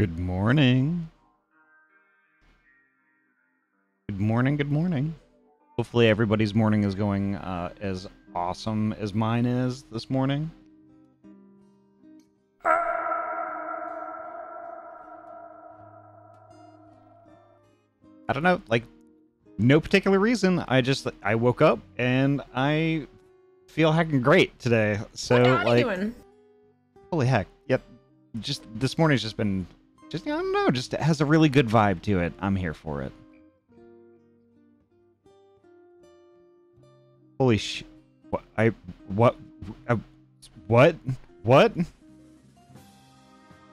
Good morning. Good morning, good morning. Hopefully everybody's morning is going as awesome as mine is this morning. I don't know, like, no particular reason. I woke up and I feel heckin' great today. So, what are like, you doing? holy heck. Yep. Just, this morning's just been, I don't know, just it has a really good vibe to it. I'm here for it. Holy sh... What? What?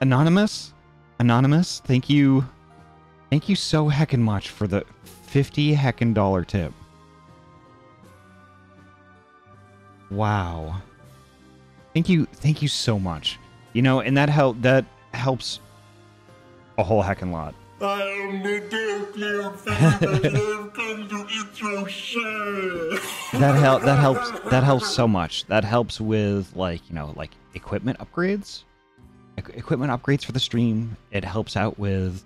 Anonymous? Anonymous, thank you. Thank you so heckin' much for the $50 heckin' tip. Wow. Thank you so much. You know, and that helps a whole heckin' lot. I am the deathly fever that I've come to eat your shit. That helps so much. That helps with, like, you know, like equipment upgrades. Equipment upgrades for the stream. It helps out with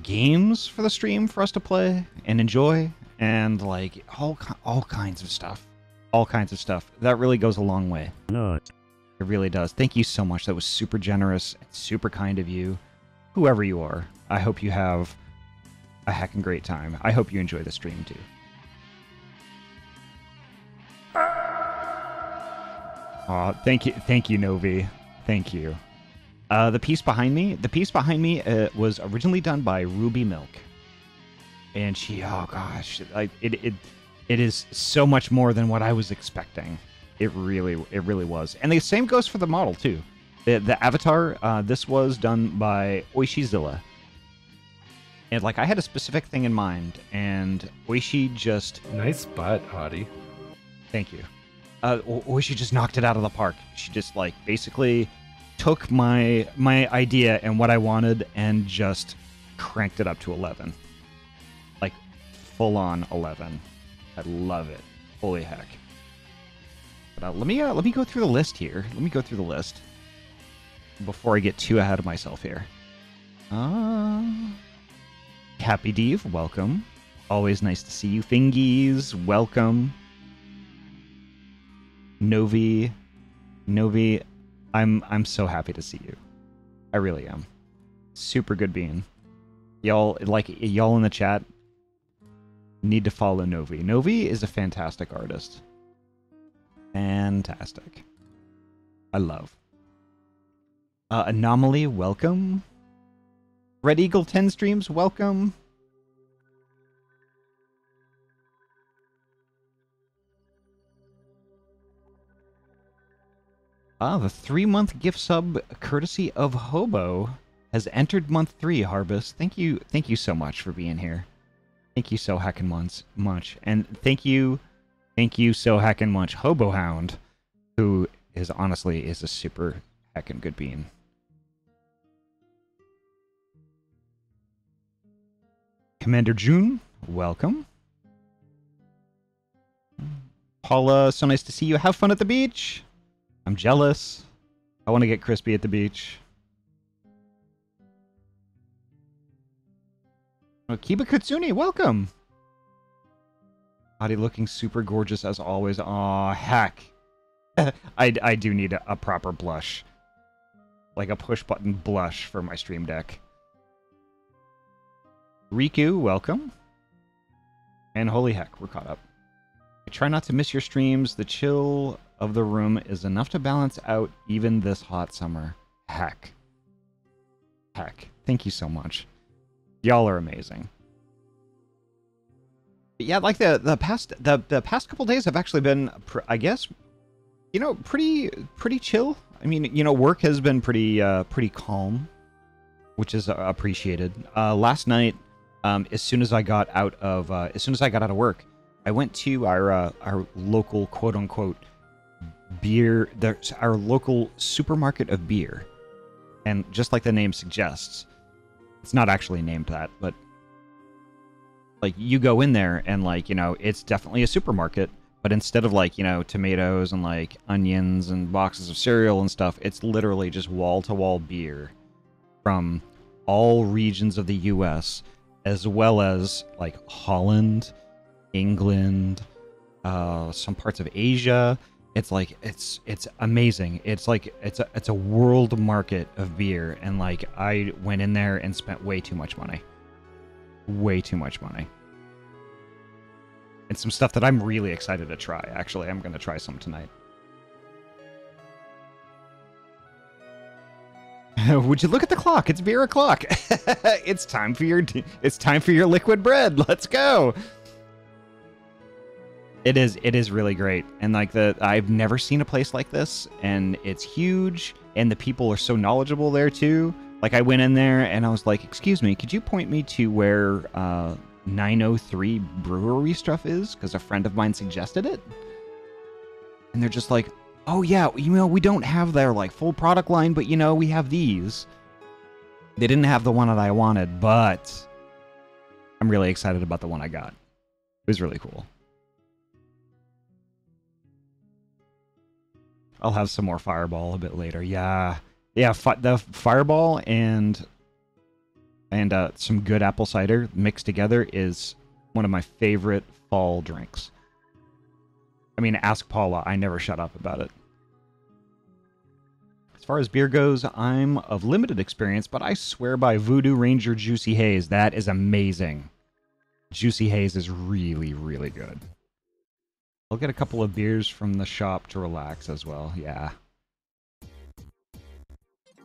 games for the stream for us to play and enjoy, and like all kinds of stuff. All kinds of stuff. That really goes a long way. Not. It really does. Thank you so much. That was super generous and super kind of you. Whoever you are, I hope you have a heckin' great time. I hope you enjoy the stream too. Aw, thank you, Novi. Thank you. The piece behind me was originally done by Ruby Milk, and she, oh gosh, it is so much more than what I was expecting. It really was. And the same goes for the model too. The avatar, this was done by Oishizilla. And like I had a specific thing in mind, and Oishi just Nice butt, Ahty. Thank you. Oishi just knocked it out of the park. She just like basically took my idea and what I wanted and just cranked it up to 11. Like full on 11. I love it. Holy heck. But let me go through the list here. Let me go through the list before I get too ahead of myself here. Happy Deve, welcome. Always nice to see you. Fingies, welcome. Novi, I'm so happy to see you. I really am. Super good being. Y'all in the chat need to follow Novi. Novi is a fantastic artist. Fantastic. I love. Anomaly, welcome. Red Eagle 10 streams, welcome. The 3-month gift sub courtesy of Hobo has entered month 3, Harbus. Thank you so much for being here. Thank you so heckin' much. And thank you so heckin' much, Hobo Hound, who is honestly a super heckin' good bean. Commander June, welcome. Paula, so nice to see you. Have fun at the beach. I'm jealous. I want to get crispy at the beach. Oh, Kiba Kutsuni, welcome. Body looking super gorgeous as always. Aw, heck. I do need a proper blush. Like a push button blush for my stream deck. Riku, welcome. And holy heck, we're caught up. I try not to miss your streams. The chill of the room is enough to balance out even this hot summer. Heck. Thank you so much. Y'all are amazing. But yeah, like the past couple days have actually been, I guess, you know, pretty chill. I mean, you know, work has been pretty calm, which is appreciated. Last night, as soon as I got out of work, I went to our local quote unquote beer, our local supermarket of beer, and just like the name suggests, it's not actually named that, but like you go in there and like, you know, it's definitely a supermarket, but instead of like, you know, tomatoes and like onions and boxes of cereal and stuff, it's literally just wall to wall beer from all regions of the U.S., as well as like Holland, England, some parts of Asia. It's like it's amazing. It's like it's a world market of beer, and like I went in there and spent way too much money. Way too much money. And some stuff that I'm really excited to try. Actually, I'm going to try some tonight. Would you look at the clock? It's beer o'clock. It's time for your liquid bread. Let's go. It is really great. And like I've never seen a place like this, and it's huge, and the people are so knowledgeable there too. Like I went in there and I was like, "Excuse me, could you point me to where 903 brewery stuff is, because a friend of mine suggested it?" And they're just like, "Oh yeah, we don't have their like full product line, but we have these." They didn't have the one that I wanted, but I'm really excited about the one I got. It was really cool. I'll have some more Fireball a bit later. Yeah, the Fireball and some good apple cider mixed together is one of my favorite fall drinks. I mean, ask Paula. I never shut up about it. As far as beer goes, I'm of limited experience, but I swear by Voodoo Ranger Juicy Haze. That is amazing. Juicy Haze is really, really good. I'll get a couple of beers from the shop to relax as well. Yeah.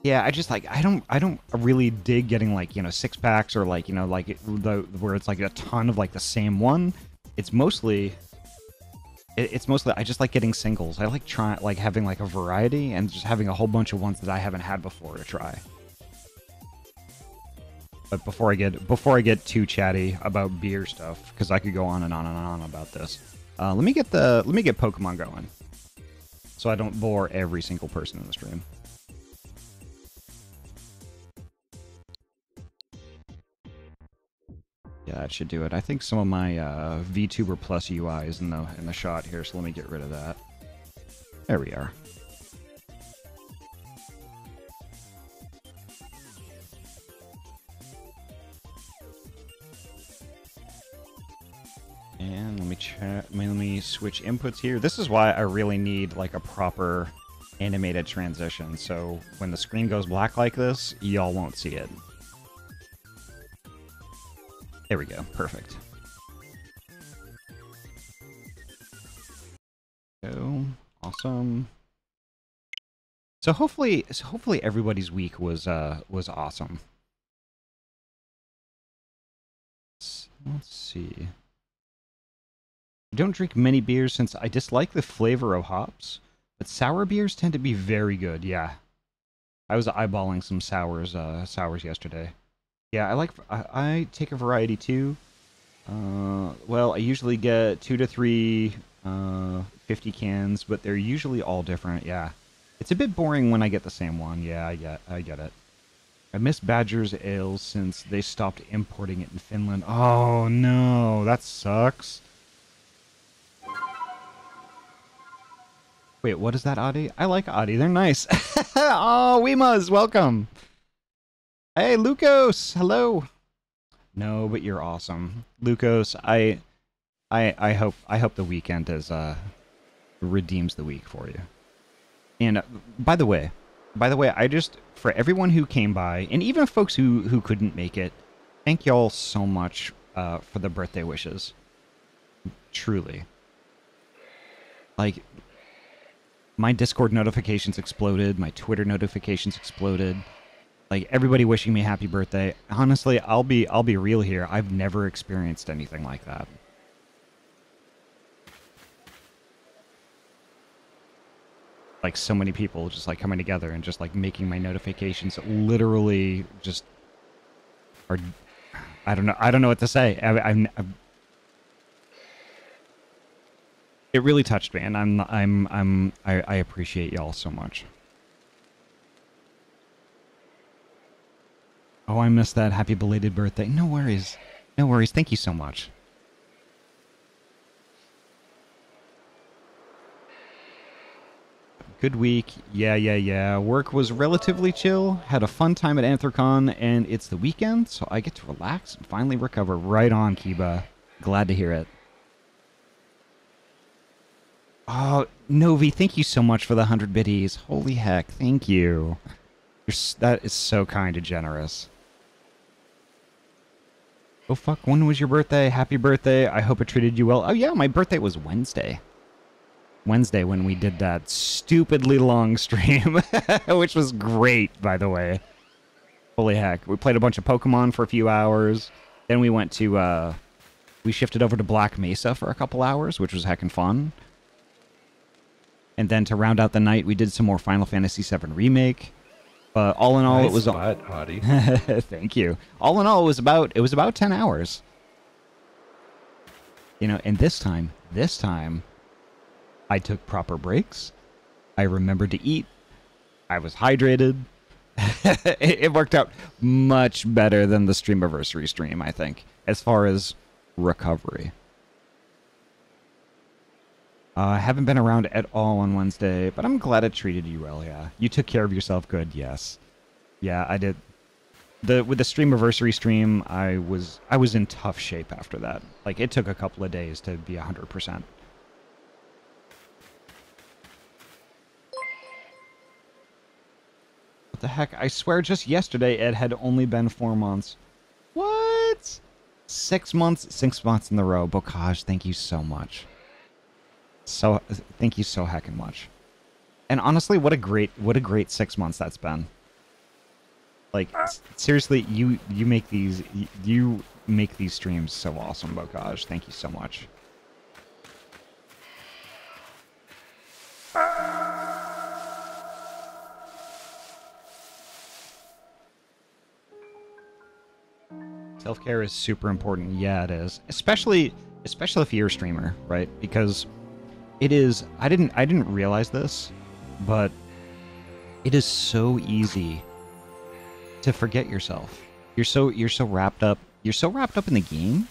Yeah, I just like I don't really dig getting like 6-packs or like where it's like a ton of like the same one. It's mostly I just like getting singles. I like having like a variety and just having a whole bunch of ones that I haven't had before to try. But before I get too chatty about beer stuff, because I could go on and on and on about this. Let me get Pokemon going, so I don't bore every single person in the stream. Yeah, that should do it. I think some of my VTuber Plus UI is in the shot here, so let me get rid of that. There we are. And let me switch inputs here. This is why I really need like a proper animated transition. So when the screen goes black like this, y'all won't see it. There we go. Perfect. So awesome. So hopefully everybody's week was awesome. Let's see. I don't drink many beers since I dislike the flavor of hops, but sour beers tend to be very good. Yeah, I was eyeballing some sours yesterday. Yeah, I take a variety too. Well, I usually get 2 to 3 50 cans, but they're usually all different. Yeah, it's a bit boring when I get the same one. Yeah, I get it. I miss Badger's Ale since they stopped importing it in Finland. Oh no, that sucks. Wait, what is that, Ahty? I like Ahty. They're nice. Oh, Weemas, welcome. Hey, Lucas, hello. No, but you're awesome, Lucas. I hope the weekend redeems the week for you. And by the way, I just, for everyone who came by, and even folks who couldn't make it, thank y'all so much for the birthday wishes. Truly. Like, my Discord notifications exploded, my Twitter notifications exploded. Like, everybody wishing me happy birthday. Honestly, I'll be real here. I've never experienced anything like that. Like, so many people just like coming together and just like making my notifications literally just are, I don't know what to say. It really touched me, and I appreciate y'all so much. Oh, I missed that. Happy belated birthday. No worries. No worries. Thank you so much. Good week. Yeah. Work was relatively chill. Had a fun time at Anthrocon, and it's the weekend, so I get to relax and finally recover. Right on, Kiba. Glad to hear it. Oh, Novi, thank you so much for the 100 biddies. Holy heck, thank you. That is so kind and generous. Oh, fuck, when was your birthday? Happy birthday. I hope it treated you well. Oh, yeah, my birthday was Wednesday. Wednesday when we did that stupidly long stream, which was great, by the way. Holy heck. We played a bunch of Pokemon for a few hours. Then we went to, we shifted over to Black Mesa for a couple hours, which was heckin' fun. And then to round out the night, we did some more Final Fantasy VII Remake. But all in all, nice it was... spot, Ahty. Thank you. All in all, it was about 10 hours. You know, and this time, I took proper breaks. I remembered to eat. I was hydrated. It worked out much better than the Streamiversary stream, I think, as far as recovery. I haven't been around at all on Wednesday, but I'm glad it treated you well, yeah. You took care of yourself good, yes. Yeah, I did. With the Streamiversary stream, I was in tough shape after that. Like, it took a couple of days to be 100%. What the heck? I swear just yesterday it had only been 4 months. What? 6 months? 6 months in a row. Bocage, thank you so much. So, thank you so heckin' much. And honestly, what a great 6 months that's been. Like, seriously, you make these streams so awesome, Bocage. Thank you so much. Self-care is super important. Yeah, it is. Especially if you're a streamer, right? Because it is. I didn't realize this, but it is so easy to forget yourself. You're so wrapped up. You're so wrapped up in the game,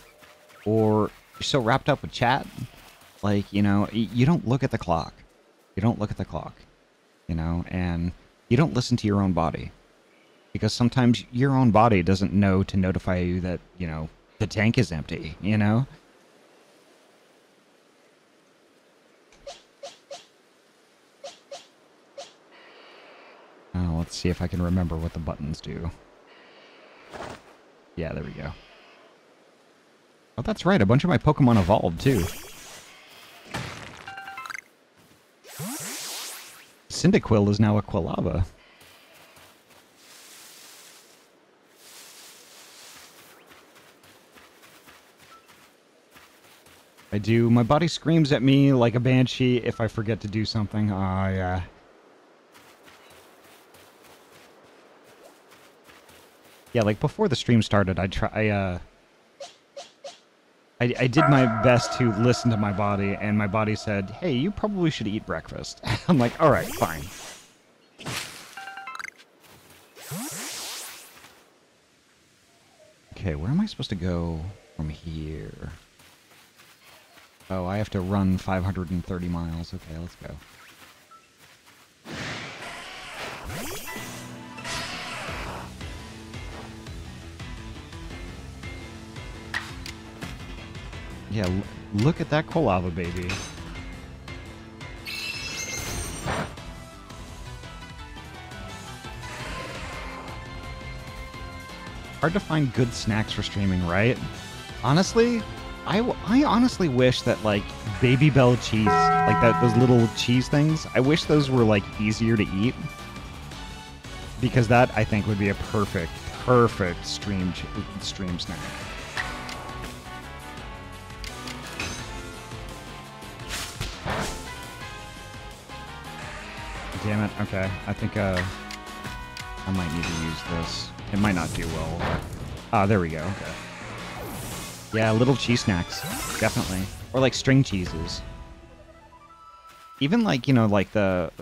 or you're so wrapped up with chat. Like, you know, you don't look at the clock. You don't look at the clock. You know, and you don't listen to your own body. Because sometimes your own body doesn't know to notify you that, you know, the tank is empty, you know? Oh, let's see if I can remember what the buttons do. Yeah, there we go. Oh, that's right, a bunch of my Pokemon evolved, too. Cyndaquil is now a Quilava. I do. My body screams at me like a banshee if I forget to do something. Oh, yeah. Yeah, like before the stream started, I did my best to listen to my body, and my body said, hey, you probably should eat breakfast. I'm like, alright, fine. Okay, where am I supposed to go from here? Oh, I have to run 530 miles. Okay, let's go. Yeah, look at that Quilava, baby. Hard to find good snacks for streaming, right? Honestly, I honestly wish that, like, Baby Bell cheese, like those little cheese things, I wish those were, like, easier to eat. Because that, I think, would be a perfect stream snack. Damn it, okay. I think, I might need to use this. It might not do well. Ah, there we go, okay. Yeah, little cheese snacks, definitely. Or like string cheeses. Even like, you know, like the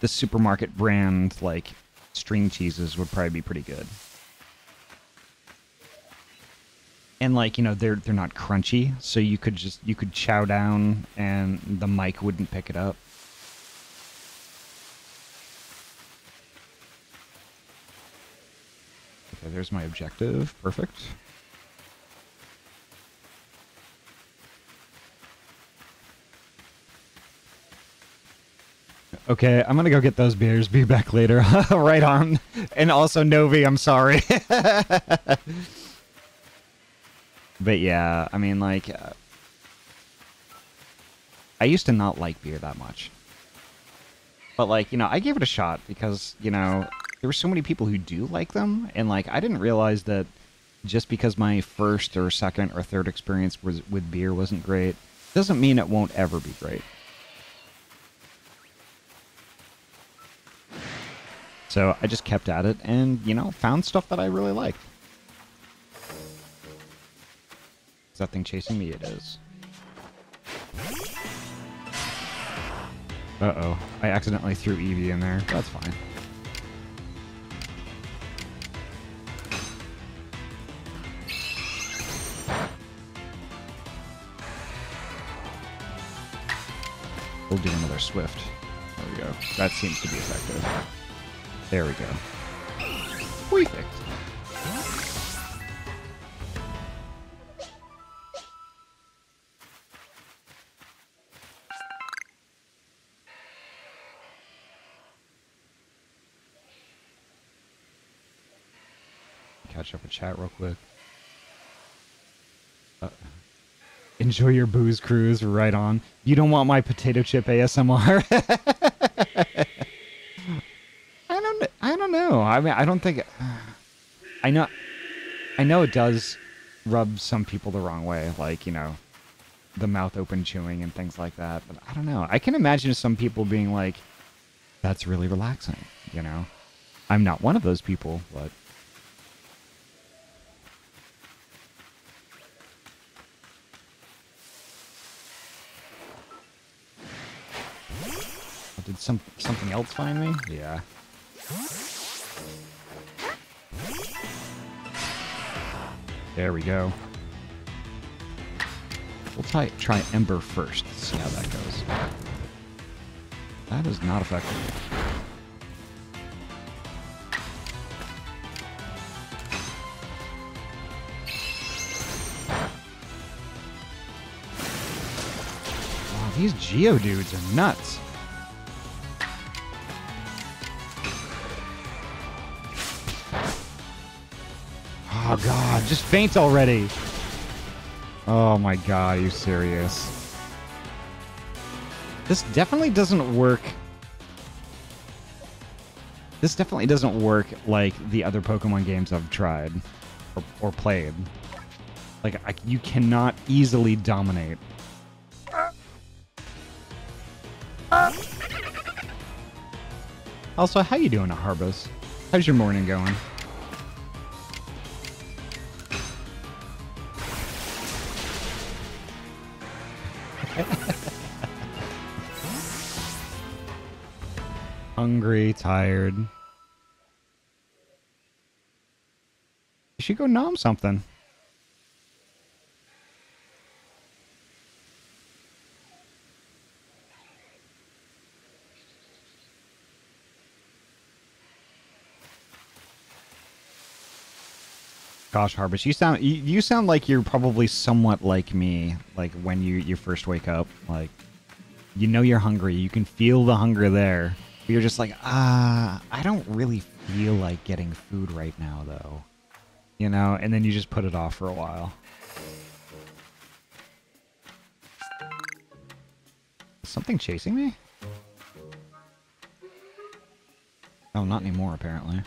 supermarket brand, like, string cheeses would probably be pretty good. And like, you know, they're not crunchy, so you could chow down and the mic wouldn't pick it up. Okay, there's my objective. Perfect. Okay, I'm gonna go get those beers. Be back later. Right on. And also, Novi, I'm sorry. But yeah, I mean, like, I used to not like beer that much. But, like, you know, I gave it a shot because, you know, there were so many people who do like them. And, like, I didn't realize that just because my first or second or third experience with beer wasn't great, doesn't mean it won't ever be great. So I just kept at it and, you know, found stuff that I really liked. Is that thing chasing me? It is. Uh-oh. I accidentally threw Eevee in there. That's fine. We'll do another Swift. There we go. That seems to be effective. There we go. Perfect. Catch up with chat real quick. Enjoy your booze cruise. Right on. You don't want my potato chip ASMR? I don't know. I mean, I don't think... I know it does rub some people the wrong way. Like, you know, the mouth open chewing and things like that. But I don't know. I can imagine some people being like, that's really relaxing, you know? I'm not one of those people, but... Did something else find me? Yeah. There we go. We'll try Ember first. See how that goes. That is not effective. Wow, these Geodudes are nuts. Oh god, just faint already. Oh my god, are you serious? This definitely doesn't work. This definitely doesn't work like the other Pokemon games I've tried or played. Like, you cannot easily dominate. Also, how you doing, Harbus? How's your morning going? Hungry, tired. You should go nom something. Gosh, Harbus, you sound like you're probably somewhat like me, like when you first wake up. Like, you know you're hungry, you can feel the hunger there. But you're just like, I don't really feel like getting food right now, though. You know, and then you just put it off for a while. Is something chasing me? Oh, not anymore, apparently.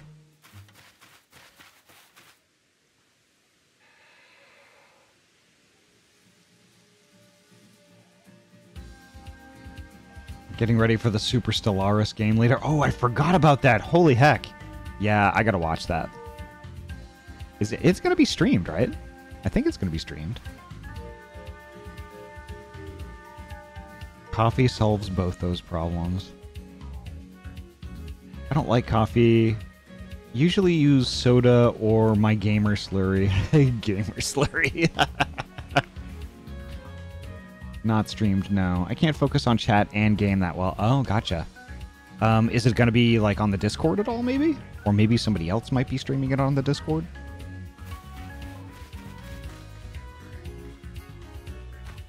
Getting ready for the Super Stellaris game later. Oh, I forgot about that. Holy heck. Yeah, I gotta watch that. It's gonna be streamed, right? I think it's gonna be streamed. Coffee solves both those problems. I don't like coffee. Usually use soda or my gamer slurry. Gamer slurry. Not streamed, no. I can't focus on chat and game that well. Oh, gotcha. Is it going to be like on the Discord at all, maybe? Or maybe somebody else might be streaming it on the Discord?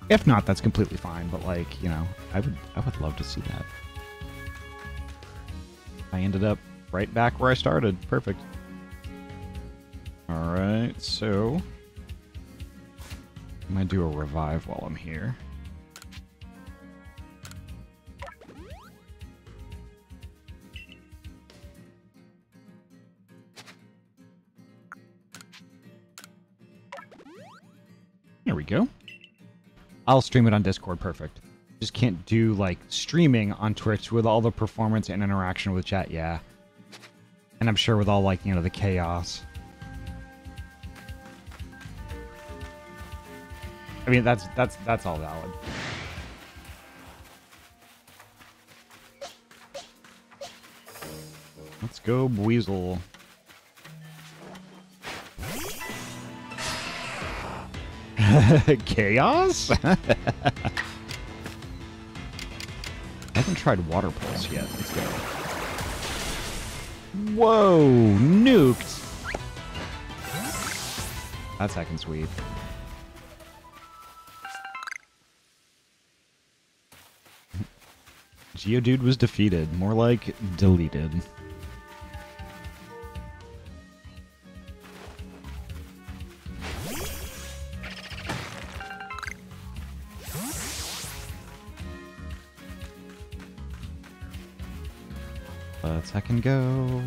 If not, that's completely fine. But like, you know, I would love to see that. I ended up right back where I started. Perfect. All right, so I might do a revive while I'm here. There we go. I'll stream it on Discord, perfect. Just can't do, like, streaming on Twitch with all the performance and interaction with chat, yeah. And I'm sure with all, like, you know, the chaos. I mean, that's all valid. Let's go, Weasel. Chaos? I haven't tried Water Pulse yet. Let's go. Whoa! Nuked! That's heckin' sweet. Geodude was defeated. More like deleted. Let's heck and go.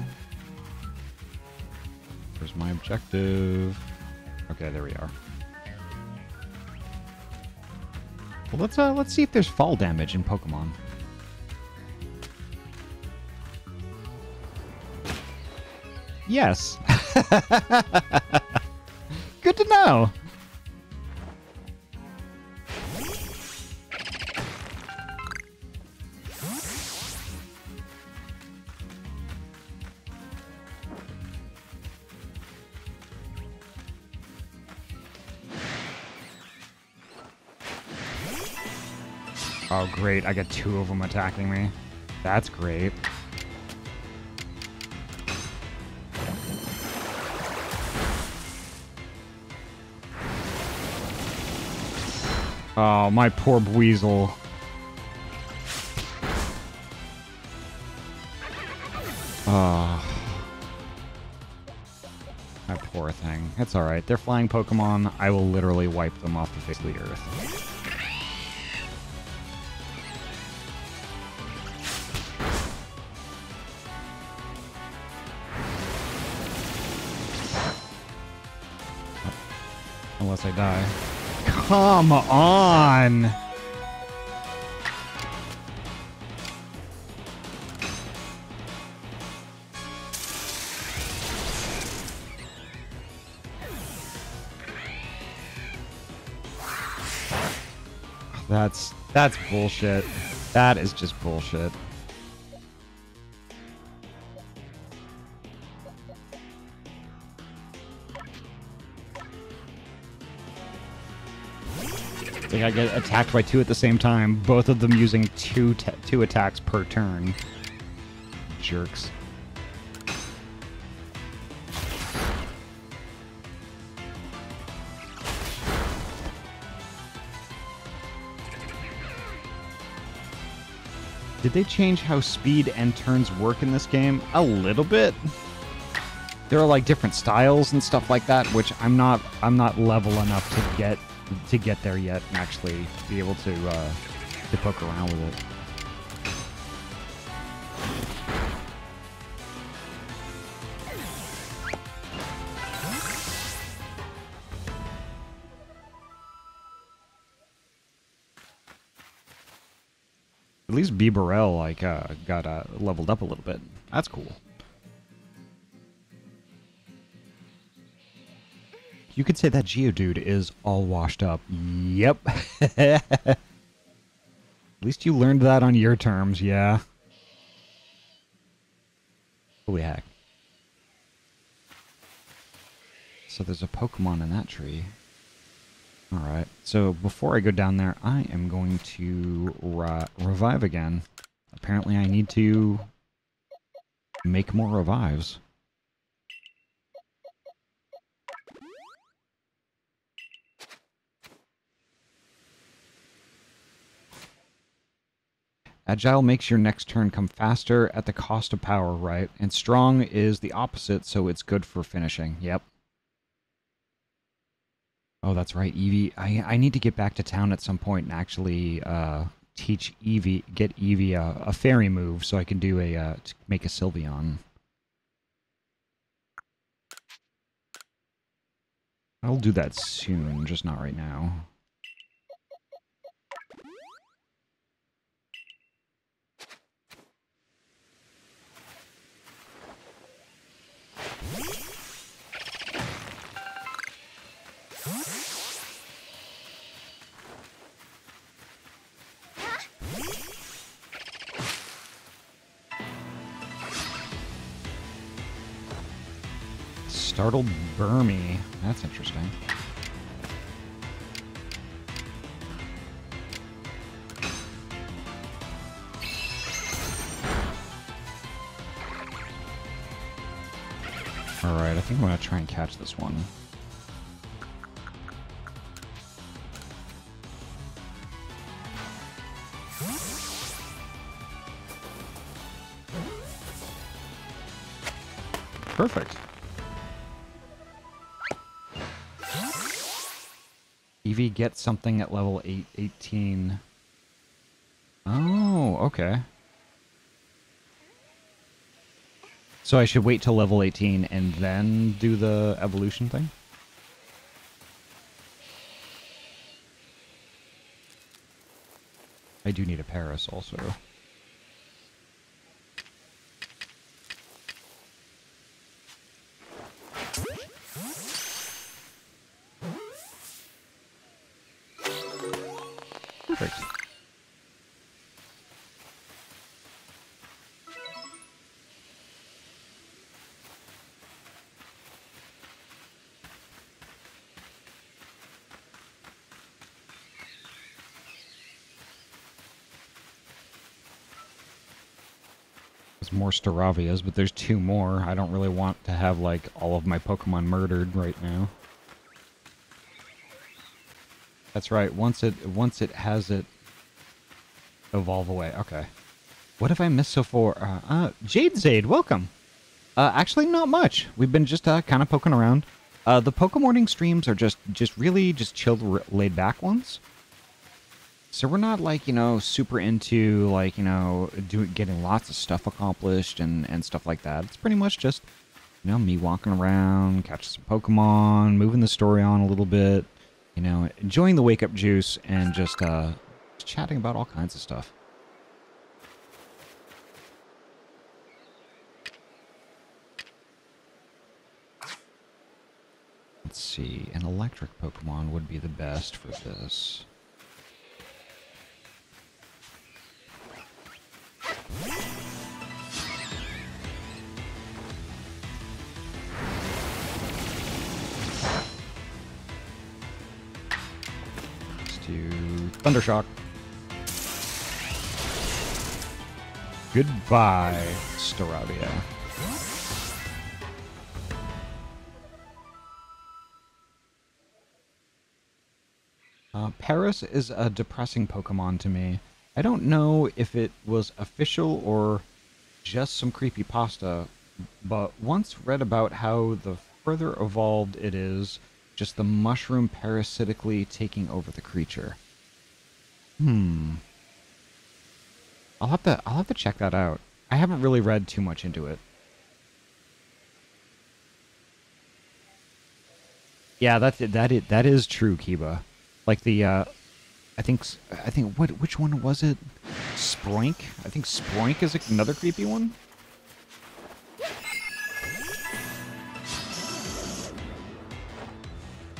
Where's my objective? Okay, there we are. Well, let's see if there's fall damage in Pokemon. Yes. Good to know. Oh, great. I got two of them attacking me. That's great. Oh, my poor Weasel. Oh. My poor thing. It's alright. They're flying Pokemon. I will literally wipe them off the face of the earth. Unless I die. Come on! That's bullshit. That is just bullshit. Like I get attacked by two at the same time, both of them using two attacks per turn. Jerks. Did they change how speed and turns work in this game? A little bit. There are like different styles and stuff like that, which I'm not level enough to get there yet and actually be able to poke around with it. At least Bibarel like got leveled up a little bit. That's cool. You could say that Geodude is all washed up. Yep. At least you learned that on your terms, yeah. Holy heck. So there's a Pokemon in that tree. Alright, so before I go down there, I am going to revive again. Apparently I need to Make more revives. Agile makes your next turn come faster at the cost of power, right? And strong is the opposite, so it's good for finishing. Yep. Oh, that's right, Eevee. I need to get back to town at some point and actually teach Eevee, get Eevee a fairy move so I can do to make a Sylveon. I'll do that soon, just not right now. Startled Burmy. That's interesting. Alright, I think I'm going to try and catch this one. Perfect. Eevee gets something at level 18. Oh, okay. So I should wait till level 18 and then do the evolution thing? I do need a Paris also. Perfect. There's more Staravias, but there's 2 more. I don't really want to have, like, all of my Pokemon murdered right now. That's right. Once it has it evolve away. Okay. What have I missed so far? Jade Zaid, welcome. Actually, not much. We've been just kind of poking around. The Pokemorning streams are just really chilled, laid back ones. So we're not like, you know, super into like, you know, getting lots of stuff accomplished and stuff like that. It's pretty much just, you know, me walking around, catching some Pokemon, moving the story on a little bit. You know, enjoying the wake-up juice and just chatting about all kinds of stuff. Let's see, an electric Pokemon would be the best for this. To Thundershock. Goodbye, Staravia. Paris is a depressing Pokemon to me. I don't know if it was official or just some creepypasta, but once read about how the further evolved it is, just the mushroom parasitically taking over the creature. I'll have to check that out. I haven't really read too much into it. Yeah, that is true, Kiba. Like the I think which one was it? Sproink? I think Sproink is another creepy one.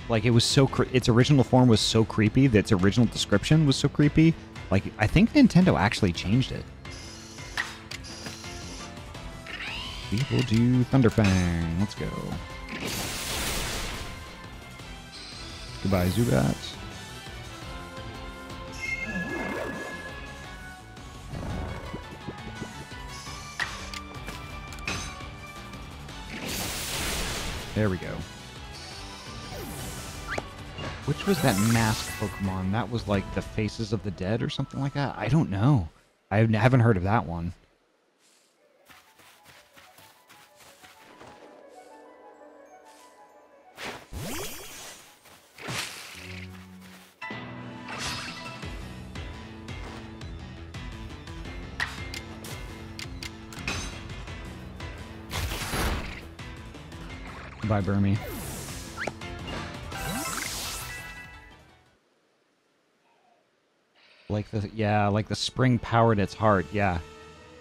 Like, it was so its original form was so creepy that its original description was so creepy. Like, I think Nintendo actually changed it. We will do Thunderfang. Let's go. Goodbye, Zubat. There we go. Which was that masked Pokemon? That was like the Faces of the Dead or something like that? I don't know. I haven't heard of that one. Bye, Burmy. Like the spring powered its heart. Yeah,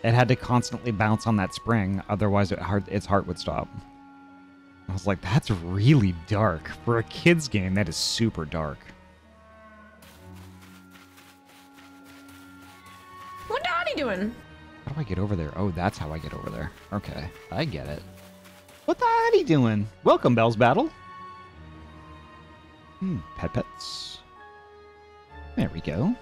it had to constantly bounce on that spring, otherwise its heart would stop. I was like, that's really dark for a kids game. That is super dark. What Ahty doing? How do I get over there? Oh, that's how I get over there. Okay, I get it. What the Ahty doing? Welcome, Bell's Battle. Pets. There we go.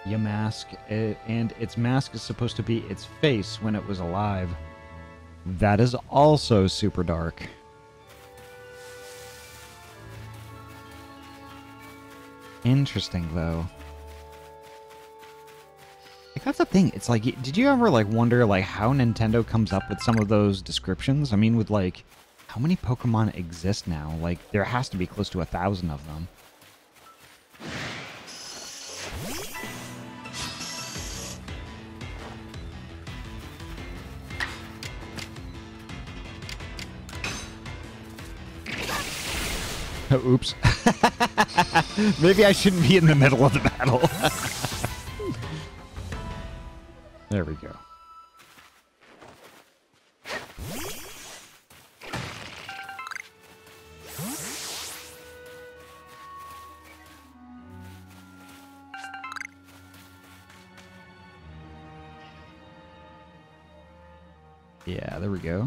Mask, and its mask is supposed to be its face when it was alive. That is also super dark. Interesting, though. Like, that's the thing. It's like, did you ever like wonder like how Nintendo comes up with some of those descriptions? I mean, with like, how many Pokemon exist now? Like, there has to be close to 1,000 of them. Oh, oops. Maybe I shouldn't be in the middle of the battle. There we go. Yeah, there we go.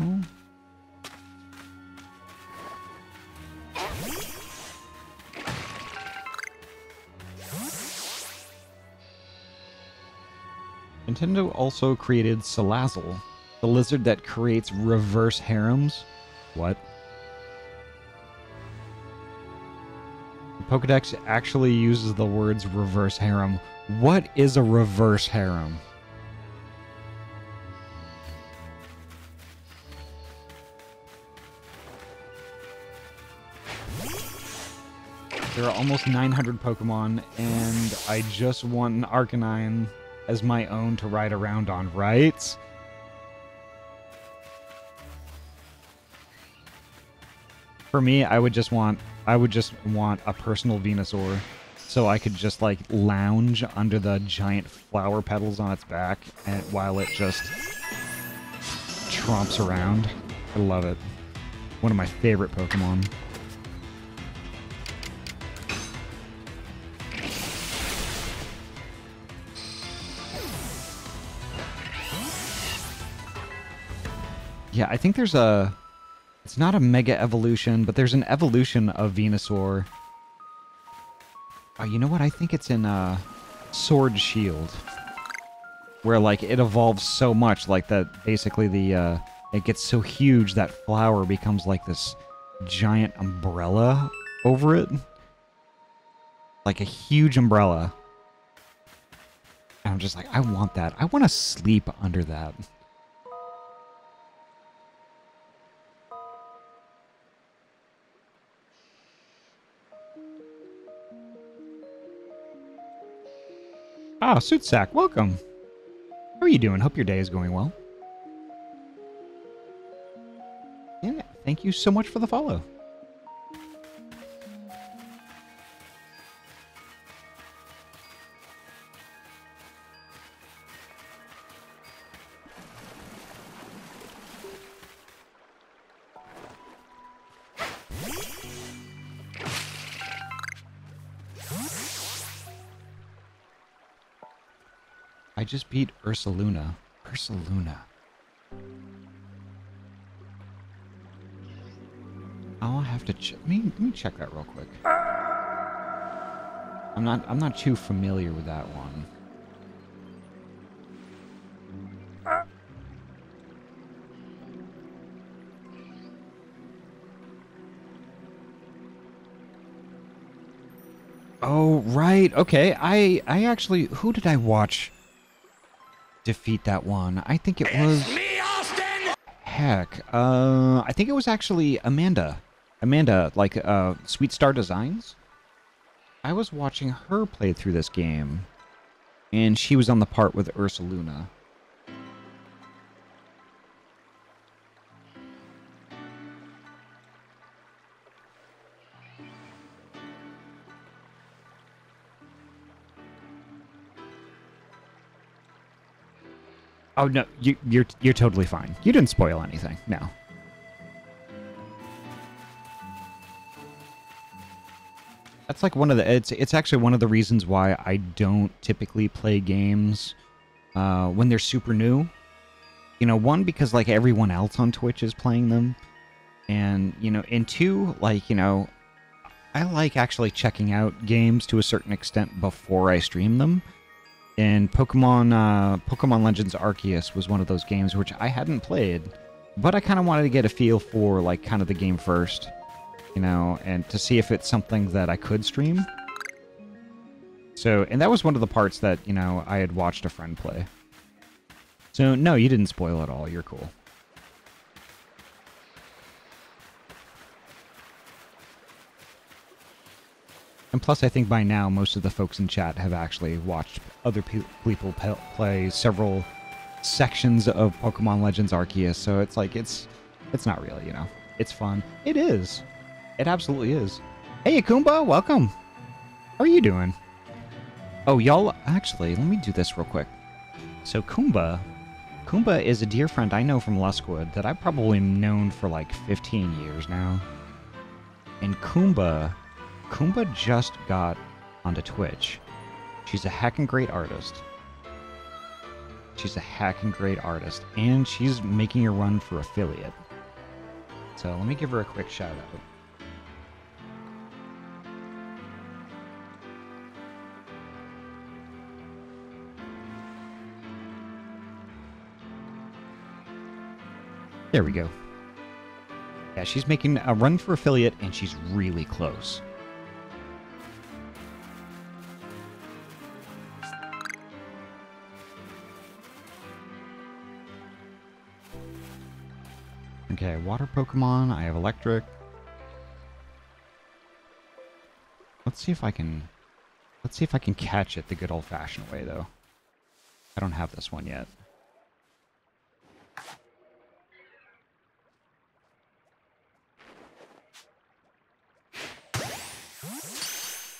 Nintendo also created Salazzle, the lizard that creates reverse harems. What? The Pokedex actually uses the words reverse harem. What is a reverse harem? There are almost 900 Pokemon, and I just want an Arcanine as my own to ride around on, right? For me, I would just want a personal Venusaur, so I could just like lounge under the giant flower petals on its back, and while it just tromps around. I love it. One of my favorite Pokemon. Yeah, I think there's a... It's not a Mega Evolution, but there's an evolution of Venusaur. Oh, you know what? I think it's in Sword Shield. Where, like, it evolves so much, like, that basically the, it gets so huge that flower becomes, like, this giant umbrella over it. Like a huge umbrella. And I'm just like, I want that. I want to sleep under that. Ah, Suitsack, welcome. How are you doing? Hope your day is going well. Yeah, thank you so much for the follow. I just beat Ursaluna. Ursaluna. I'll have to let me check that real quick. I'm not too familiar with that one. Oh, right. Okay. I actually, who did I watch defeat that one? I think it was... Me, Austin! Heck. I think it was actually Amanda. Amanda, like, Sweet Star Designs? I was watching her play through this game, and she was on the part with Ursaluna. Oh no, you're totally fine. You didn't spoil anything. No. That's like one of the it's actually one of the reasons why I don't typically play games when they're super new. You know, one, because like everyone else on Twitch is playing them, and you know, and two, like, you know, I like actually checking out games to a certain extent before I stream them. And Pokemon Legends Arceus was one of those games which I hadn't played, but I kind of wanted to get a feel for like kind of the game first, you know, and to see if it's something that I could stream. So, and that was one of the parts that, you know, I had watched a friend play. So, no, you didn't spoil it all. You're cool. And plus, I think by now, most of the folks in chat have actually watched other people play several sections of Pokemon Legends Arceus, so it's like, it's not really, you know, it's fun. It is. It absolutely is. Hey, Akumba, welcome. How are you doing? Oh, y'all, actually, let me do this real quick. So, Kumba is a dear friend I know from Luskwood that I've probably known for like 15 years now. And Kumba just got onto Twitch. She's a heckin' great artist. And she's making a run for affiliate. So let me give her a quick shout out. There we go. Yeah, she's making a run for affiliate, and she's really close. Okay, water Pokemon. I have electric. Let's see if I can catch it the good old-fashioned way, though. I don't have this one yet.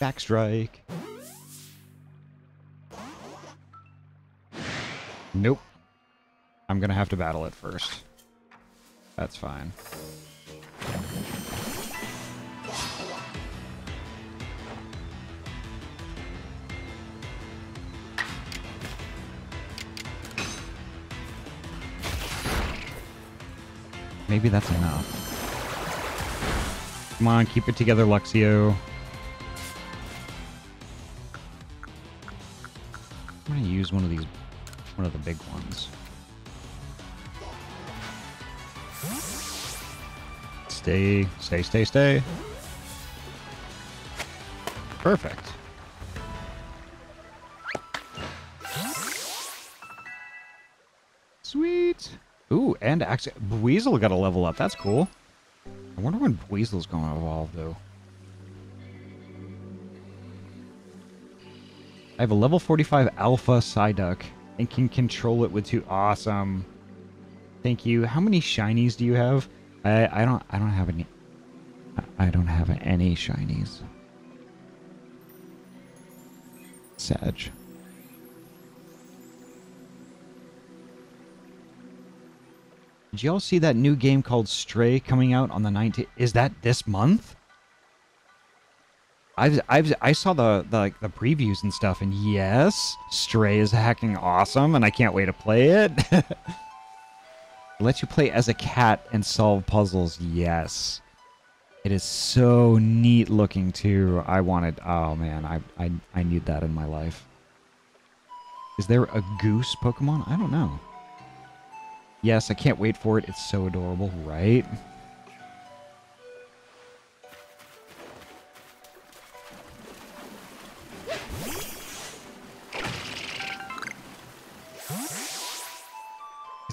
Backstrike. Nope. I'm gonna have to battle it first. That's fine. Maybe that's enough. Come on, keep it together, Luxio. I'm gonna use one of the big ones. Stay. Perfect. Sweet. Ooh, and actually, Buizel got a level up. That's cool. I wonder when Buizel's going to evolve, though. I have a level 45 Alpha Psyduck and can control it with two. Awesome. Thank you. How many shinies do you have? I don't have any. I don't have any shinies. Sag. Did y'all see that new game called Stray coming out on the 19th? Is that this month? I saw the previews and stuff, and yes, Stray is hacking awesome, and I can't wait to play it. Let you play as a cat and solve puzzles. Yes. It is so neat looking too. Oh man, I need that in my life. Is there a goose Pokemon? I don't know. Yes, I can't wait for it. It's so adorable, right?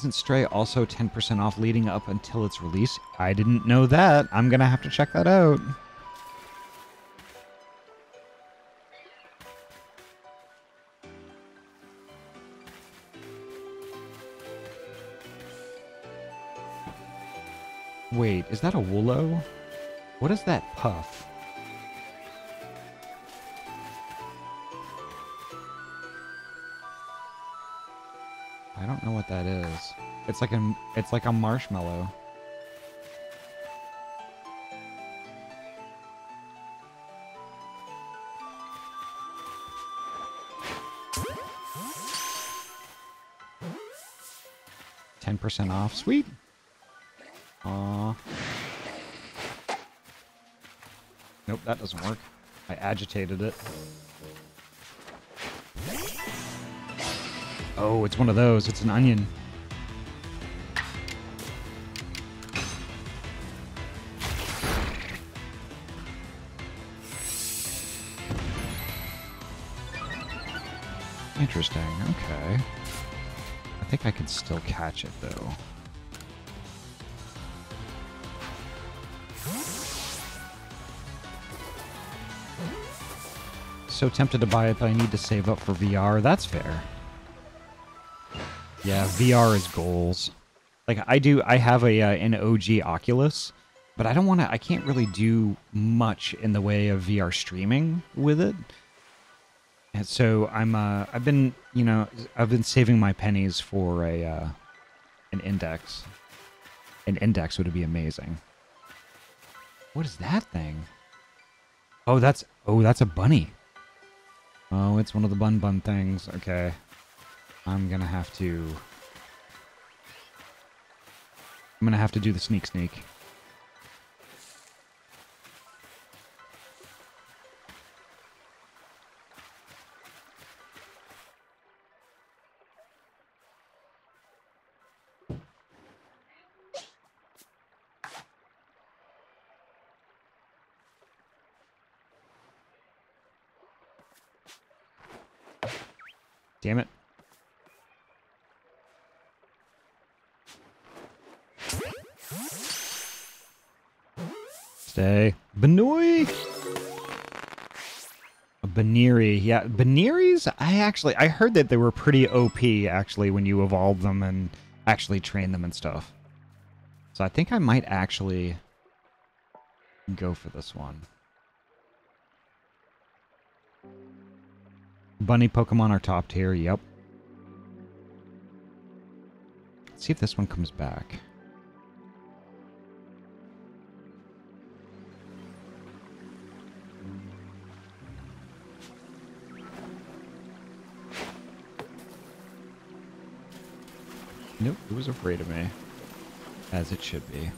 Isn't Stray also 10% off leading up until its release? I didn't know that. I'm gonna have to check that out. Wait, is that a Woolo? What is that puff? I don't know what that is. It's like a marshmallow. %10 off. Sweet. Aww. Nope, that doesn't work. I agitated it. Oh, it's one of those. It's an onion. Interesting. Okay. I think I could still catch it, though. So tempted to buy it, but I need to save up for VR. That's fair. Yeah, VR is goals. Like, I have an OG Oculus, but I don't want to, I can't really do much in the way of VR streaming with it. And so I've been saving my pennies for an Index. An Index would be amazing. What is that thing? Oh, that's a bunny. Oh, it's one of the bun things. Okay. I'm gonna have to do the sneak. Damn it. Stay. Banoi! A Baneri. Yeah, Baneris, I heard that they were pretty OP, actually, when you evolved them and actually trained them and stuff. So I think I might actually go for this one. Bunny Pokemon are top tier, yep. Let's see if this one comes back. Nope, it was afraid of me. As it should be.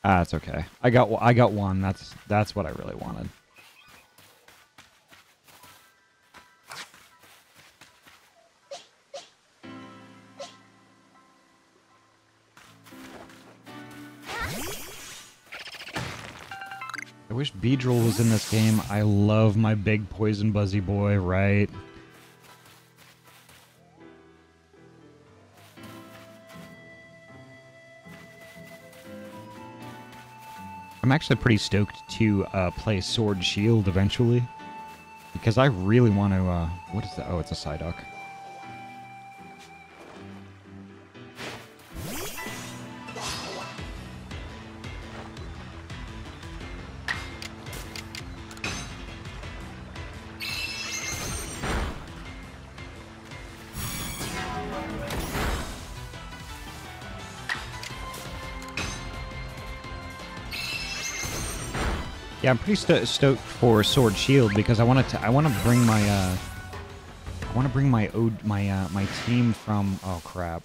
Ah, it's okay. I got one. That's what I really wanted. I wish Beedrill was in this game. I love my big poison buzzy boy, right? I'm actually pretty stoked to play Sword Shield eventually. Because I really want to, what is that? Oh, it's a Psyduck. Yeah, I'm pretty stoked for Sword Shield because I want to bring my my team from, oh crap.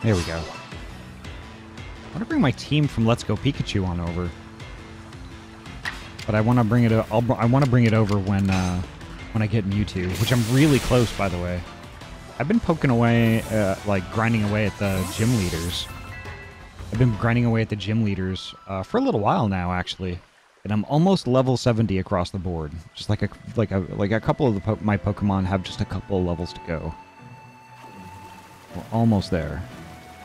There we go. I want to bring my team from Let's Go Pikachu on over. But I want to bring it. I want to bring it over when I get Mewtwo, which I'm really close, by the way. I've been poking away, like grinding away at the gym leaders. I've been grinding away at the gym leaders for a little while now, actually, and I'm almost level 70 across the board. Just like a couple of my Pokemon have just a couple of levels to go. We're almost there.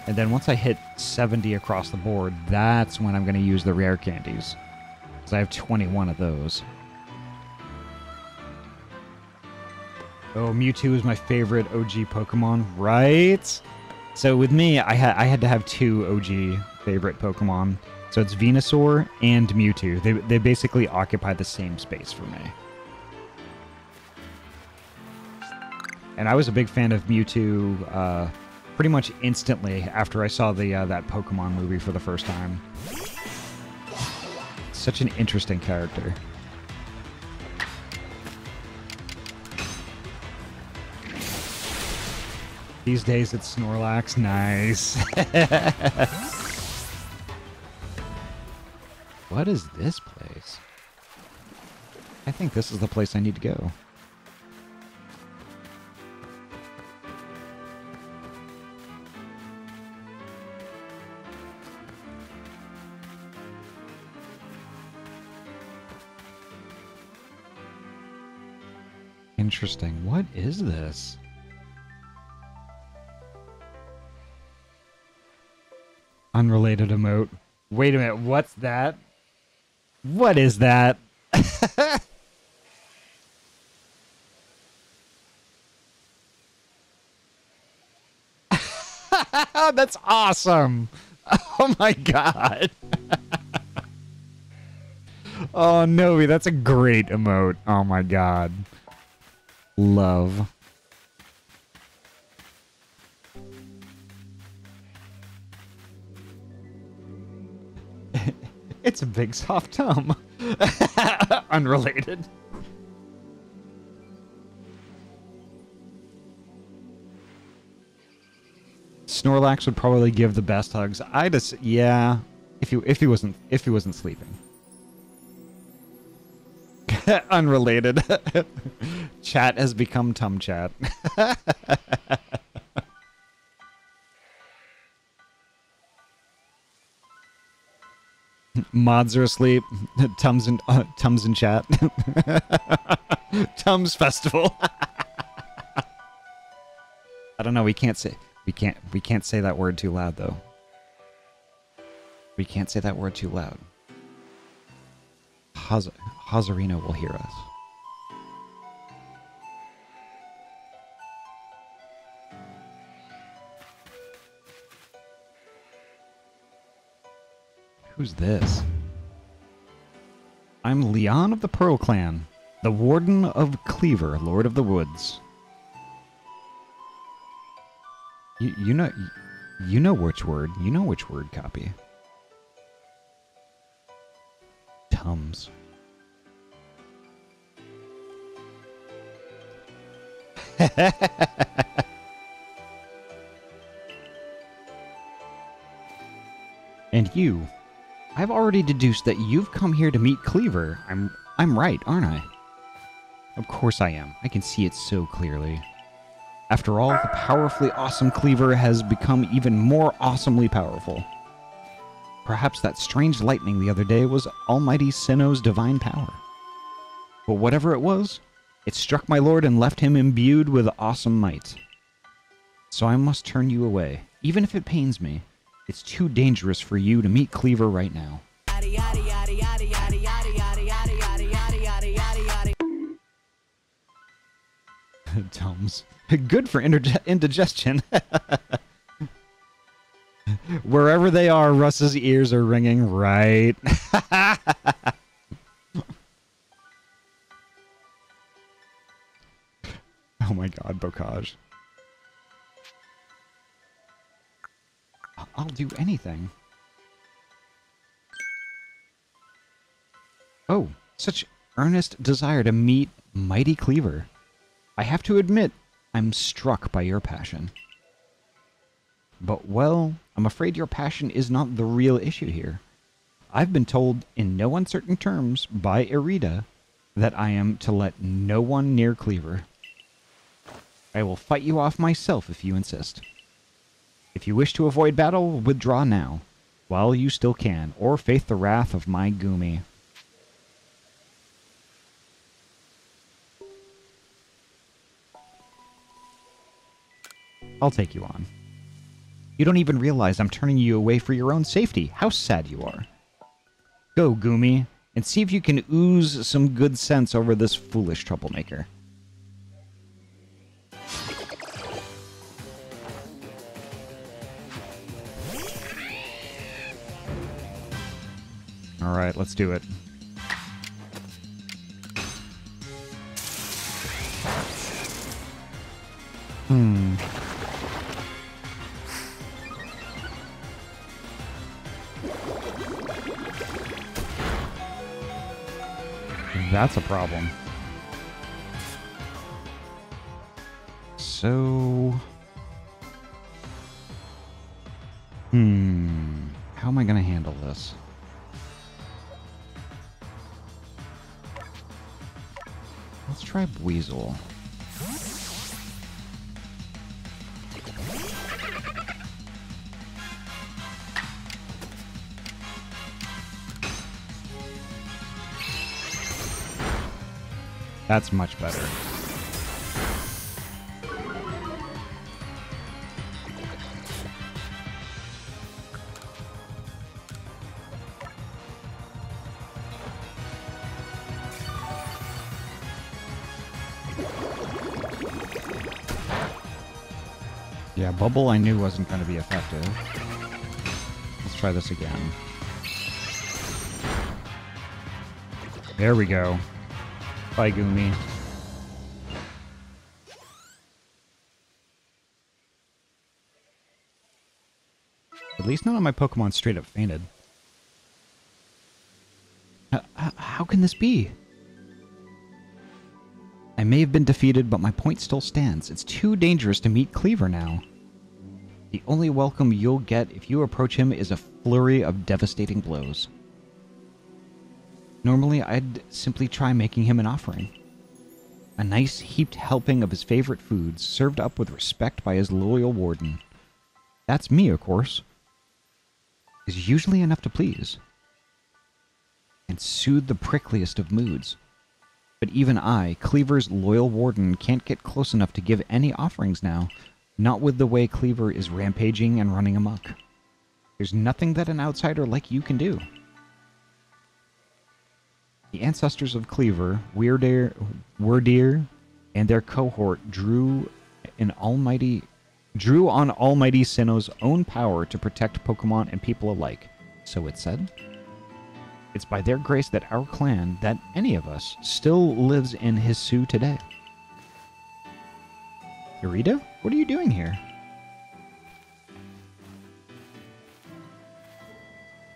And then once I hit 70 across the board, that's when I'm going to use the rare candies. Because I have 21 of those. Oh, Mewtwo is my favorite OG Pokemon, right? So with me, I had to have 2 OG favorite Pokemon. So it's Venusaur and Mewtwo. They basically occupy the same space for me. And I was a big fan of Mewtwo pretty much instantly after I saw the that Pokemon movie for the first time. Such an interesting character. These days it's Snorlax. Nice. What is this place? I think this is the place I need to go. Interesting. What is this? Unrelated emote. Wait a minute, what's that? What is that? That's awesome. Oh my god. Oh, Novi, that's a great emote. Oh my god. Love. It's a big soft tum. Unrelated. Snorlax would probably give the best hugs. I just, yeah, if he wasn't sleeping. Unrelated. Chat has become tum chat. Mods are asleep. Tums in chat. Tums festival. I don't know. We can't say that word too loud though. We can't say that word too loud. Hazarino will hear us. Who's this? I'm Leon of the Pearl Clan, the Warden of Cleaver, Lord of the Woods. You know which word. You know which word copy. Tums. And you. I've already deduced that you've come here to meet Cleaver. I'm right, aren't I? Of course I am. I can see it so clearly. After all, the powerfully awesome Cleaver has become even more awesomely powerful. Perhaps that strange lightning the other day was Almighty Sinnoh's divine power. But whatever it was, it struck my lord and left him imbued with awesome might. So I must turn you away, even if it pains me. It's too dangerous for you to meet Cleaver right now. Tums. Good for indigestion. Wherever they are, Russ's ears are ringing, right? Oh my god, Bocage. I'll do anything. Oh, such earnest desire to meet Mighty Cleaver. I have to admit, I'm struck by your passion. But, well, I'm afraid your passion is not the real issue here. I've been told in no uncertain terms by Irida that I am to let no one near Cleaver. I will fight you off myself if you insist. If you wish to avoid battle, withdraw now, while you still can, or face the wrath of my Goomy. I'll take you on. You don't even realize I'm turning you away for your own safety. How sad you are. Go, Goomy, and see if you can ooze some good sense over this foolish troublemaker. Alright, let's do it. That's a problem. So... how am I gonna handle this? Let's try Weasel. That's much better. Yeah, Bubble I knew wasn't going to be effective. Let's try this again. There we go. Bye, Goomy. At least none of my Pokemon straight up fainted. How can this be? I may have been defeated, but my point still stands. It's too dangerous to meet Cleaver now. The only welcome you'll get if you approach him is a flurry of devastating blows. Normally, I'd simply try making him an offering. A nice heaped helping of his favorite foods, served up with respect by his loyal warden. That's me, of course. Is usually enough to please. And soothe the prickliest of moods. But even I, Cleaver's loyal warden, can't get close enough to give any offerings now. Not with the way Cleaver is rampaging and running amok. There's nothing that an outsider like you can do. The ancestors of Cleaver, Weirdeer, and their cohort drew on Almighty Sinnoh's own power to protect Pokemon and people alike. So it said. It's by their grace that our clan, that any of us, still lives in Hisui today. Irida, what are you doing here?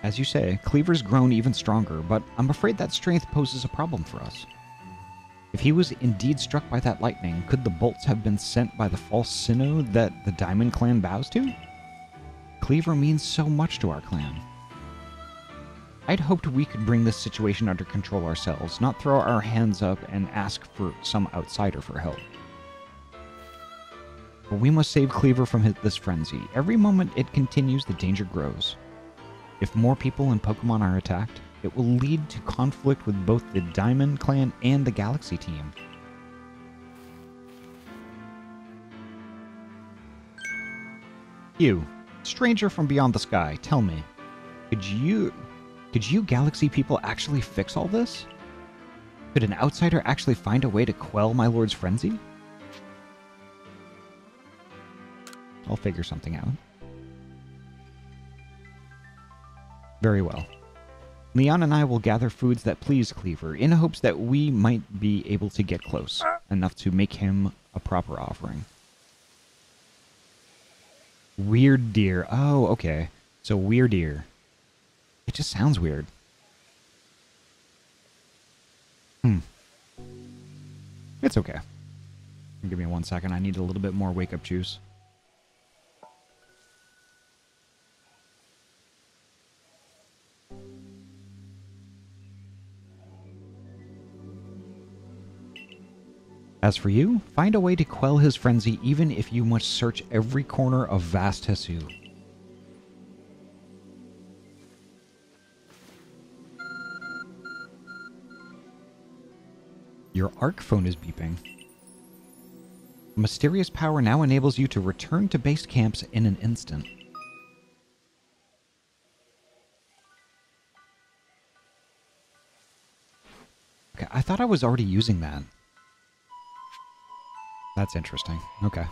As you say, Cleaver's grown even stronger, but I'm afraid that strength poses a problem for us. If he was indeed struck by that lightning, could the bolts have been sent by the false Sinnoh that the Diamond Clan bows to? Cleaver means so much to our clan. I'd hoped we could bring this situation under control ourselves, not throw our hands up and ask for some outsider for help. But we must save Cleaver from this frenzy. Every moment it continues, the danger grows. If more people and Pokemon are attacked, it will lead to conflict with both the Diamond Clan and the Galaxy team. You, stranger from beyond the sky, tell me, could you Galaxy people actually fix all this? Could an outsider actually find a way to quell my lord's frenzy? I'll figure something out. Very well. Leon and I will gather foods that please Cleaver, in hopes that we might be able to get close, enough to make him a proper offering. Weird deer. Oh, okay. So weird deer. It just sounds weird. It's okay. Give me 1 second. I need a little bit more wake-up juice. As for you, find a way to quell his frenzy even if you must search every corner of vast Hessu. Your arc phone is beeping. A mysterious power now enables you to return to base camps in an instant. Okay, I thought I was already using that. That's interesting. Okay.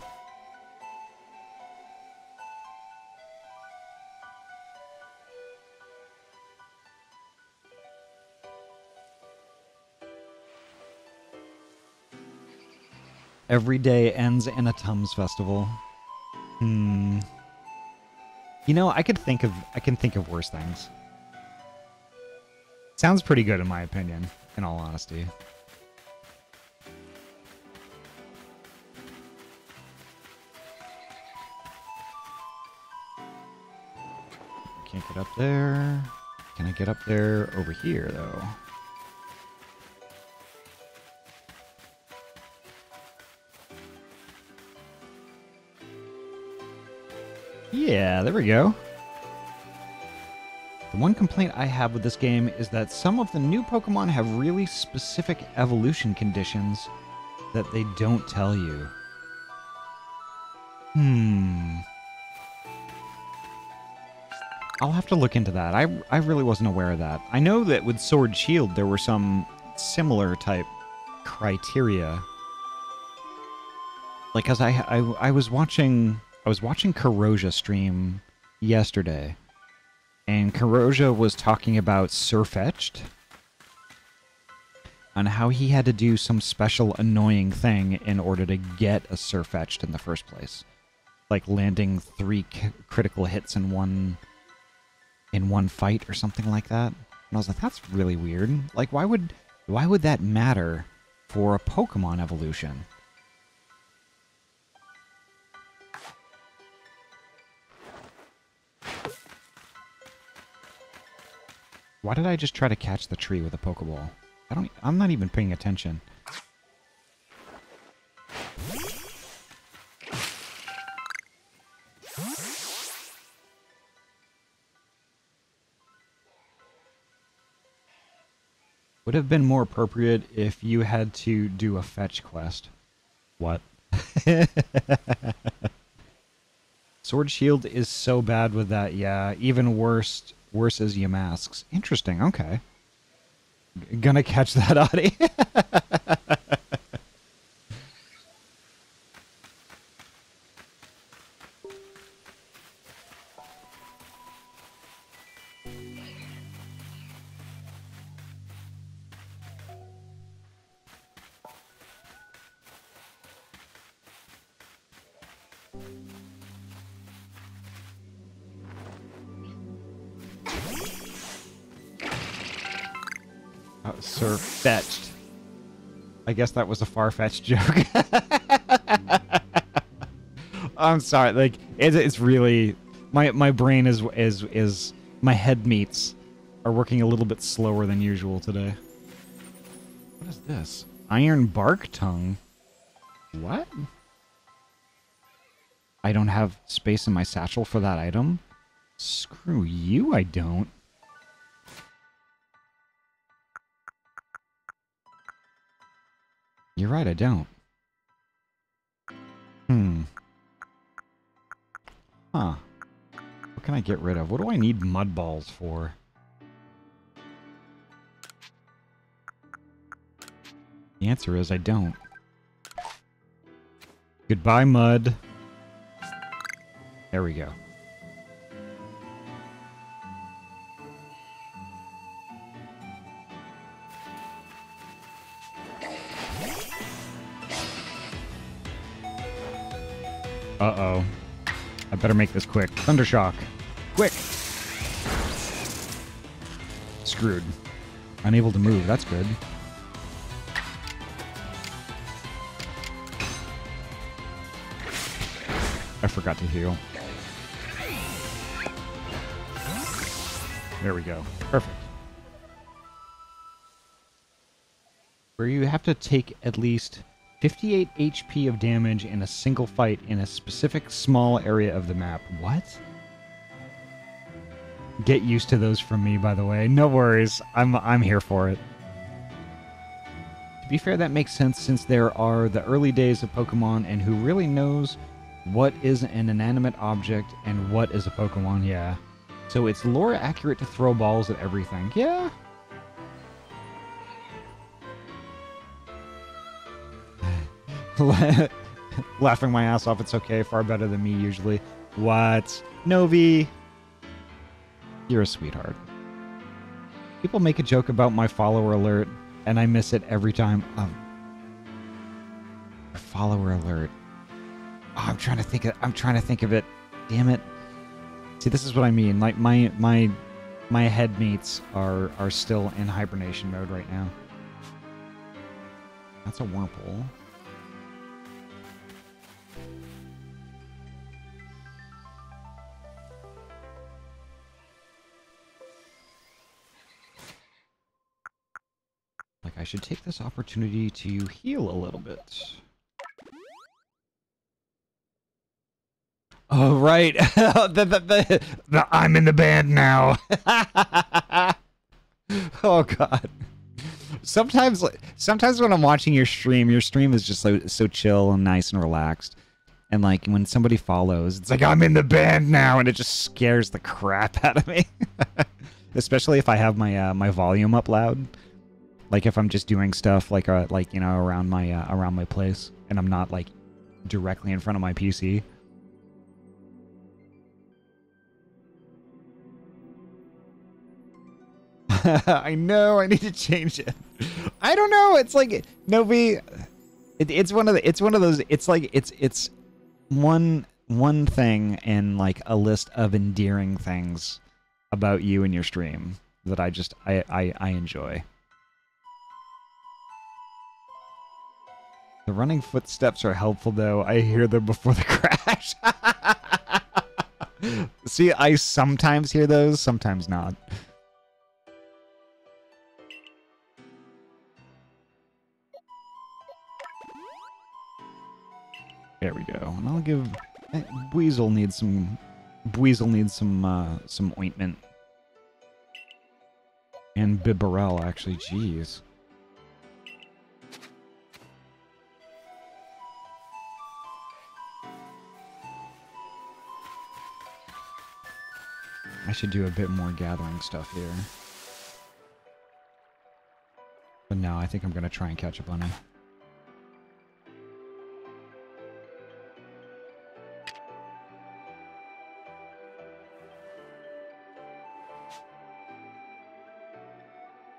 Every day ends in a Tums festival. You know, I can think of worse things. Sounds pretty good in my opinion, in all honesty. Can't get up there. Can I get up there over here, though? Yeah, there we go. The one complaint I have with this game is that some of the new Pokemon have really specific evolution conditions that they don't tell you. I'll have to look into that. I really wasn't aware of that. I know that with Sword Shield there were some similar type criteria. Like, cause I was watching Karoja stream yesterday, and Karoja was talking about Surfetched on how he had to do some special annoying thing in order to get a Surfetched in the first place, like landing 3 critical hits in one fight or something like that. And I was like, that's really weird. Like, why would that matter for a Pokemon evolution? Why did I just try to catch the tree with a Pokeball? I'm not even paying attention. Would have been more appropriate if you had to do a fetch quest. What? Sword Shield is so bad with that, yeah. Even worse as Yamask's. Interesting, okay. Gonna catch that, Ahty. Fetched. I guess that was a far-fetched joke. I'm sorry. Like, it's really my brain is my head meats are working a little bit slower than usual today. What is this? Iron bark tongue. What? I don't have space in my satchel for that item. Screw you, I don't. You're right, I don't. Huh. What can I get rid of? What do I need mud balls for? The answer is I don't. Goodbye, mud. There we go. Uh-oh. I better make this quick. Thundershock. Quick! Screwed. Unable to move. That's good. I forgot to heal. There we go. Perfect. Where you have to take at least 58 HP of damage in a single fight in a specific small area of the map. What? Get used to those from me, by the way. No worries. I'm here for it. To be fair, that makes sense since there are the early days of Pokemon and who really knows what is an inanimate object and what is a Pokemon, yeah. So it's lore accurate to throw balls at everything. Yeah. Laughing my ass off, it's okay. Far better than me usually. What? Novi. You're a sweetheart. People make a joke about my follower alert, and I miss it every time. Follower alert. Oh, I'm trying to think of it. Damn it. See, this is what I mean. Like my headmates are still in hibernation mode right now. That's a Wurmple. Like, I should take this opportunity to heal a little bit. Oh, right. I'm in the band now. Oh, God. Sometimes when I'm watching your stream is just so chill and nice and relaxed. And, like, when somebody follows, it's like, I'm in the band now, and it just scares the crap out of me. Especially if I have my my volume up loud. Like if I'm just doing stuff like you know, around my place, and I'm not like directly in front of my PC. I know, I need to change it. I don't know. It's like Novi. It's one of those. It's like it's one thing in like a list of endearing things about you and your stream that I enjoy. The running footsteps are helpful, though. I hear them before the crash. See, I sometimes hear those, sometimes not. There we go. And I'll give Buizel needs some ointment. And Bibarel, actually, jeez. I should do a bit more gathering stuff here. But no, I think I'm going to try and catch a bunny.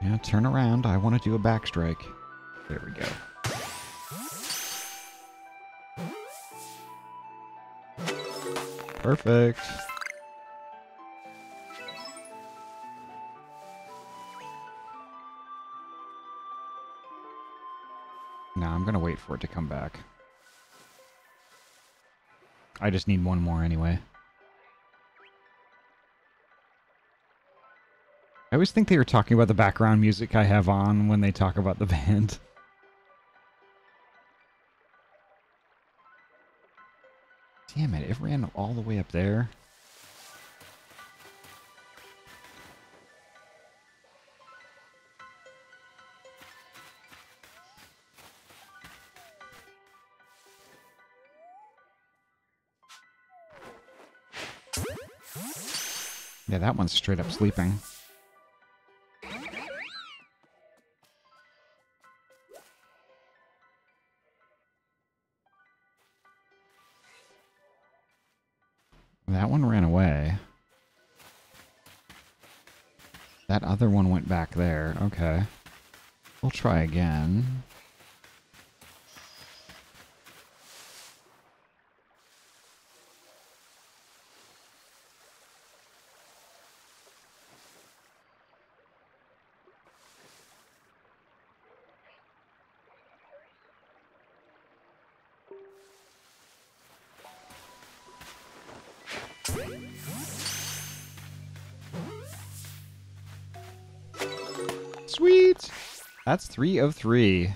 Yeah, turn around. I want to do a backstrike. There we go. Perfect. No, I'm going to wait for it to come back. I just need one more anyway. I always think they were talking about the background music I have on when they talk about the band. Damn it, it ran all the way up there. Yeah, that one's straight up sleeping. That one ran away. That other one went back there. Okay. We'll try again. Sweet! That's 3 of 3.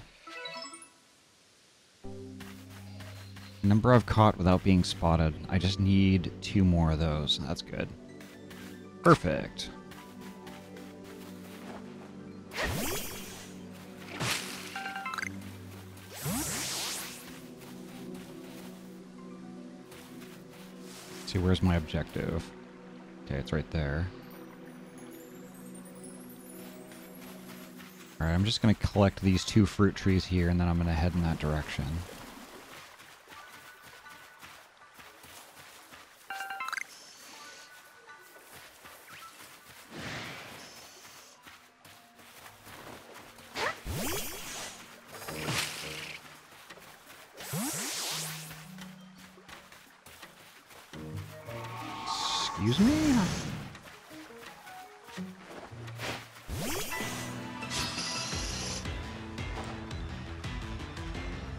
Number I've caught without being spotted. I just need 2 more of those. That's good. Perfect. See, where's my objective? Okay, it's right there. Alright, I'm just gonna collect these 2 fruit trees here, and then I'm gonna head in that direction. Excuse me?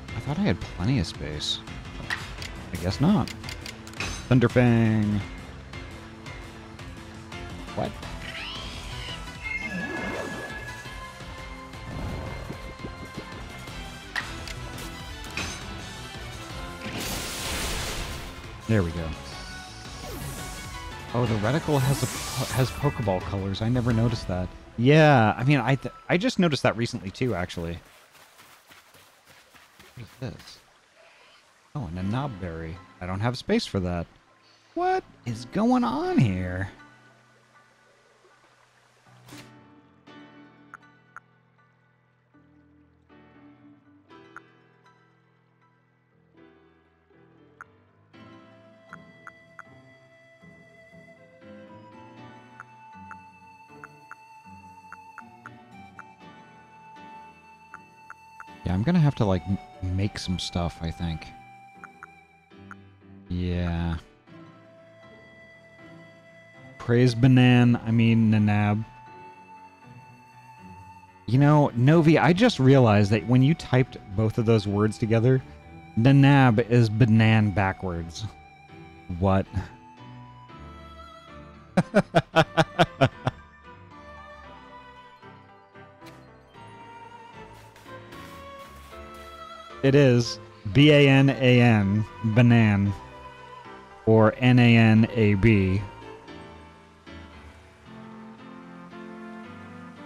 I thought I had plenty of space. I guess not. Thunderfang. What? There we go. Oh, the reticle has Pokeball colors. I never noticed that. Yeah, I mean, I just noticed that recently too, actually. What is this? Oh, and a knobberry. I don't have space for that. What is going on here? Yeah, I'm gonna have to, like, make some stuff, I think. Yeah. Praise Banan, I mean Nanab. You know, Novi, I just realized that when you typed both of those words together, Nanab is banan backwards. What? It is B-A-N-A-N, banan, or N-A-N-A-B.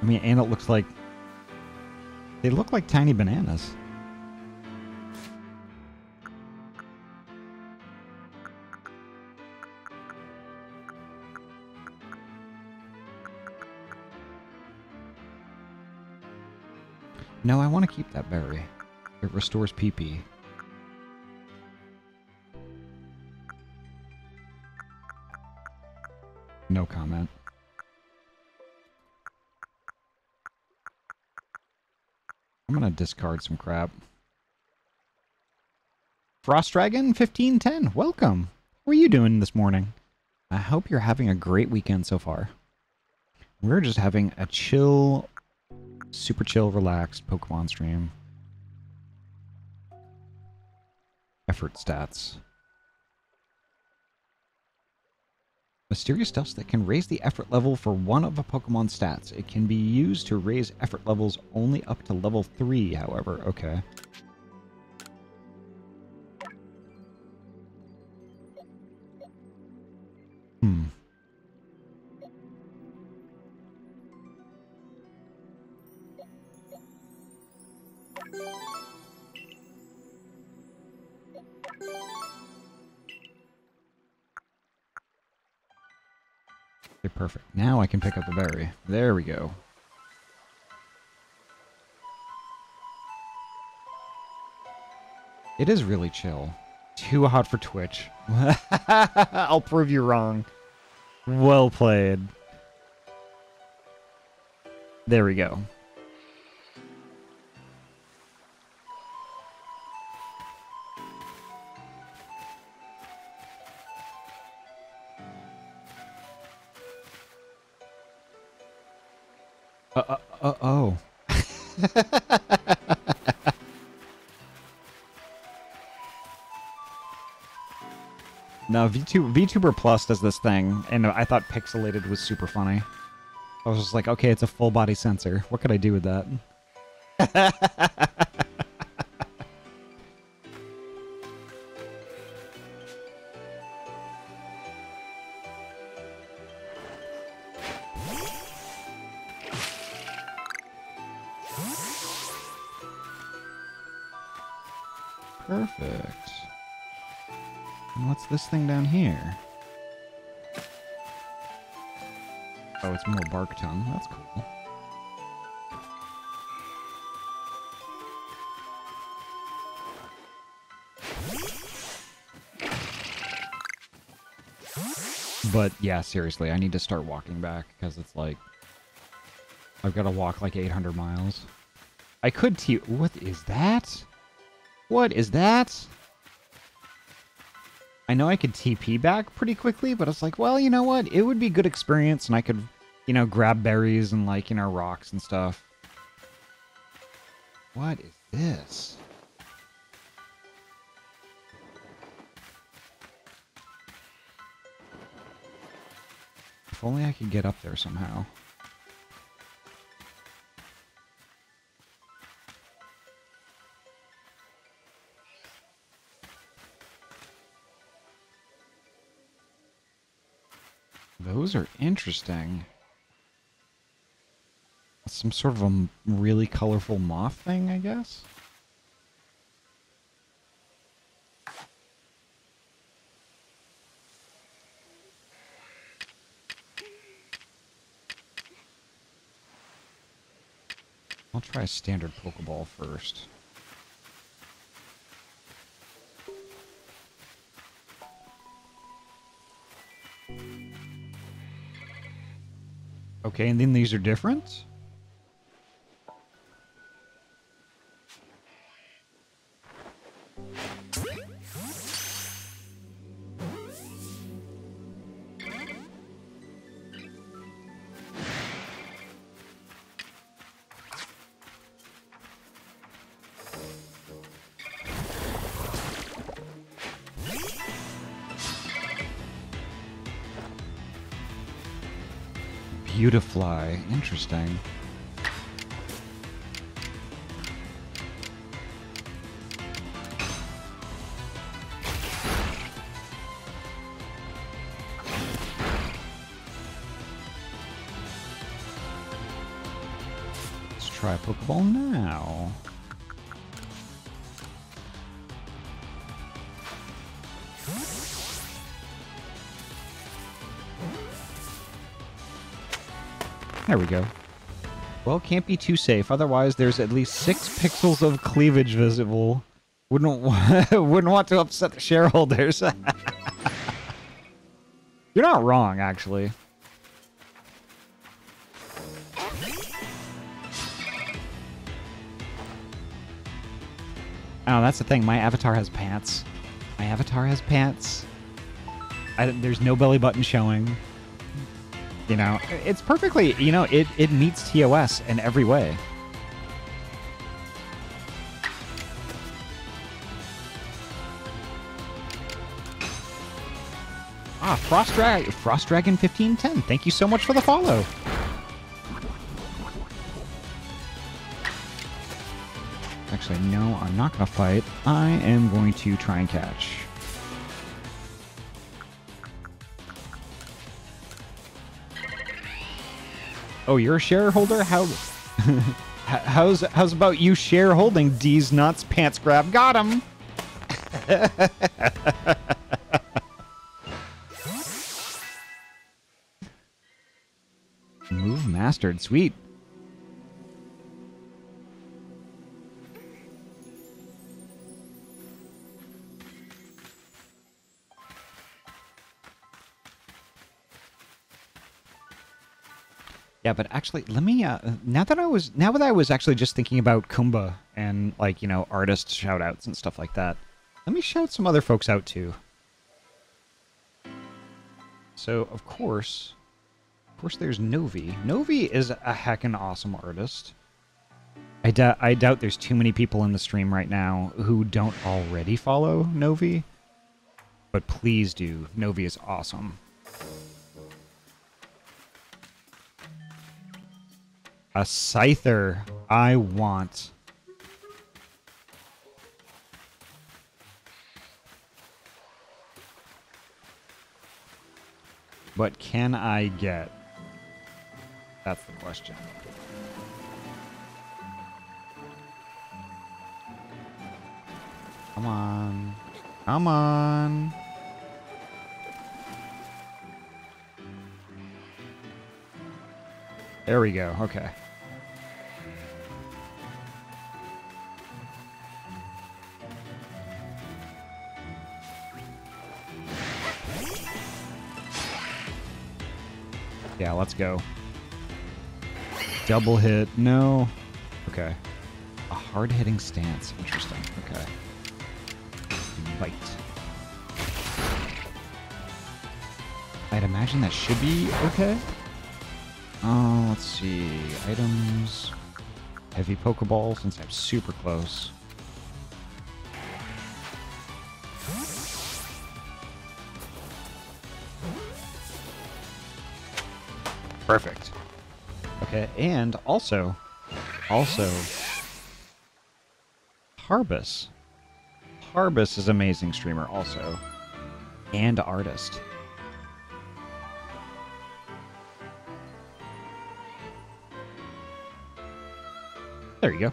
I mean, and it looks like... They look like tiny bananas. No, I want to keep that berry. It restores PP. No comment. I'm gonna discard some crap. Frost Dragon 1510, welcome. How are you doing this morning? I hope you're having a great weekend so far. We're just having a chill, super chill, relaxed Pokemon stream. Effort stats. Mysterious dust that can raise the effort level for one of a Pokemon's stats. It can be used to raise effort levels only up to level 3, however. Okay. Okay, perfect. Now I can pick up the berry. There we go. It is really chill. Too hot for Twitch. I'll prove you wrong. Well played. There we go. Oh. No, VTuber Plus does this thing, and I thought pixelated was super funny. I was just like, okay, it's a full body sensor. What could I do with that? Perfect. And what's this thing down here? Oh, it's more bark tongue. That's cool. But yeah, seriously, I need to start walking back because it's like I've got to walk like 800 miles. I could what is that? What is that? I know I could TP back pretty quickly, but it's like, well, you know what? It would be good experience, and I could, you know, grab berries and, like, you know, rocks and stuff. What is this? If only I could get up there somehow. Those are interesting. Some sort of a really colorful moth thing, I guess? I'll try a standard Pokeball first. Okay, and then these are different? Beautifly. Interesting. Let's try a Pokeball now. There we go. Well, can't be too safe. Otherwise, there's at least 6 pixels of cleavage visible. Wouldn't want to upset the shareholders. You're not wrong, actually. Oh, that's the thing. My avatar has pants. My avatar has pants. There's no belly button showing. You know, it's perfectly, you know, it meets TOS in every way. Ah, Frost Dragon 1510. Thank you so much for the follow. Actually, no, I'm not going to fight. I am going to try and catch. Oh, you're a shareholder? How's about you shareholding D's nuts pants grab? Got him. Move mastered, sweet. Yeah, but actually, let me, now that I was actually just thinking about Kumba and, like, you know, artist shout-outs and stuff like that, let me shout some other folks out, too. So, of course, there's Novi. Novi is a heckin' awesome artist. I doubt there's too many people in the stream right now who don't already follow Novi, but please do. Novi is awesome. A Scyther, I want. What can I get? That's the question. Come on. Come on. There we go. Okay. Yeah, let's go. Double hit. No. Okay. A hard-hitting stance. Interesting. Okay. Bite. I'd imagine that should be okay. Oh, let's see. Items. Heavy Pokeball, since I'm super close. Perfect. Okay, and also, Harbus. Harbus is amazing streamer also, and artist. There you go.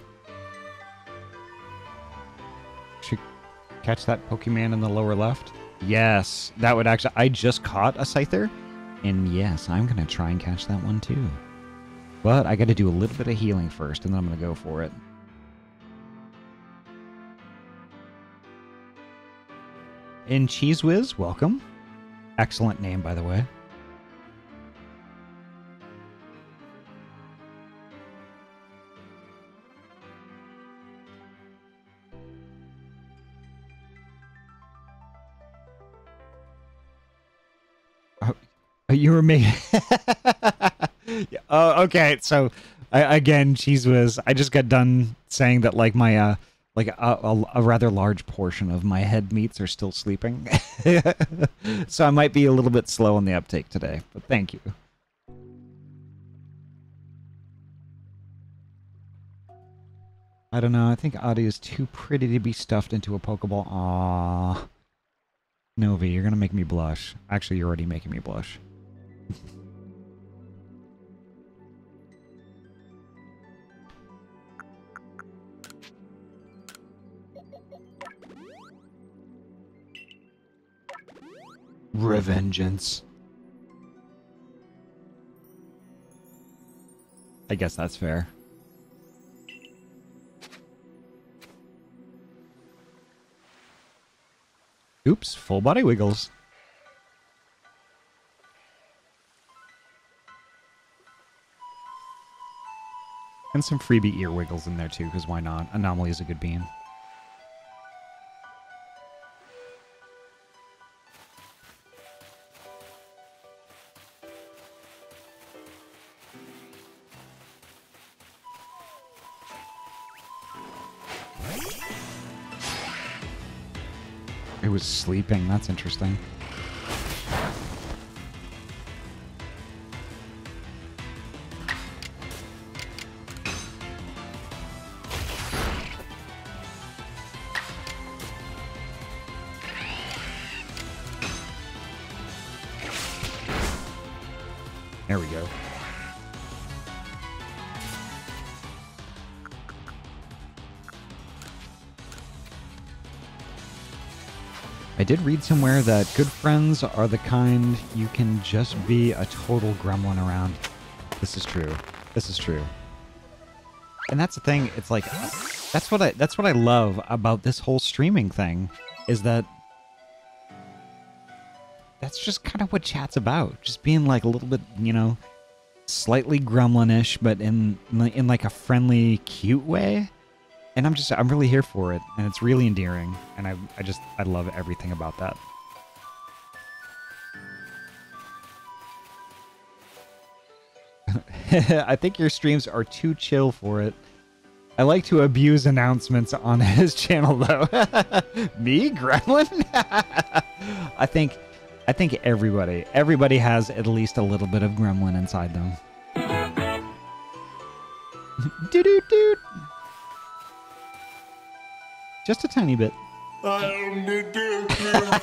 Should catch that Pokemon in the lower left. Yes, that would actually. I just caught a Scyther. And yes, I'm going to try and catch that one too. But I got to do a little bit of healing first, and then I'm going to go for it. And Cheese Whiz, welcome. Excellent name, by the way. You were me. Oh, okay. So, again, Cheese Whiz. I just got done saying that, like, my like a rather large portion of my head meats are still sleeping. So I might be a little bit slow on the uptake today. But thank you. I don't know. I think Ahty is too pretty to be stuffed into a Pokeball. Aww. Novi, you're gonna make me blush. Actually, you're already making me blush. Revengeance. I guess that's fair. Oops, full body wiggles. And some freebie ear wiggles in there too, because why not? Anomaly is a good bean. It was sleeping, that's interesting. There we go. I did read somewhere that good friends are the kind you can just be a total gremlin around. This is true. This is true. And that's the thing, it's like that's what I love about this whole streaming thing, is that that's just kind of what chat's about. Just being like a little bit, you know, slightly gremlinish, but in like a friendly, cute way. And I'm really here for it, and it's really endearing, and I love everything about that. I think your streams are too chill for it. I like to abuse announcements on his channel though. Me, Gremlin? I think everybody has at least a little bit of Gremlin inside them. Doot. Just a tiny bit. I am the death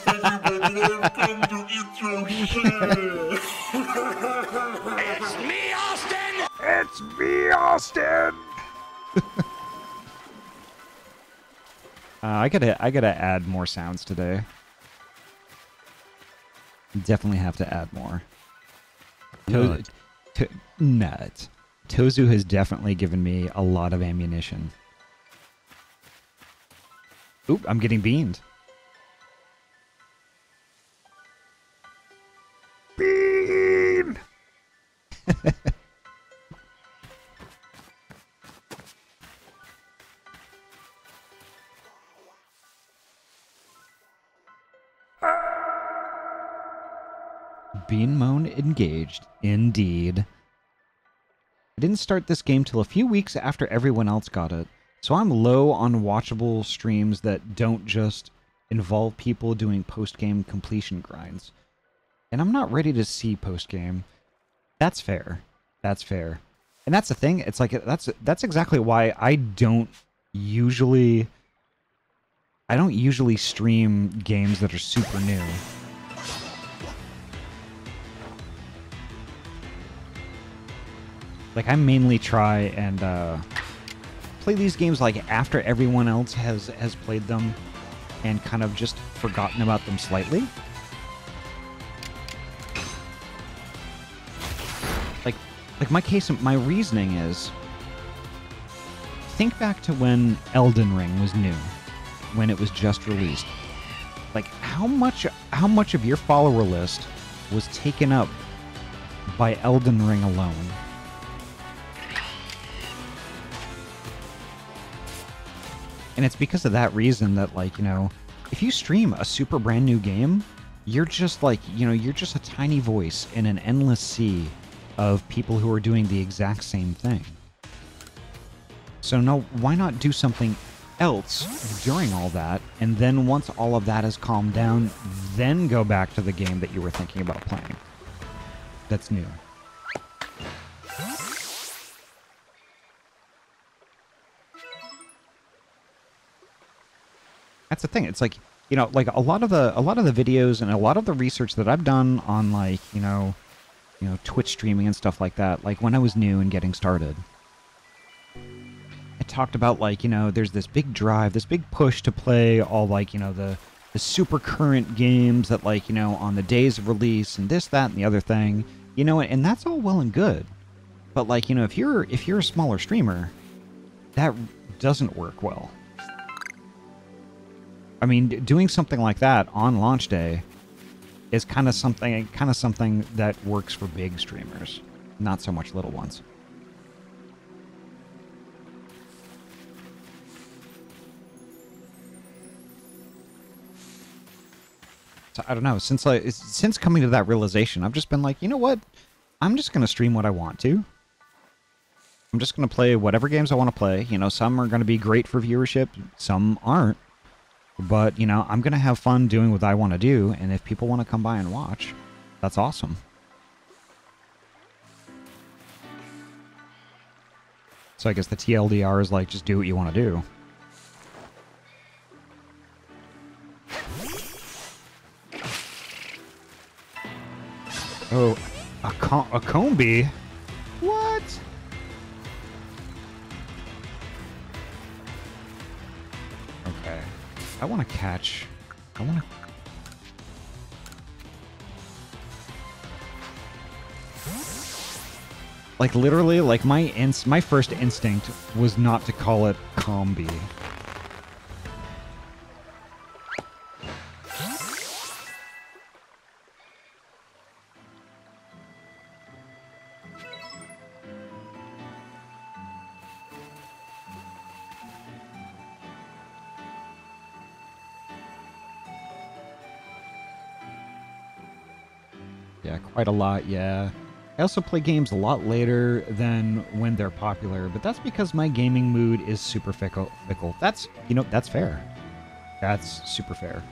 but I've come to eat your shit. It's me, Austin! It's me, Austin! I gotta add more sounds today. Definitely have to add more. Nut. Nut. Tozu has definitely given me a lot of ammunition. Oop, I'm getting beamed. Beam! Bean moan engaged, indeed. I didn't start this game till a few weeks after everyone else got it, so I'm low on watchable streams that don't just involve people doing post-game completion grinds. And I'm not ready to see post-game. That's fair. That's fair. And that's the thing, it's like, that's exactly why I don't usually stream games that are super new. Like, I mainly try and play these games like after everyone else has played them and kind of just forgotten about them slightly. Like my reasoning is, think back to when Elden Ring was new, when it was just released. Like, how much of your follower list was taken up by Elden Ring alone? And it's because of that reason that, like, you know, if you stream a super brand new game, you're just like, you know, you're just a tiny voice in an endless sea of people who are doing the exact same thing. So no, why not do something else during all that, and then once all of that has calmed down, then go back to the game that you were thinking about playing. That's new. That's the thing. It's like, you know, like a lot of the videos and a lot of the research that I've done on, like, you know, Twitch streaming and stuff like that, like when I was new and getting started, I talked about, like, you know, there's this big drive, this big push to play all, like, you know, the super current games that, like, you know, on the days of release and this, that, and the other thing, you know, and that's all well and good. But, like, you know, if you're a smaller streamer, that doesn't work well. I mean, doing something like that on launch day is kind of something that works for big streamers, not so much little ones. So I don't know. Since coming to that realization, I've just been like, you know what? I'm just gonna stream what I want to. I'm just gonna play whatever games I want to play. You know, some are gonna be great for viewership, some aren't. But, you know, I'm going to have fun doing what I want to do, and if people want to come by and watch, that's awesome. So I guess the TLDR is like, just do what you want to do. Oh, a combi? What? Okay. I want to catch... Like, literally, like, my first instinct was not to call it combi. Yeah, quite a lot, yeah. I also play games a lot later than when they're popular, but that's because my gaming mood is super fickle. That's, you know, that's fair. That's super fair.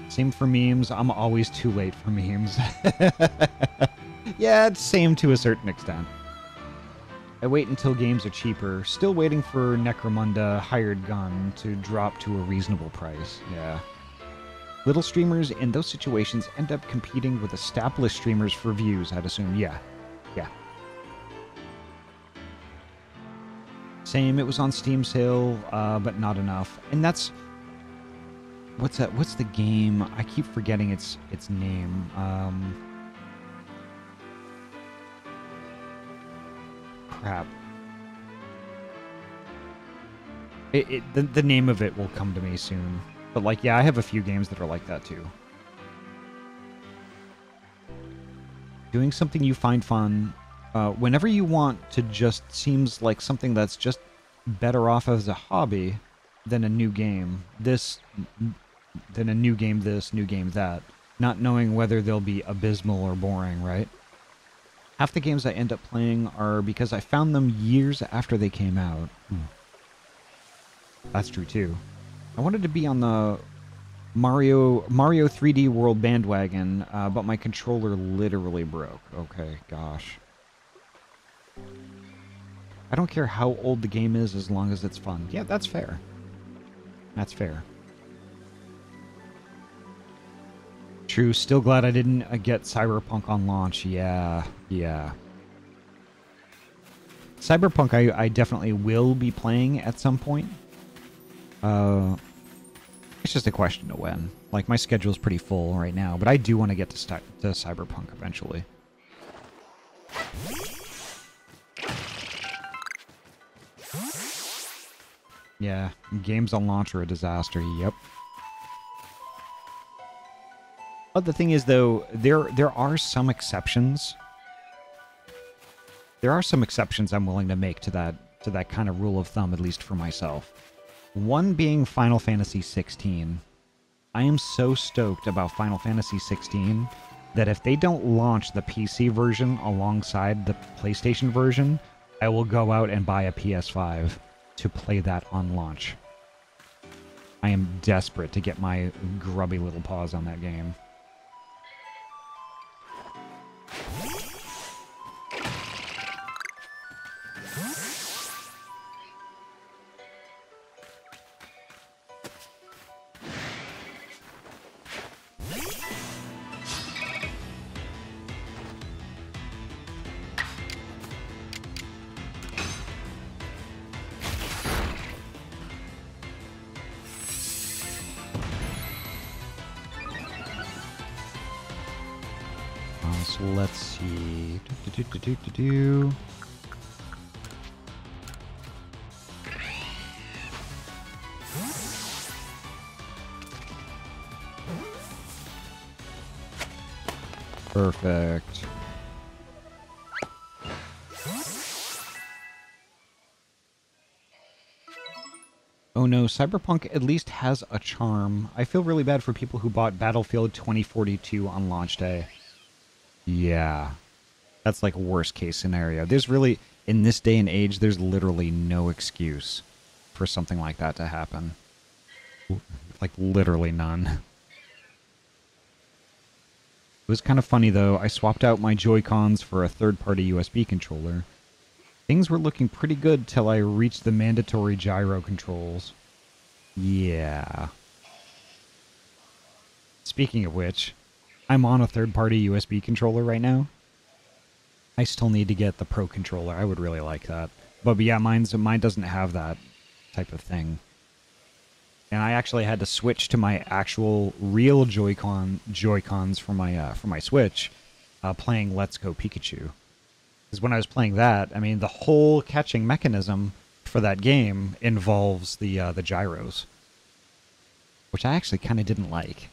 Same for memes. I'm always too late for memes. Yeah, it's same to a certain extent. I wait until games are cheaper. Still waiting for Necromunda Hired Gun to drop to a reasonable price. Yeah. Little streamers in those situations end up competing with established streamers for views, I'd assume. Yeah. Yeah. Same, it was on Steam sale, but not enough. And that's What's that? What's the game? I keep forgetting its name. Crap. The name of it will come to me soon. But like, yeah, I have a few games that are like that too. Doing something you find fun, whenever you want to, just seems like something that's just better off as a hobby than a new game. Than a new game this, new game that. Not knowing whether they'll be abysmal or boring, right? Half the games I end up playing are because I found them years after they came out. That's true too. I wanted to be on the Mario 3D World bandwagon, but my controller literally broke. Okay, gosh. I don't care how old the game is as long as it's fun. Yeah, that's fair. That's fair. True, still glad I didn't get Cyberpunk on launch. Yeah. Cyberpunk I definitely will be playing at some point. It's just a question of when. Like, my schedule's pretty full right now, but I do want to get to Cyberpunk eventually. Yeah, games on launch are a disaster, yep. But the thing is, though, there are some exceptions. There are some exceptions I'm willing to make to that kind of rule of thumb, at least for myself. One being Final Fantasy 16. I am so stoked about Final Fantasy 16 that if they don't launch the PC version alongside the PlayStation version, I will go out and buy a PS5 to play that on launch. I am desperate to get my grubby little paws on that game. So let's see. Perfect. Oh no, Cyberpunk at least has a charm. I feel really bad for people who bought Battlefield 2042 on launch day. Yeah. That's like worst case scenario. There's really, in this day and age, there's literally no excuse for something like that to happen. Like literally none. It was kind of funny though. I swapped out my Joy-Cons for a third-party USB controller. Things were looking pretty good till I reached the mandatory gyro controls. Yeah. Speaking of which, I'm on a third-party USB controller right now. I still need to get the Pro controller. I would really like that. But yeah, mine doesn't have that type of thing. And I actually had to switch to my actual real Joy-Cons for my Switch, playing Let's Go Pikachu. Because when I was playing that, I mean, the whole catching mechanism for that game involves the gyros, which I actually kind of didn't like.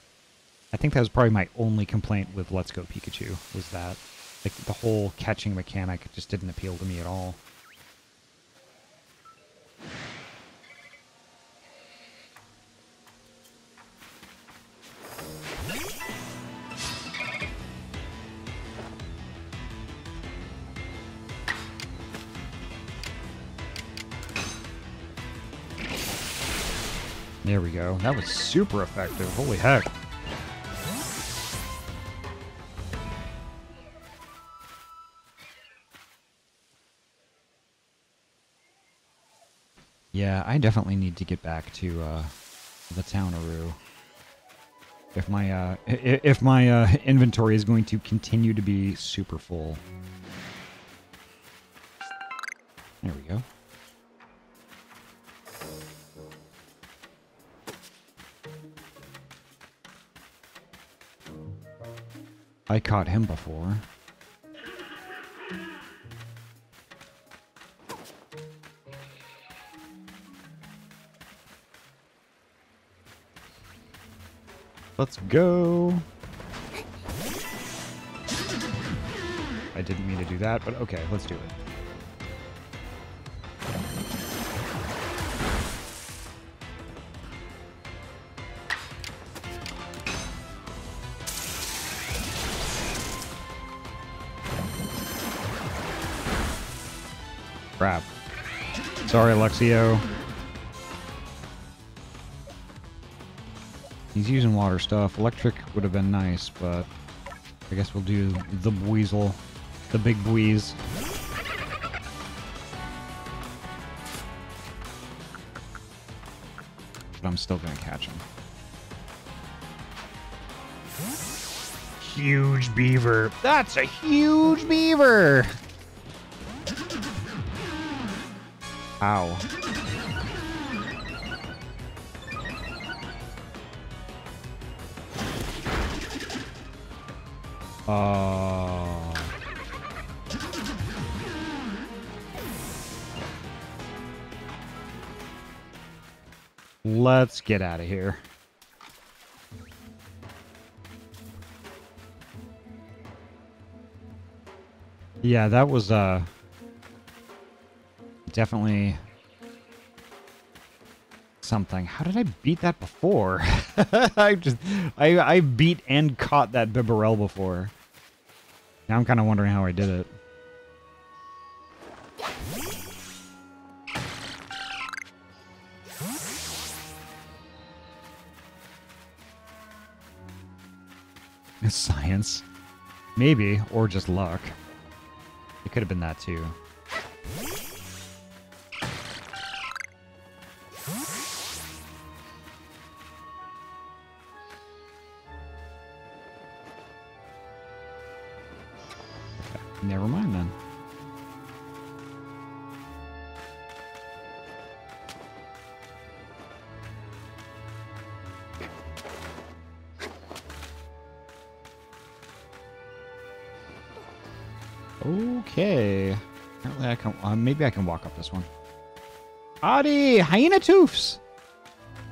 I think that was probably my only complaint with Let's Go Pikachu, was that like the whole catching mechanic just didn't appeal to me at all. There we go. That was super effective. Holy heck. Yeah, I definitely need to get back to the Towneroo. If my inventory is going to continue to be super full. There we go. I caught him before. Let's go. I didn't mean to do that, but okay, let's do it. Crap. Sorry, Alexio. He's using water stuff. Electric would have been nice, but I guess we'll do the Weasel. The big Bweeze. But I'm still gonna catch him. Huge beaver. That's a huge beaver! Ow. Let's get out of here. Yeah, that was definitely something. How did I beat that before? I beat and caught that Bibarel before. Now I'm kind of wondering how I did it. Science. Maybe, or just luck. It could have been that too. Okay, never mind then. Okay. Apparently I can... maybe I can walk up this one. Ahty! Hyena Toofs!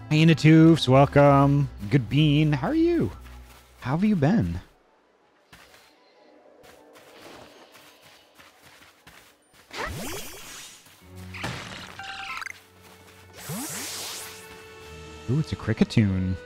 Hyena Toofs, welcome. Good bean. How are you? How have you been? Ooh, it's a Cricketune.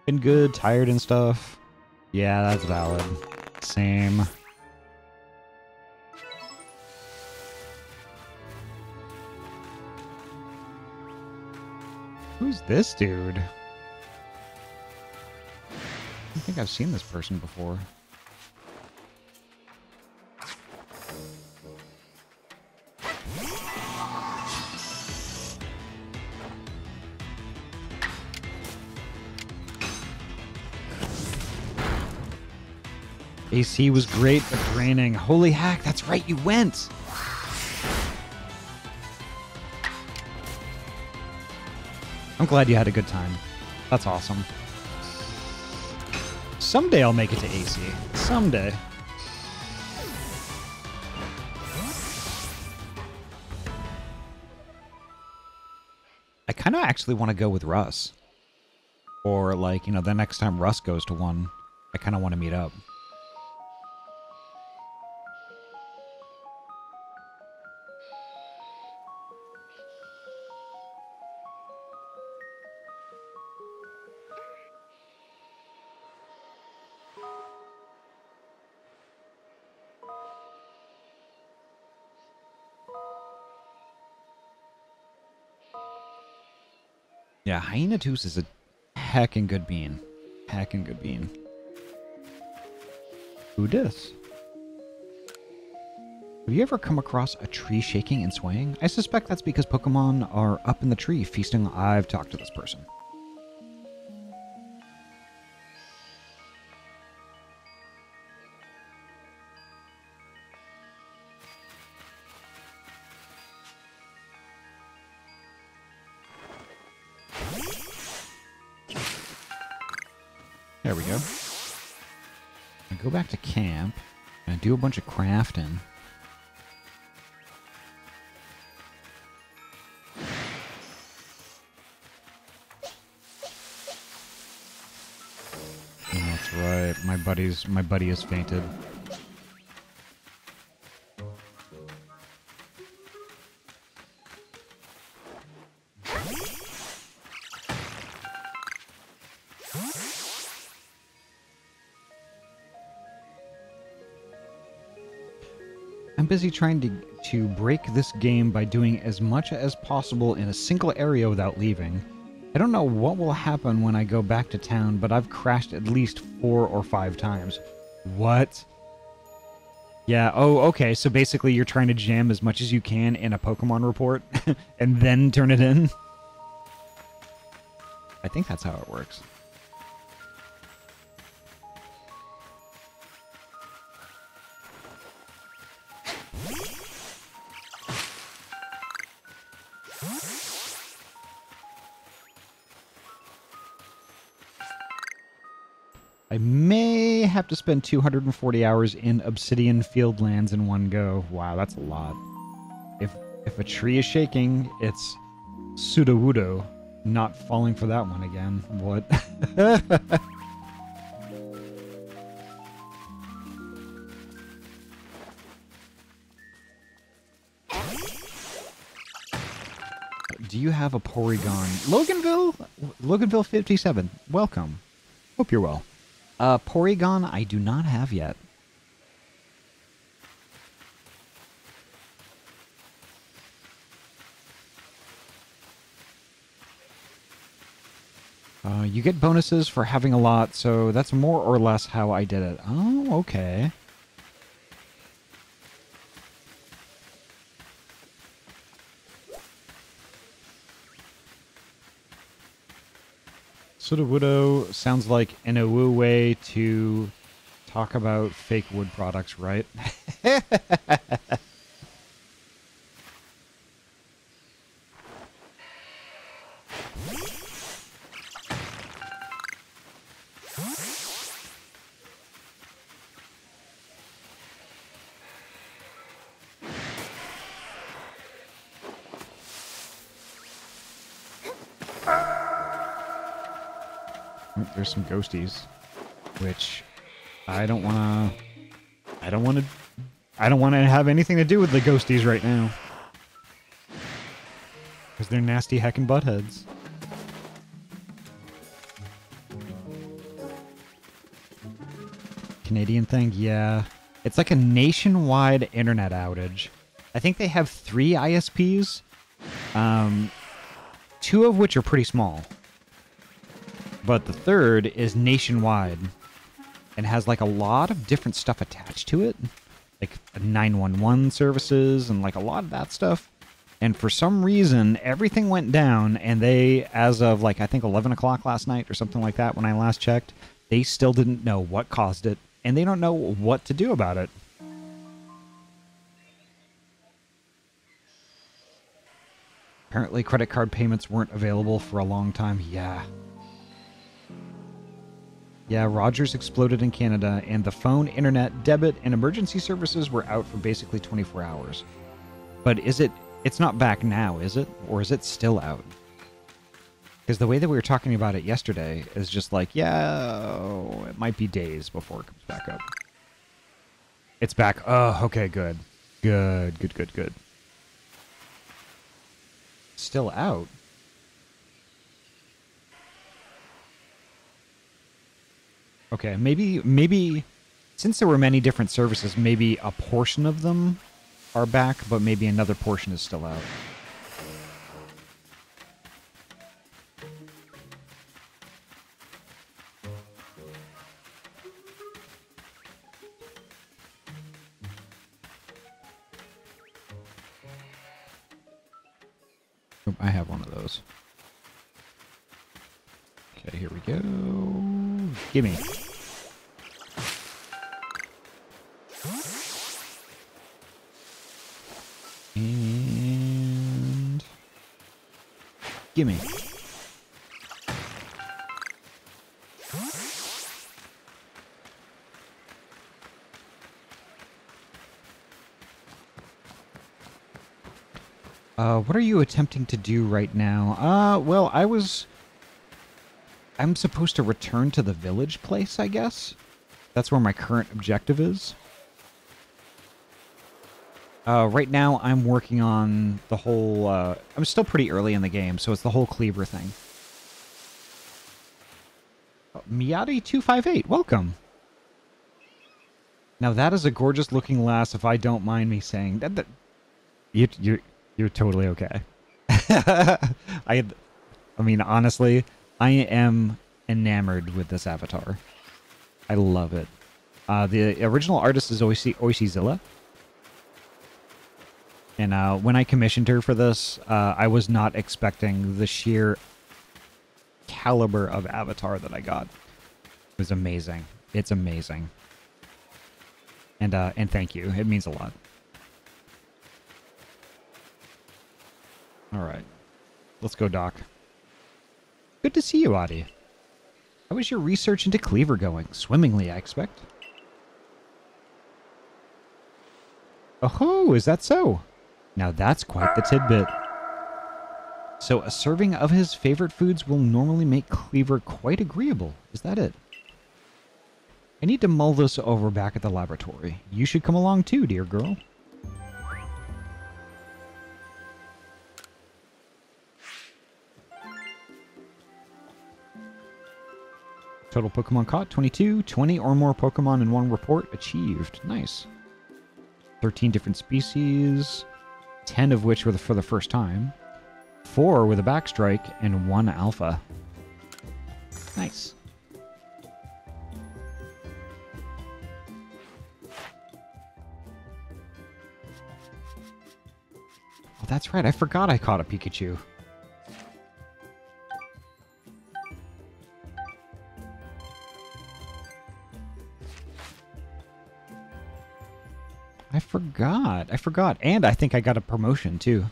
Been good, tired and stuff. Yeah, that's valid. Same. Who's this dude? I don't think I've seen this person before. AC was great, but draining. Holy hack, that's right, you went! I'm glad you had a good time. That's awesome. Someday I'll make it to AC. Someday. I kind of actually want to go with Russ. Or, like, you know, the next time Russ goes to one, I kind of want to meet up. Yeah, Hyena Toos is a heckin' good bean. Heckin' good bean. Who dis? Have you ever come across a tree shaking and swaying? I suspect that's because Pokemon are up in the tree feasting. I've talked to this person. There we go. I go back to camp and I do a bunch of crafting. Oh, that's right. My buddy has fainted. I'm busy trying to break this game by doing as much as possible in a single area without leaving. I don't know what will happen when I go back to town, but I've crashed at least 4 or 5 times. What? Yeah, oh, okay, so basically you're trying to jam as much as you can in a Pokemon report and then turn it in? I think that's how it works. I may have to spend 240 hours in Obsidian Fieldlands in one go. Wow, that's a lot. If a tree is shaking, it's Sudowoodo. Not falling for that one again. What? Do you have a Porygon? Loganville 57. Welcome. Hope you're well. Porygon, I do not have yet. You get bonuses for having a lot, so that's more or less how I did it. Oh, okay. Sudowoodo sounds like an awoo way to talk about fake wood products, right? There's some ghosties, which I don't want to have anything to do with the ghosties right now, because they're nasty heckin' buttheads. Canadian thing, yeah. It's like a nationwide internet outage. I think they have 3 ISPs, 2 of which are pretty small. But the third is nationwide and has like a lot of different stuff attached to it. Like 911 services and like a lot of that stuff. And for some reason, everything went down and they, as of like I think 11 o'clock last night or something like that when I last checked, they still didn't know what caused it and they don't know what to do about it. Apparently credit card payments weren't available for a long time. Yeah. Yeah, Rogers exploded in Canada, and the phone, internet, debit, and emergency services were out for basically 24 hours. But it's not back now, is it? Or is it still out? Because the way that we were talking about it yesterday is just like, yeah, it might be days before it comes back up. It's back. Oh, okay, good. Good. Still out? Okay, maybe since there were many different services, maybe a portion of them are back, but maybe another portion is still out. Oh, I have one of those. Okay, here we go. Gimme. And gimme. What are you attempting to do right now? Well, I'm supposed to return to the village place, I guess. That's where my current objective is. Right now, I'm working on the whole... I'm still pretty early in the game, so it's the whole cleaver thing. Oh, Miyadi258, welcome! Now that is a gorgeous-looking lass, if I don't mind me saying. You're totally okay. I mean, honestly, I am enamored with this avatar. I love it. The original artist is Oishizilla. And when I commissioned her for this, I was not expecting the sheer caliber of avatar that I got. It was amazing. It's amazing. And thank you. It means a lot. All right. Let's go, Doc. Good to see you, Ahty. How is your research into Cleaver going? Swimmingly, I expect. Oh, is that so? Now that's quite the tidbit. So a serving of his favorite foods will normally make Cleaver quite agreeable. Is that it? I need to mull this over back at the laboratory. You should come along too, dear girl. Total Pokemon caught, 22. 20 or more Pokemon in one report achieved. Nice. 13 different species, 10 of which were for the first time, 4 with a backstrike, and 1 alpha. Nice. Oh, that's right. I forgot I caught a Pikachu. I forgot. And I think I got a promotion, too.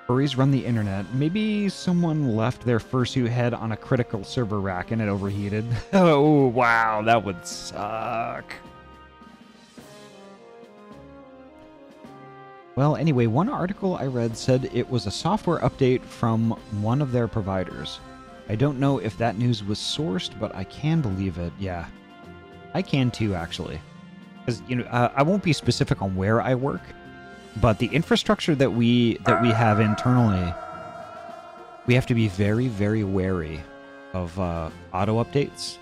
Furries run the internet. Maybe someone left their fursuit head on a critical server rack and it overheated. Oh, wow, that would suck. Well, anyway, one article I read said it was a software update from one of their providers. I don't know if that news was sourced, but I can believe it. Yeah, I can too, actually. Because, you know, I won't be specific on where I work, but the infrastructure that we have internally, we have to be very, very wary of auto updates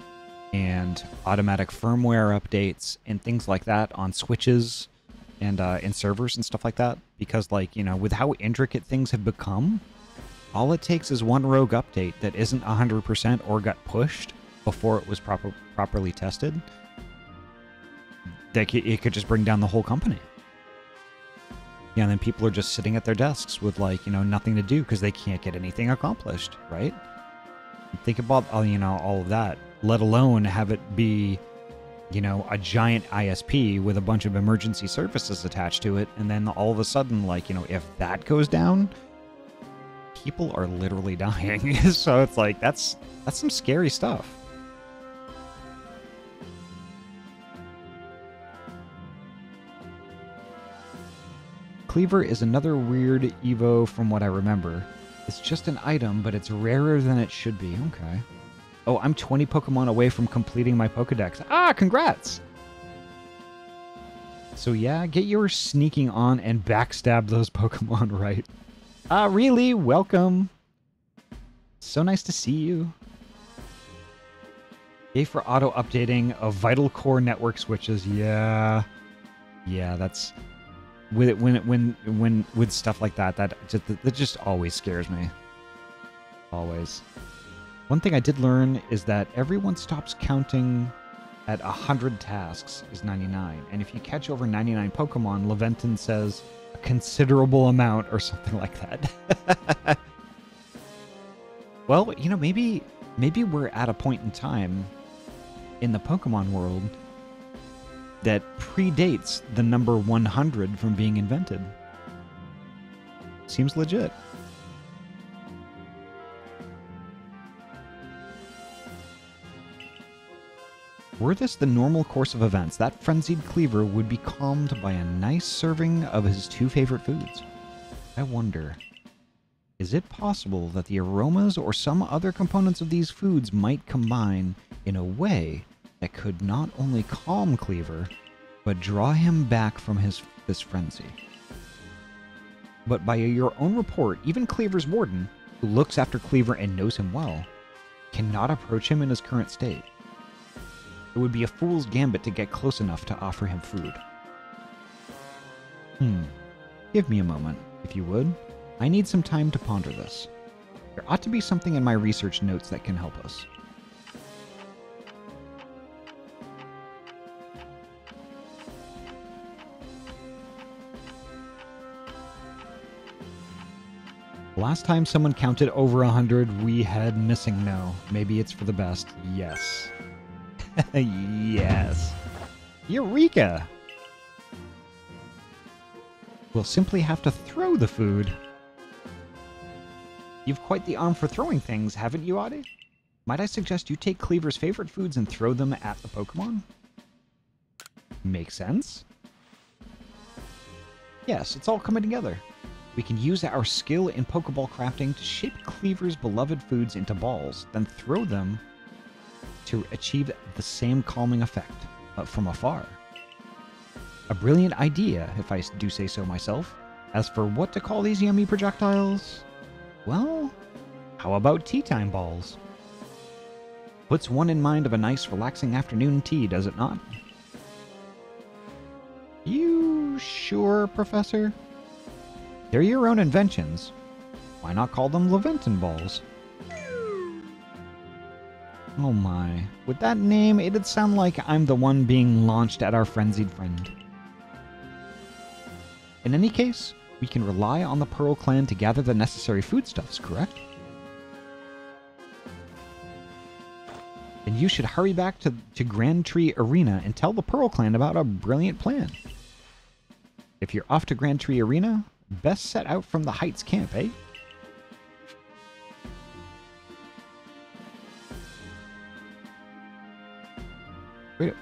and automatic firmware updates and things like that on switches and in servers and stuff like that, because, like, you know, with how intricate things have become, all it takes is one rogue update that isn't 100% or got pushed before it was properly tested. It could just bring down the whole company. Yeah, and then people are just sitting at their desks with, like, you know, nothing to do because they can't get anything accomplished, right? Think about, you know, all of that, let alone have it be, you know, a giant ISP with a bunch of emergency services attached to it, and then all of a sudden, like, you know, if that goes down, people are literally dying. So it's like, that's some scary stuff. Cleaver is another weird Evo from what I remember. It's just an item, but it's rarer than it should be. Okay. Oh, I'm 20 Pokemon away from completing my Pokedex. Ah, congrats! So yeah, get your sneaking on and backstab those Pokemon right. Ah, really? Welcome. So nice to see you. Yay for auto-updating of vital core network switches. Yeah. Yeah, that's... With stuff like that, that just always scares me. Always. One thing I did learn is that everyone stops counting at 100 tasks is 99. And if you catch over 99 Pokemon, Leventon says a considerable amount or something like that. Well, you know, maybe we're at a point in time in the Pokemon world that predates the number 100 from being invented. Seems legit. Were this the normal course of events, that frenzied cleaver would be calmed by a nice serving of his two favorite foods. I wonder, is it possible that the aromas or some other components of these foods might combine in a way that could not only calm Cleaver, but draw him back from this frenzy? But by your own report, even Cleaver's warden, who looks after Cleaver and knows him well, cannot approach him in his current state. It would be a fool's gambit to get close enough to offer him food. Give me a moment, if you would. I need some time to ponder this. There ought to be something in my research notes that can help us. Last time someone counted over 100, we had missing no. Maybe it's for the best. Yes. Yes. Eureka! We'll simply have to throw the food. You've quite the arm for throwing things, haven't you, Ahty? Might I suggest you take Cleaver's favorite foods and throw them at the Pokemon? Makes sense. Yes, it's all coming together. We can use our skill in Pokeball crafting to shape Cleaver's beloved foods into balls, then throw them to achieve the same calming effect, but from afar. A brilliant idea, if I do say so myself. As for what to call these yummy projectiles, well, how about tea time balls? Puts one in mind of a nice relaxing afternoon tea, does it not? You sure, Professor? They're your own inventions. Why not call them Leventon balls? Oh my. With that name, it'd sound like I'm the one being launched at our frenzied friend. In any case, we can rely on the Pearl Clan to gather the necessary foodstuffs, correct? Then you should hurry back to Grand Tree Arena and tell the Pearl Clan about a brilliant plan. If you're off to Grand Tree Arena, best set out from the Heights camp, eh? Wait,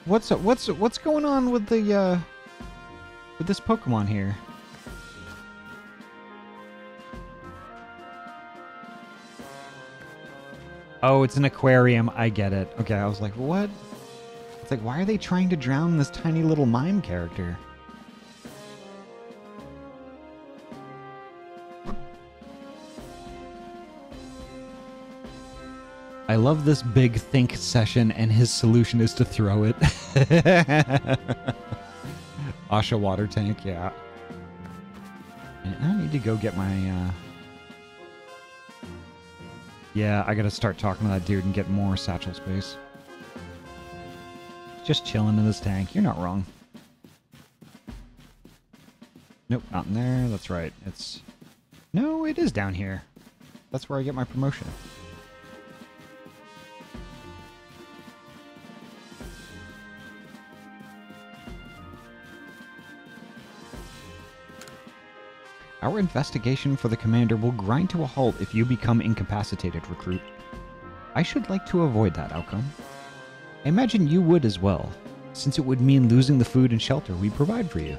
what's going on with the with this Pokemon here? Oh, it's an aquarium. I get it. Okay, I was like, what? It's like, why are they trying to drown this tiny little mime character? I love this big think session, and his solution is to throw it. Asha water tank, yeah. And I need to go get my, Yeah, I gotta start talking to that dude and get more satchel space. Just chilling in this tank, you're not wrong. Nope, not in there, that's right. It's... No, it is down here. That's where I get my promotion. Our investigation for the commander will grind to a halt if you become incapacitated, recruit. I should like to avoid that outcome. I imagine you would as well, since it would mean losing the food and shelter we provide for you.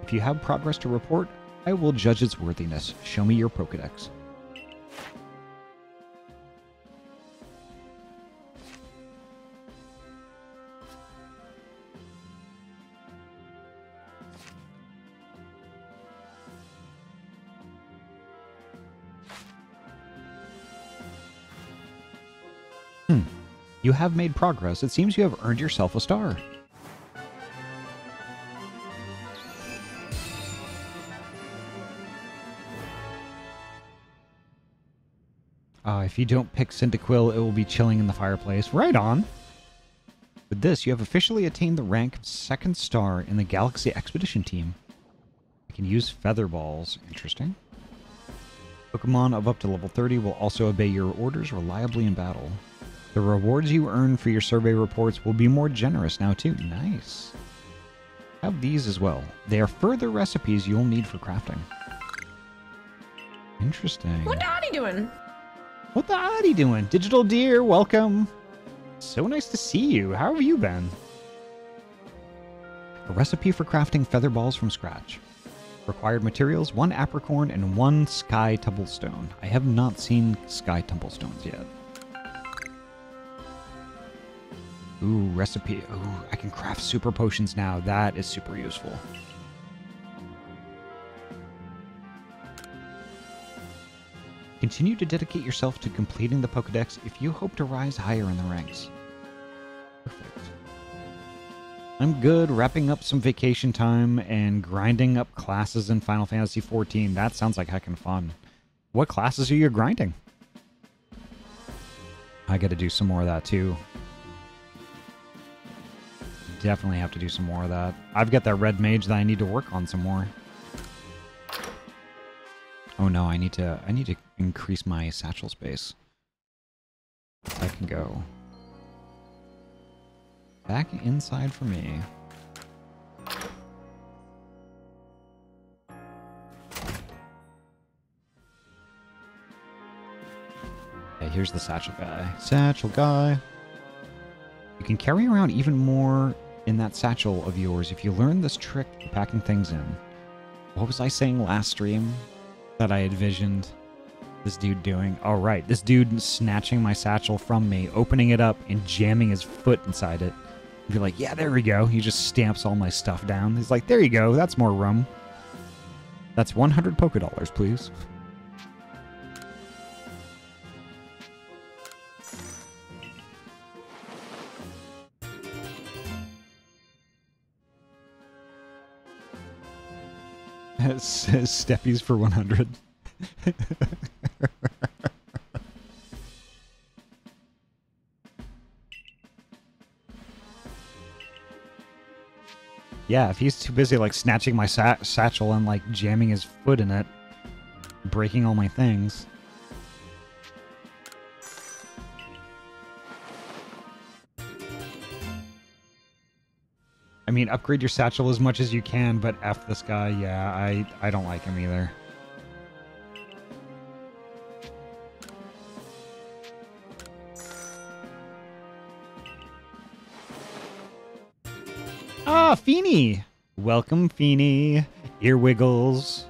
If you have progress to report, I will judge its worthiness. Show me your Pokedex. You have made progress. It seems you have earned yourself a star. If you don't pick Cyndaquil, it will be chilling in the fireplace. Right on! With this, you have officially attained the rank of 2nd star in the Galaxy Expedition team. You can use feather balls. Interesting. Pokemon of up to level 30 will also obey your orders reliably in battle. The rewards you earn for your survey reports will be more generous now too. Nice. Have these as well. They are further recipes you'll need for crafting. Interesting. What Ahty doing? What the Ahty doing? Digital Deer, welcome. So nice to see you. How have you been? A recipe for crafting feather balls from scratch. Required materials, 1 apricorn and 1 sky tumblestone. I have not seen sky tumblestones yet. Ooh, recipe. Ooh, I can craft super potions now. That is super useful. Continue to dedicate yourself to completing the Pokedex if you hope to rise higher in the ranks. Perfect. I'm good wrapping up some vacation time and grinding up classes in Final Fantasy XIV. That sounds like heckin' fun. What classes are you grinding? I gotta do some more of that too. Definitely have to do some more of that. I've got that red mage that I need to work on some more. Oh no, I need to increase my satchel space. I can go back inside for me. Okay, here's the satchel guy. Satchel guy. You can carry around even more in that satchel of yours if you learn this trick for packing things in. What was I saying last stream that I envisioned this dude doing? Oh, right. This dude snatching my satchel from me, opening it up, and jamming his foot inside it. Be like, yeah, there we go. He just stamps all my stuff down. He's like, there you go. That's more room. That's 100 Pokedollars, please. Steppies for 100. Yeah, if he's too busy like snatching my satchel and like jamming his foot in it, breaking all my things. I mean, upgrade your satchel as much as you can, but F this guy, yeah, I don't like him either. Ah, Feeny! Welcome, Feeny. Ear wiggles.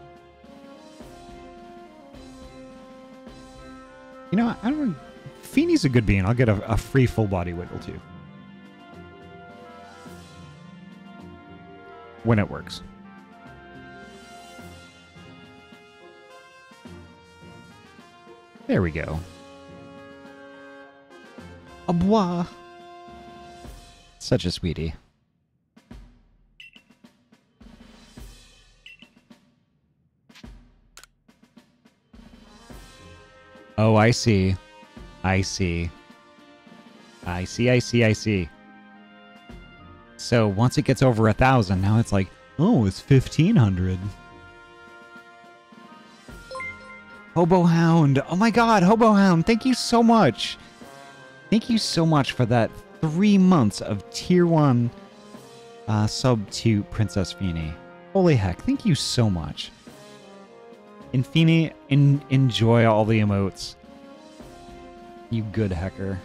You know, I don't know. Feeny's a good bean. I'll get a free full body wiggle too. When it works. There we go. Au revoir. Such a sweetie. Oh, I see. I see. I see, I see, I see. So once it gets over 1,000, now it's like, oh, it's 1,500. Hobo Hound. Oh my god, Hobo Hound, thank you so much. Thank you so much for that 3 months of tier 1 sub to Princess Feeny. Holy heck, thank you so much. And Feeny, enjoy all the emotes. You good hecker.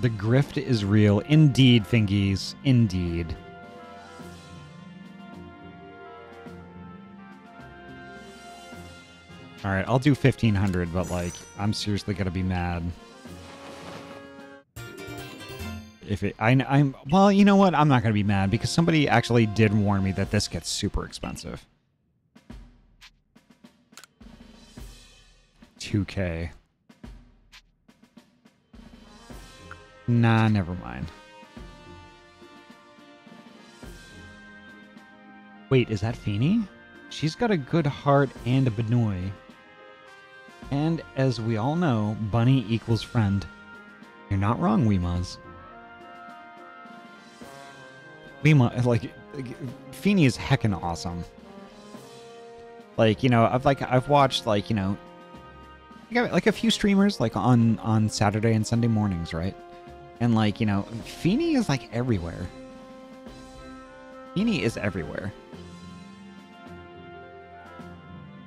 The grift is real. Indeed, Fingies. Indeed. Alright, I'll do 1,500, but, like, I'm seriously gonna be mad. If it... I'm... Well, you know what? I'm not gonna be mad, because somebody actually did warn me that this gets super expensive. 2K. Nah, never mind. Wait, is that Feeny? She's got a good heart and a Benoy. And as we all know, bunny equals friend. You're not wrong, Weemaz. Weema, like Feeny is heckin' awesome. Like, you know, I've watched, like, you know, like a few streamers, like on Saturday and Sunday mornings, right? And, like, you know, Feeny is, like, everywhere. Feeny is everywhere.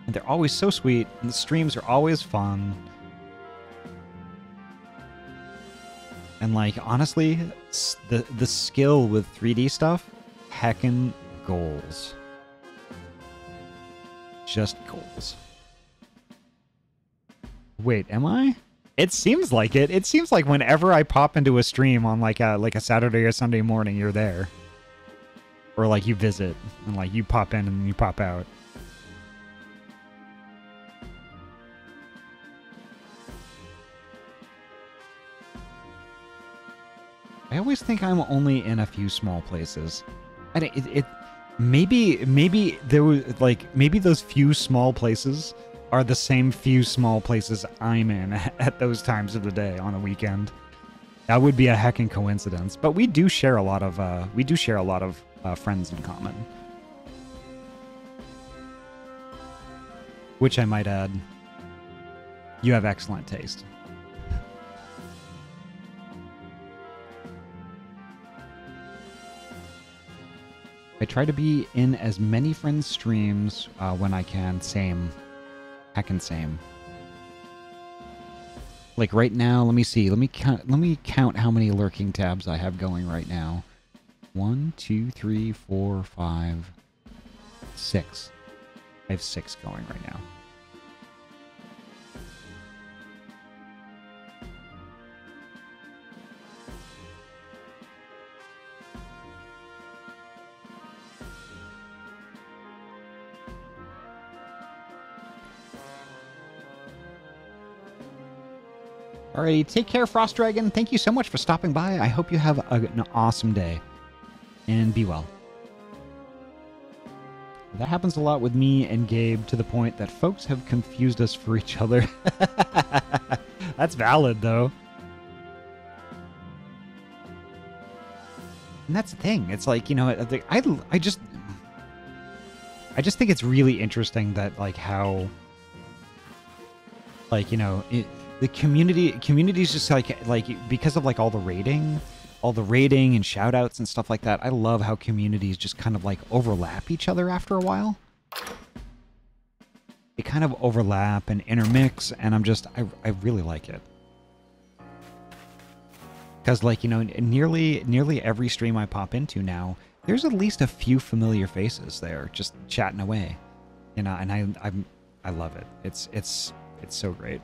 And they're always so sweet, and the streams are always fun. And like, honestly, the skill with 3D stuff, heckin' goals. Just goals. Wait, am I? It seems like it. It seems like whenever I pop into a stream on like a Saturday or Sunday morning, you're there. Or like you visit, and like you pop in and you pop out. I always think I'm only in a few small places. And maybe there was like maybe those few small places are the same few small places I'm in at those times of the day on a weekend. That would be a heckin' coincidence. But we do share a lot of friends in common. Which I might add, you have excellent taste. I try to be in as many friends' streams when I can. Same. Heckin' same. Like right now, let me see. Let me count how many lurking tabs I have going right now. 1, 2, 3, 4, 5, 6. I have 6 going right now. Alrighty, take care, Frost Dragon. Thank you so much for stopping by. I hope you have an awesome day. And be well. That happens a lot with me and Gabe to the point that folks have confused us for each other. That's valid, though. And that's the thing. It's like, you know, I just think it's really interesting that, like, how, like, you know, the community's just like because of like all the rating and shout outs and stuff like that. I love how communities just kind of like overlap each other after a while. They kind of overlap and intermix, and I really like it. Because, like, you know, nearly every stream I pop into now, there's at least a few familiar faces there just chatting away. You know, and I love it. It's so great.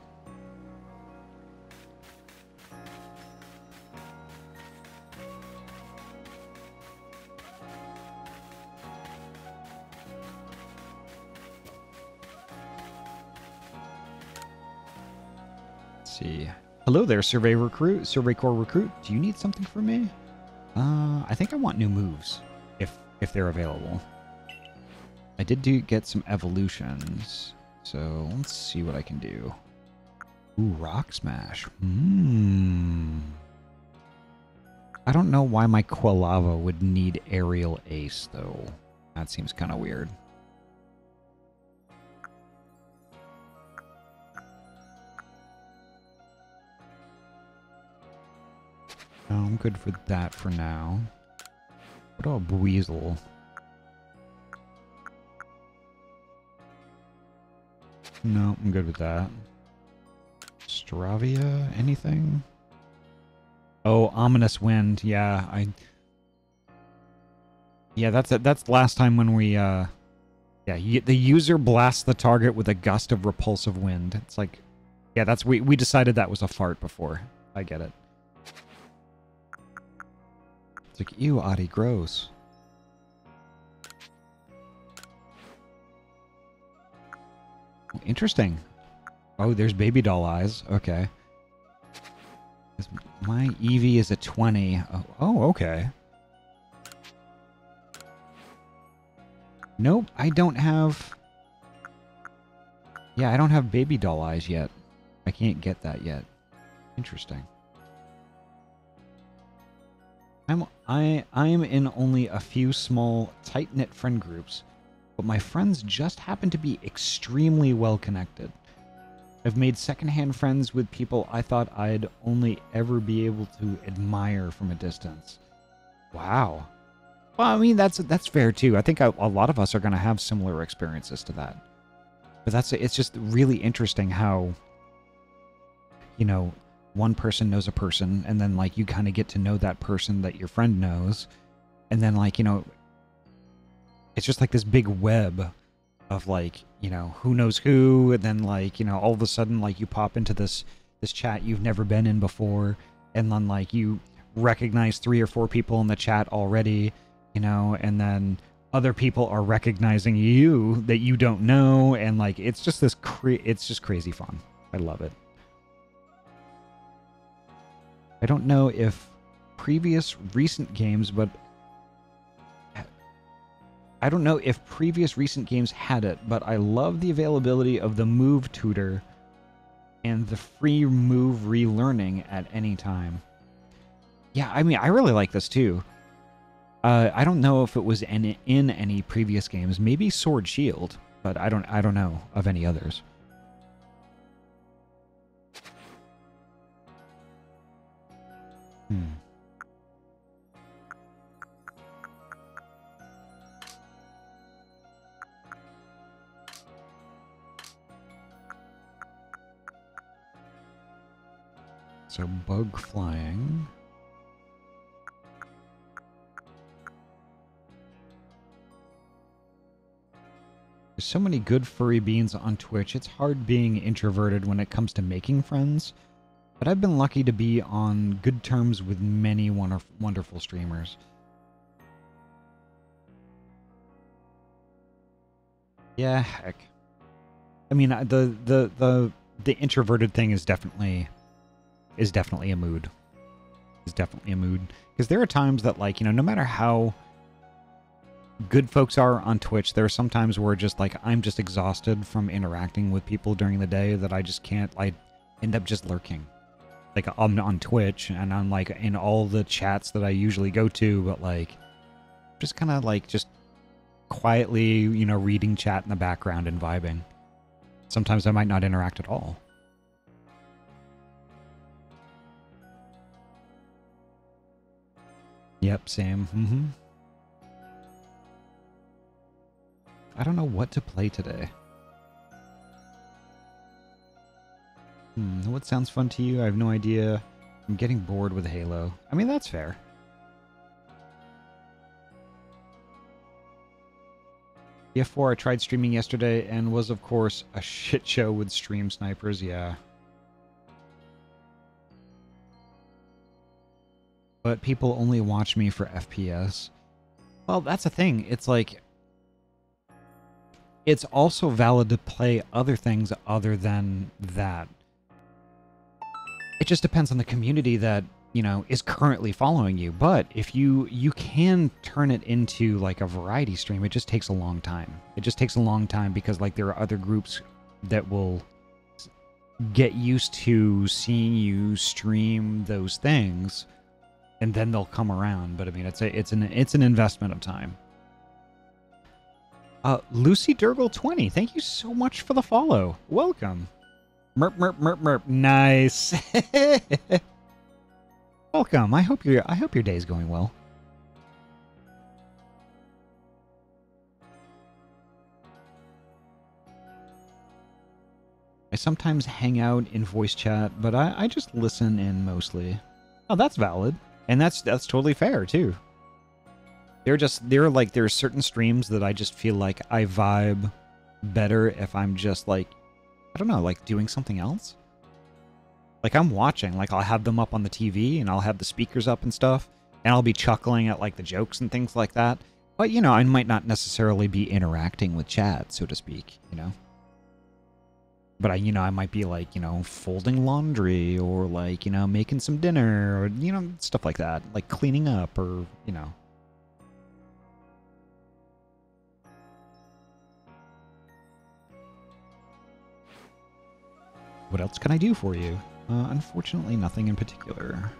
See. Hello there, Survey Corps Recruit. Do you need something from me? I think I want new moves, if they're available. I did get some evolutions, so let's see what I can do. Ooh, Rock Smash. I don't know why my Quilava would need Aerial Ace, though. That seems kind of weird. No, I'm good for that for now. What about Buizel? No, I'm good with that. Stravia, anything? Oh, Ominous Wind. Yeah, yeah, that's the last time when we yeah, the user blasts the target with a gust of repulsive wind. It's like, yeah, that's we decided that was a fart before. I get it. It's like, ew, Ahty, gross. Interesting. Oh, there's baby doll eyes. Okay. My EV is a 20. Oh, okay. Nope, I don't have... Yeah, I don't have baby doll eyes yet. I can't get that yet. Interesting. I'm in only a few small, tight-knit friend groups, but my friends just happen to be extremely well connected. I've made secondhand friends with people I thought I'd only ever be able to admire from a distance. Wow. Well, I mean, that's fair too. I think a lot of us are going to have similar experiences to that. But it's just really interesting how, you know, one person knows a person, and then like you kind of get to know that person that your friend knows, and then like, you know, it's just like this big web of like, you know, who knows who, and then like, you know, all of a sudden like you pop into this chat you've never been in before, and then like you recognize 3 or 4 people in the chat already, you know, and then other people are recognizing you that you don't know, and like it's just this it's just crazy fun. I love it. I don't know if previous recent games, but I don't know if previous recent games had it, but I love the availability of the Move Tutor and the free move relearning at any time. Yeah, I mean, I really like this too. I don't know if it was in any previous games. Maybe Sword Shield, but I don't know of any others. So bug flying. There's so many good furry beans on Twitch. It's hard being introverted when it comes to making friends, but I've been lucky to be on good terms with many wonderful streamers. Yeah, heck. I mean, the introverted thing is definitely a mood. Is definitely a mood, because there are times that, like, you know, no matter how good folks are on Twitch, there are some times where just like I'm just exhausted from interacting with people during the day that I just can't. I end up just lurking. Like I'm on Twitch and I'm like in all the chats that I usually go to, but like just kind of like just quietly, you know, reading chat in the background and vibing. Sometimes I might not interact at all. Yep, same. I don't know what to play today. What sounds fun to you? I have no idea. I'm getting bored with Halo. I mean, that's fair. BF4, I tried streaming yesterday and was, of course, a shit show with stream snipers, yeah. But people only watch me for FPS. Well, that's the thing. It's like, it's also valid to play other things other than that. It just depends on the community that, you know, is currently following you. But if you can turn it into like a variety stream, it just takes a long time. It just takes a long time because like there are other groups that will get used to seeing you stream those things, and then they'll come around. But I mean, it's an investment of time. Lucy Durgle 20, thank you so much for the follow. Welcome. Merp merp merp merp. Nice. Welcome. I hope your day's going well. I sometimes hang out in voice chat, but I just listen in mostly. Oh, that's valid. And that's totally fair too. There are certain streams that I just feel like I vibe better if I'm just like, I don't know, like doing something else. Like I'm watching, like I'll have them up on the TV and I'll have the speakers up and stuff, and I'll be chuckling at like the jokes and things like that. But you know, I might not necessarily be interacting with chat, so to speak, you know. But I might be like, you know, folding laundry or like, you know, making some dinner or, you know, stuff like that, like cleaning up or, you know. What else can I do for you? Unfortunately, nothing in particular.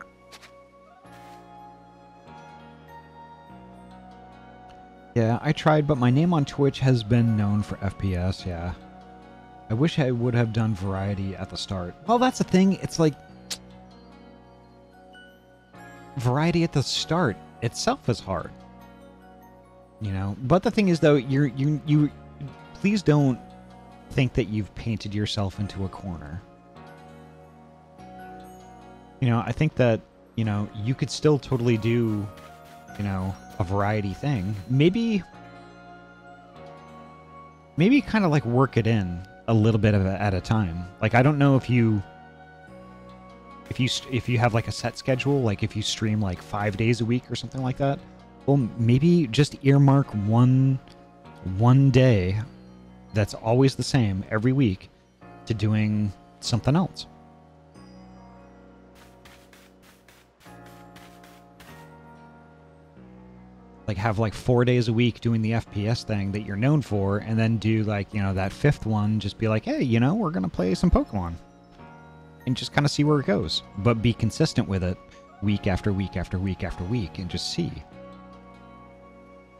Yeah, I tried, but my name on Twitch has been known for FPS, yeah. I wish I would have done variety at the start. Well, that's the thing. It's like, variety at the start itself is hard. You know, but the thing is, though, you please don't think that you've painted yourself into a corner. You know, I think that, you know, you could still totally do, you know, a variety thing. Maybe kind of like work it in a little bit at a time. Like, I don't know if you have like a set schedule, like if you stream like 5 days a week or something like that. Well, maybe just earmark one day that's always the same every week to doing something else. Like, have like 4 days a week doing the FPS thing that you're known for, and then do like, you know, that fifth one, just be like, hey, you know, we're gonna play some Pokemon. And just kind of see where it goes. But be consistent with it week after week after week after week, and just see.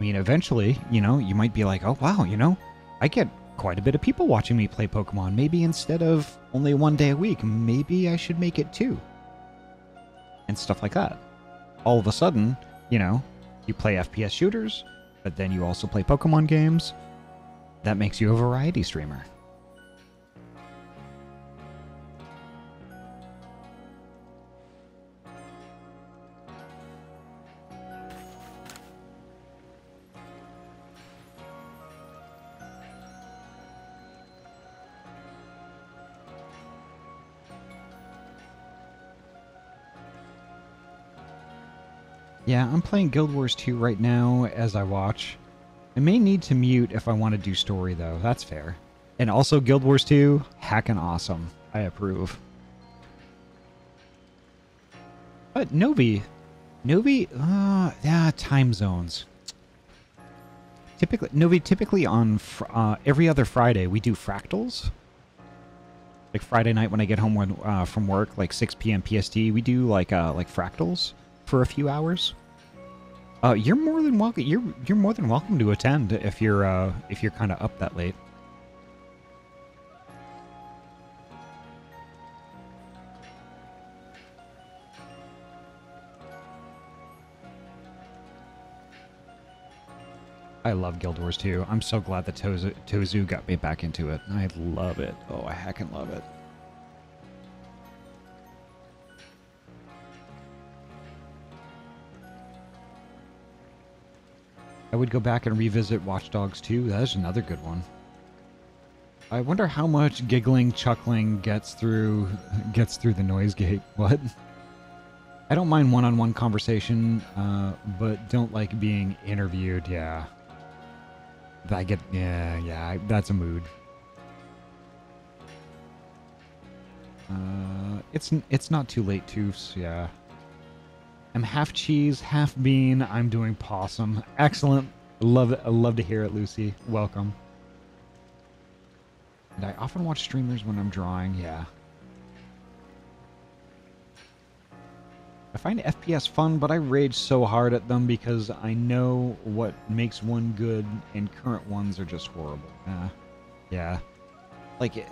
I mean, eventually, you know, you might be like, oh, wow, you know, I get quite a bit of people watching me play Pokemon. Maybe instead of only 1 day a week, maybe I should make it 2. And stuff like that. All of a sudden, you know, you play FPS shooters, but then you also play Pokemon games. That makes you a variety streamer. Yeah, I'm playing Guild Wars 2 right now as I watch. I may need to mute if I want to do story, though. That's fair. And also, Guild Wars 2, hacking awesome. I approve. But Novi, yeah, time zones. Typically on every other Friday, we do fractals. Like Friday night when I get home from work, like 6 p.m. PST, we do like fractals for a few hours. You're more than welcome. You're more than welcome to attend if you're kind of up that late. I love Guild Wars 2. I'm so glad that Tozu got me back into it. I love it. Oh, I heckin' love it. I would go back and revisit Watch Dogs 2. That is another good one. I wonder how much giggling, chuckling gets through the noise gate. What? I don't mind one-on-one conversation, but don't like being interviewed. Yeah. That's a mood. It's not too late, Toofs. Yeah. I'm half cheese, half bean. I'm doing possum. Excellent. Love it. I love to hear it, Lucy. Welcome. And I often watch streamers when I'm drawing. Yeah. I find FPS fun, but I rage so hard at them because I know what makes one good, and current ones are just horrible. Yeah. Like,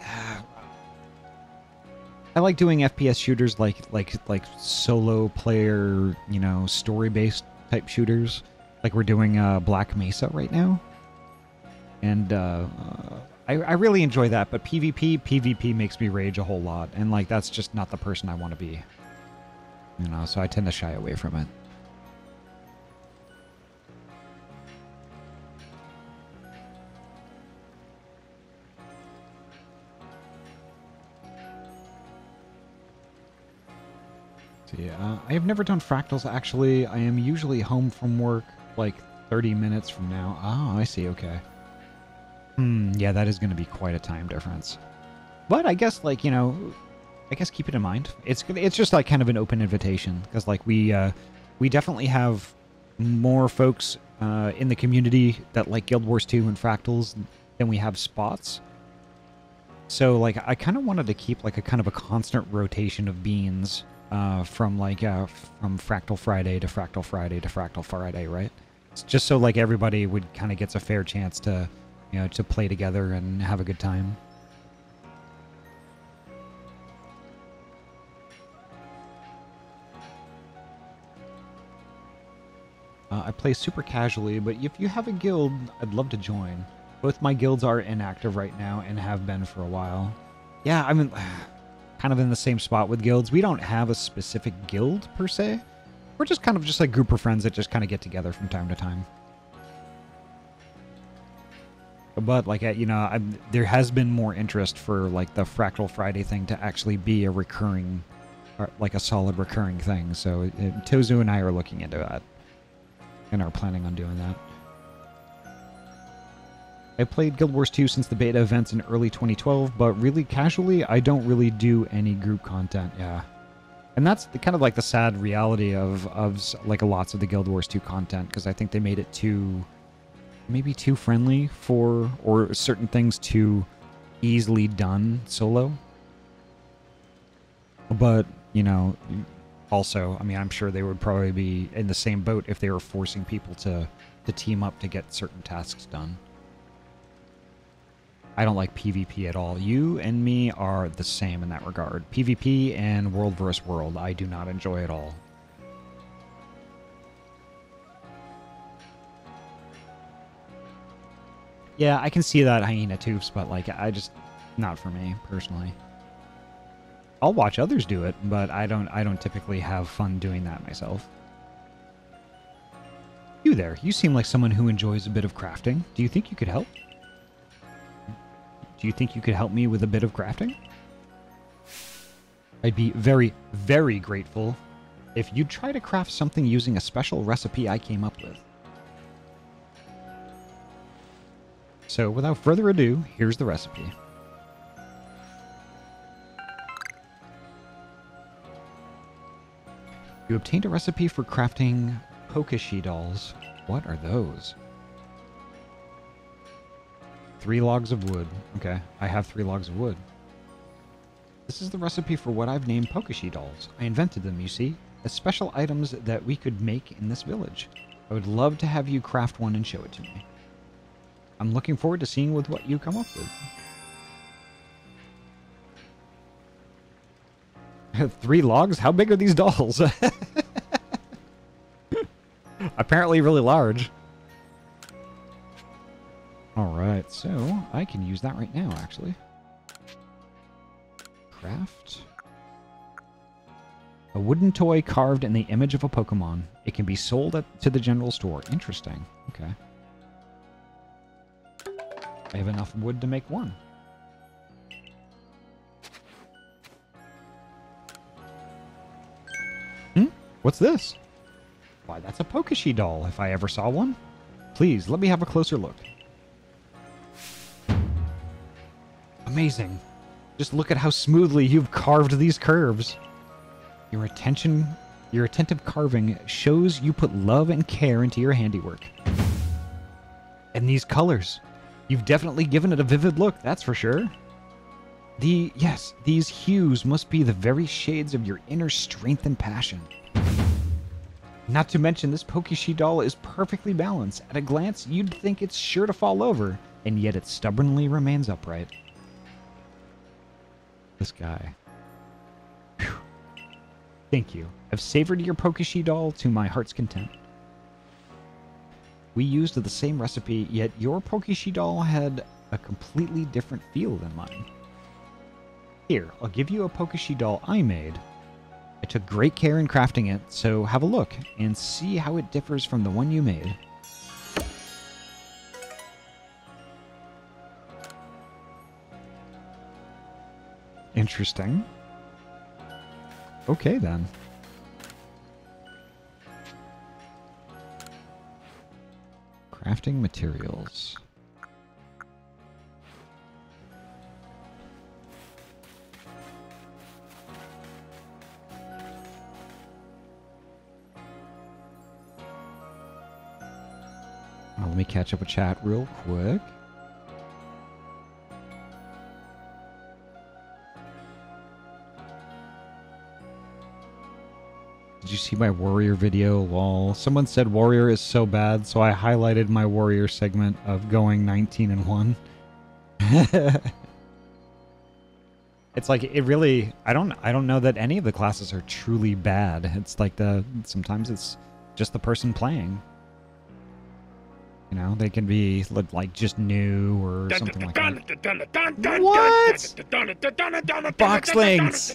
I like doing FPS shooters like solo player, you know, story-based type shooters. Like we're doing Black Mesa right now. And I really enjoy that, but PvP makes me rage a whole lot. And like that's just not the person I want to be. You know, so I tend to shy away from it. So yeah, I have never done fractals actually. I am usually home from work like 30 minutes from now. Oh, I see, okay. Yeah, that is going to be quite a time difference. But I guess, like, you know, I guess keep it in mind. It's just like kind of an open invitation because like we definitely have more folks in the community that like Guild Wars 2 and Fractals than we have spots. So like I kind of wanted to keep like a kind of a constant rotation of beans from Fractal Friday to Fractal Friday to Fractal Friday, right? It's just so like everybody would kind of gets a fair chance to, you know, to play together and have a good time. I play super casually, but if you have a guild, I'd love to join. Both my guilds are inactive right now and have been for a while. Yeah, I'm kind of in the same spot with guilds. We don't have a specific guild, per se. We're just kind of just like a group of friends that just kind of get together from time to time. But, like, you know, there has been more interest for, like, the Fractal Friday thing to actually be a recurring, or, like, a solid recurring thing. So, Tozu and I are looking into that and are planning on doing that. I played Guild Wars 2 since the beta events in early 2012, but really casually, I don't really do any group content, yeah. And that's kind of like the sad reality of like, lots of the Guild Wars 2 content, because I think they made it too... maybe too friendly for, or certain things too easily done solo. But, you know, also, I mean, I'm sure they would probably be in the same boat if they were forcing people to team up to get certain tasks done. I don't like PvP at all. You and me are the same in that regard. PvP and world versus world, I do not enjoy at all. Yeah, I can see that, Hyena Toops, but, like, not for me, personally. I'll watch others do it, but I don't typically have fun doing that myself. You there, you seem like someone who enjoys a bit of crafting. Do you think you could help? Do you think you could help me with a bit of crafting? I'd be very, very grateful if you'd try to craft something using a special recipe I came up with. So, without further ado, here's the recipe. You obtained a recipe for crafting Pokeshi dolls. What are those? 3 logs of wood. Okay, I have 3 logs of wood. This is the recipe for what I've named Pokeshi dolls. I invented them, you see, as special items that we could make in this village. I would love to have you craft one and show it to me. I'm looking forward to seeing what you come up with. 3 logs? How big are these dolls? Apparently really large. Alright, so I can use that right now, actually. Craft. A wooden toy carved in the image of a Pokemon. It can be sold to the general store. Interesting. Okay. I have enough wood to make one. What's this? Why, that's a Pokeshi doll, if I ever saw one. Please, let me have a closer look. Amazing. Just look at how smoothly you've carved these curves. Your attentive carving shows you put love and care into your handiwork. And these colors. You've definitely given it a vivid look, that's for sure. Yes, these hues must be the very shades of your inner strength and passion. Not to mention, this Pokeshi doll is perfectly balanced. At a glance, you'd think it's sure to fall over, and yet it stubbornly remains upright. This guy. Whew. Thank you. I've savored your Pokeshi doll to my heart's content. We used the same recipe, yet your Pokeshi doll had a completely different feel than mine. Here, I'll give you a Pokeshi doll I made. I took great care in crafting it, so have a look and see how it differs from the one you made. Interesting. Okay, then. Crafting materials. Let me catch up with chat real quick. Did you see my warrior video? Lol. Someone said warrior is so bad, so I highlighted my warrior segment of going 19-1. It's like, it really, I don't know that any of the classes are truly bad. It's like sometimes it's just the person playing. You know, they can be like just new or something like that. What? Boxlings!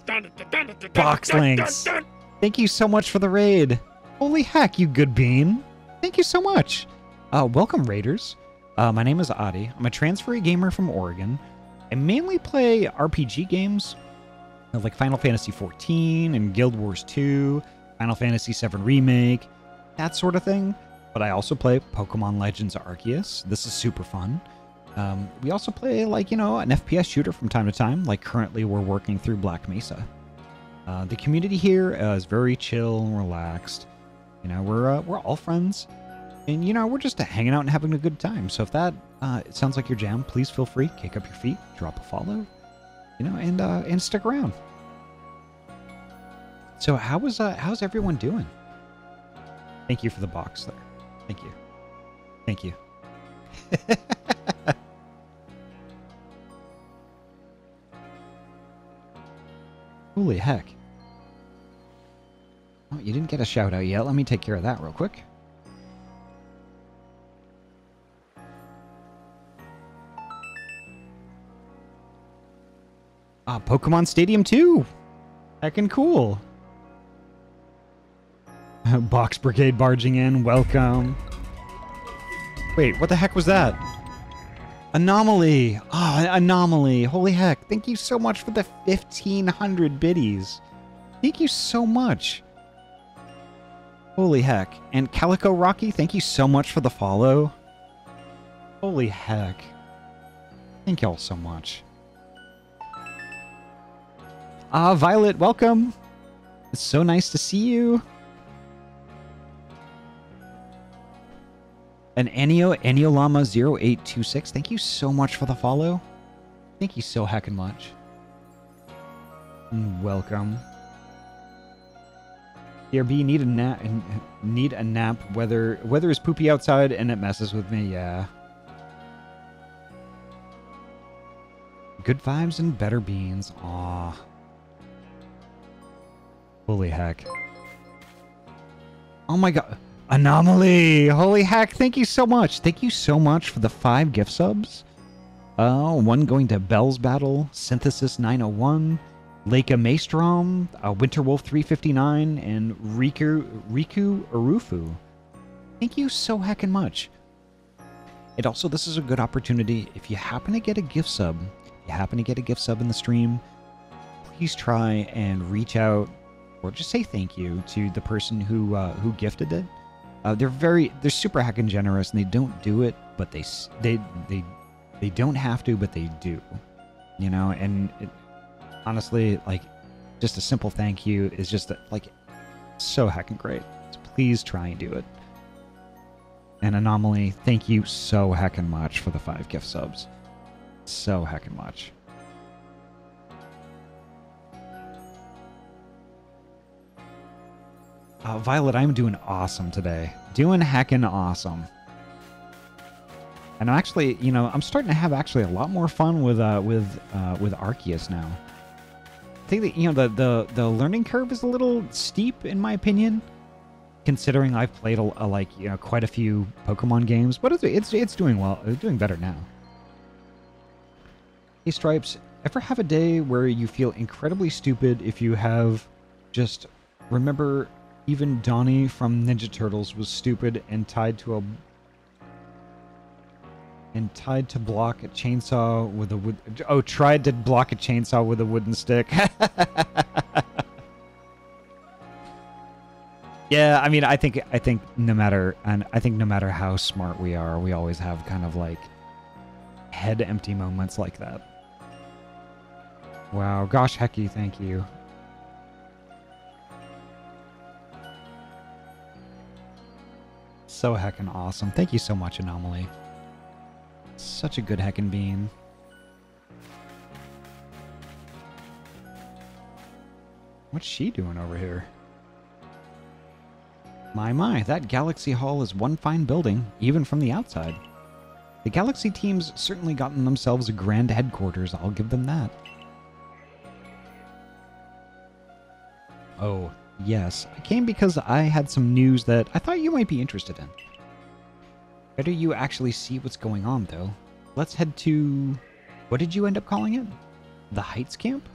Boxlings! Thank you so much for the raid. Holy heck, you good bean. Thank you so much. Welcome, raiders. My name is Ahty. I'm a transferee gamer from Oregon. I mainly play RPG games like Final Fantasy XIV and Guild Wars 2, Final Fantasy VII Remake, that sort of thing. But I also play Pokemon Legends Arceus. This is super fun. We also play, like, you know, an FPS shooter from time to time. Like, currently we're working through Black Mesa. The community here is very chill and relaxed. You know, we're all friends. And, you know, we're just hanging out and having a good time. So if that sounds like your jam, please feel free. Kick up your feet, drop a follow, you know, and stick around. So how's everyone doing? Thank you for the box there. Thank you. Thank you. Holy heck. Oh, you didn't get a shout out yet. Let me take care of that real quick. Pokemon Stadium 2. Heckin' cool. Box Brigade barging in. Welcome. Wait, what the heck was that? Anomaly. Anomaly. Holy heck. Thank you so much for the 1,500 biddies. Thank you so much. Holy heck. And Calico Rocky, thank you so much for the follow. Holy heck. Thank y'all so much. Violet, welcome. It's so nice to see you. And Aniolama0826, thank you so much for the follow. Thank you so heckin' much. Welcome. DRB, need a nap. Weather is poopy outside and it messes with me, yeah. Good vibes and better beans. Aw. Holy heck. Oh my god. Anomaly! Holy heck, thank you so much. Thank you so much for the 5 gift subs. One going to Bell's Battle, Synthesis 901, Leica Maestrom, Winterwolf 359, and Riku Urufu. Thank you so heckin' much. And also, this is a good opportunity. If you happen to get a gift sub, in the stream, please try and reach out or just say thank you to the person who gifted it. They're super heckin' generous, and they don't do it, but they don't have to, but they do, you know. And honestly, like, just a simple thank you is just like so heckin' great. So please try and do it. And Anomaly, thank you so heckin' much for the 5 gift subs. So heckin' much. Violet, I'm doing awesome today. Doing heckin' awesome. And I'm actually, you know, I'm starting to have actually a lot more fun with Arceus now. I think that, you know, the learning curve is a little steep in my opinion, considering I've played like, you know, quite a few Pokemon games, but it's doing well. It's doing better now. Hey Stripes, ever have a day where you feel incredibly stupid if you have just remember even Donnie from Ninja Turtles was stupid and tried to block a chainsaw with a wood. Oh, tried to block a chainsaw with a wooden stick. Yeah, I mean, I think no matter how smart we are, we always have kind of like head empty moments like that. Wow, gosh, hecky, thank you. So heckin' awesome. Thank you so much, Anomaly. Such a good heckin' bean. What's she doing over here? My, that Galaxy Hall is one fine building, even from the outside. The Galaxy team's certainly gotten themselves a grand headquarters, I'll give them that. Oh, yes, I came because I had some news that I thought you might be interested in. Better you actually see what's going on, though. Let's head to... What did you end up calling it? The Heights Camp?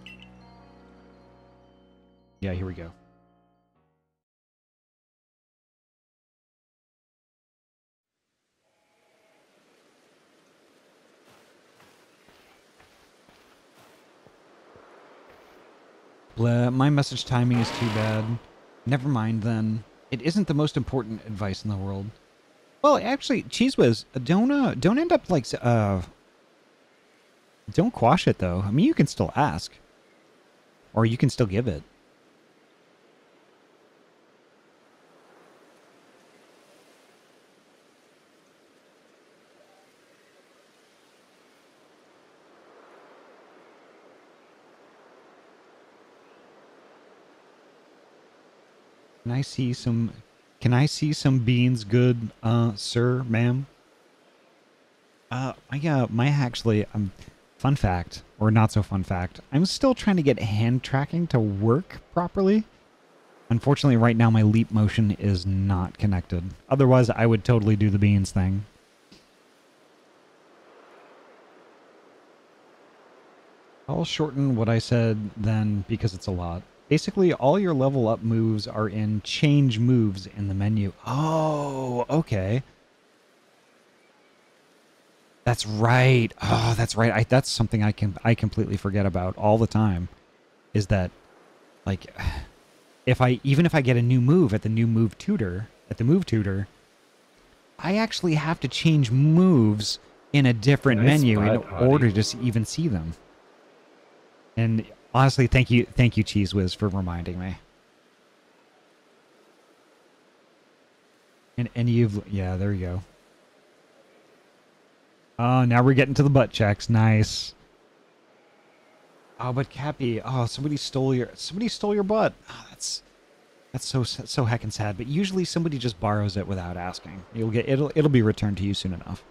Yeah, here we go. Bleh, my message timing is too bad. Never mind, then. It isn't the most important advice in the world. Well, actually, Cheese Whiz, don't end up, like, don't quash it, though. I mean, you can still ask. Or you can still give it. Can I see some beans, good, sir, ma'am? Fun fact, or not so fun fact, I'm still trying to get hand tracking to work properly. Unfortunately, right now my leap motion is not connected. Otherwise, I would totally do the beans thing. I'll shorten what I said then because it's a lot. Basically, all your level up moves are in change moves in the menu. Oh, okay. That's right. Oh, that's right. That's something I completely forget about all the time. Is that, like, even if I get a new move at the move tutor, I actually have to change moves in a different menu in order to even see them. And honestly, thank you, Cheese Whiz, for reminding me. And yeah, there you go. Oh, now we're getting to the butt checks. Nice. Oh, but Cappy, oh, somebody stole your butt. Oh, that's so heckin' sad. But usually somebody just borrows it without asking. It'll be returned to you soon enough.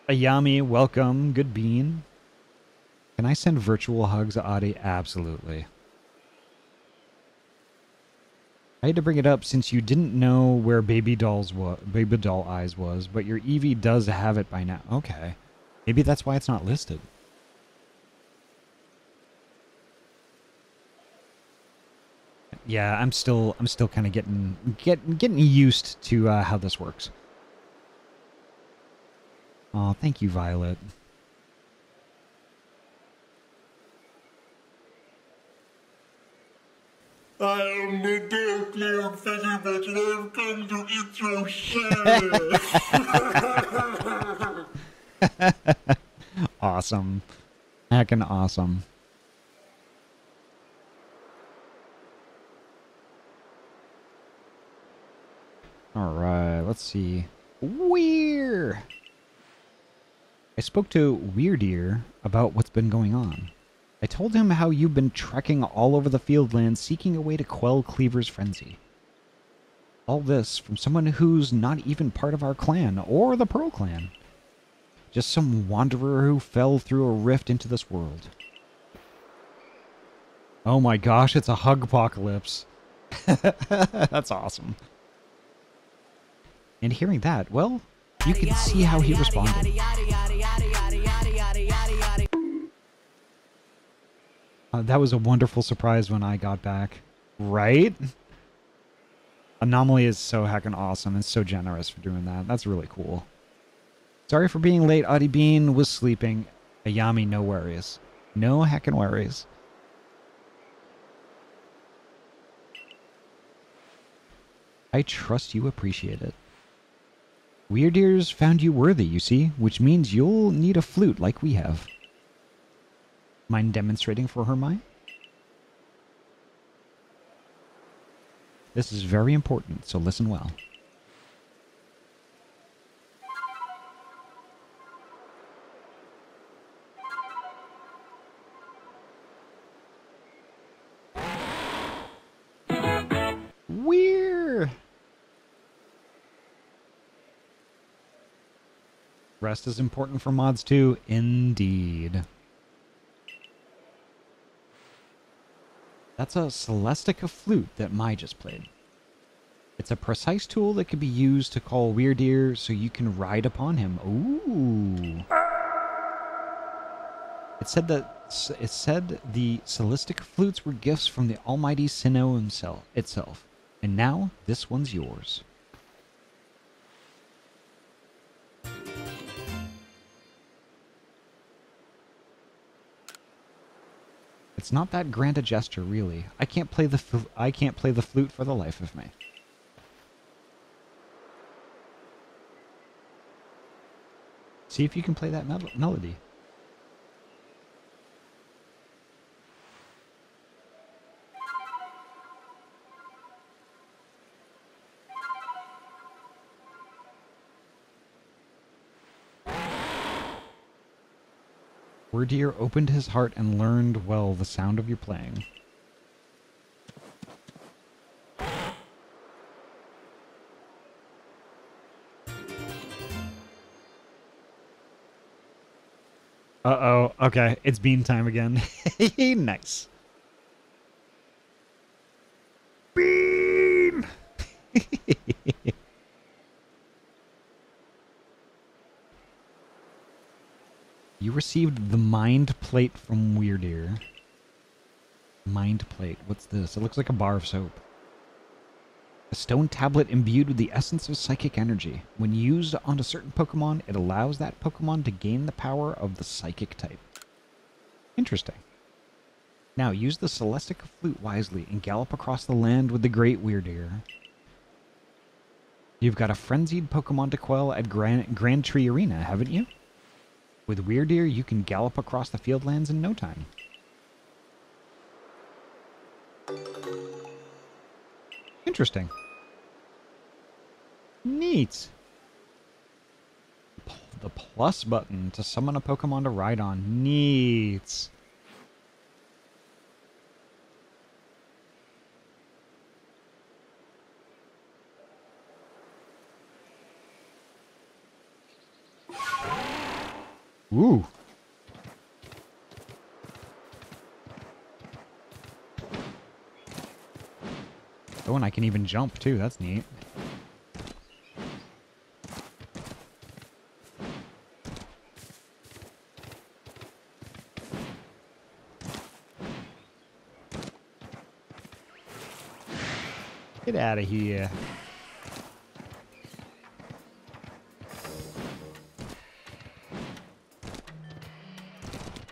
Ayami, welcome. Good bean. Can I send virtual hugs, Ahty? Absolutely. I had to bring it up since you didn't know where Baby Doll Eyes was, but your Eevee does have it by now. Okay. Maybe that's why it's not listed. Yeah, I'm still kind of getting used to how this works. Oh, thank you, Violet. I am the deathly figure that I've come to eat your shit. Awesome. Heckin' awesome. Alright, let's see. Weird! I spoke to Weirdear about what's been going on. I told him how you've been trekking all over the Fieldlands seeking a way to quell Cleaver's frenzy. All this from someone who's not even part of our clan, or the Pearl clan. Just some wanderer who fell through a rift into this world. Oh my gosh, it's a hug apocalypse. That's awesome. And hearing that, well, you can see how he responded. That was a wonderful surprise when I got back. Right? Anomaly is so heckin' awesome and so generous for doing that. That's really cool. Sorry for being late. Ahty Bean was sleeping. Ayami, no worries. No heckin' worries. I trust you appreciate it. Weirdears found you worthy, you see, which means you'll need a flute like we have. Mind demonstrating for her, Mai? This is very important, so listen well. Weird! Rest is important for mods too, indeed. That's a Celestica flute that Mai just played. It's a precise tool that can be used to call Weirdeer so you can ride upon him. Ooh. It said the Celestic flutes were gifts from the almighty Sinnoh itself. And now, this one's yours. It's not that grand a gesture, really. I can't play the flute for the life of me. See if you can play that melody. Weirdeer opened his heart and learned well the sound of your playing. Uh-oh. Okay, it's bean time again. Nice. Bean! You received the Mind Plate from Weirdeer. Mind Plate. What's this? It looks like a bar of soap. A stone tablet imbued with the essence of psychic energy. When used on a certain Pokemon, it allows that Pokemon to gain the power of the psychic type. Interesting. Now, use the Celestic Flute wisely and gallop across the land with the great Weirdeer. You've got a frenzied Pokemon to quell at Grand Tree Arena, haven't you? With Weirdeer, you can gallop across the fieldlands in no time. Interesting. Neat. The plus button to summon a Pokemon to ride on. Neat. Ooh. Oh, and I can even jump too. That's neat. Get out of here.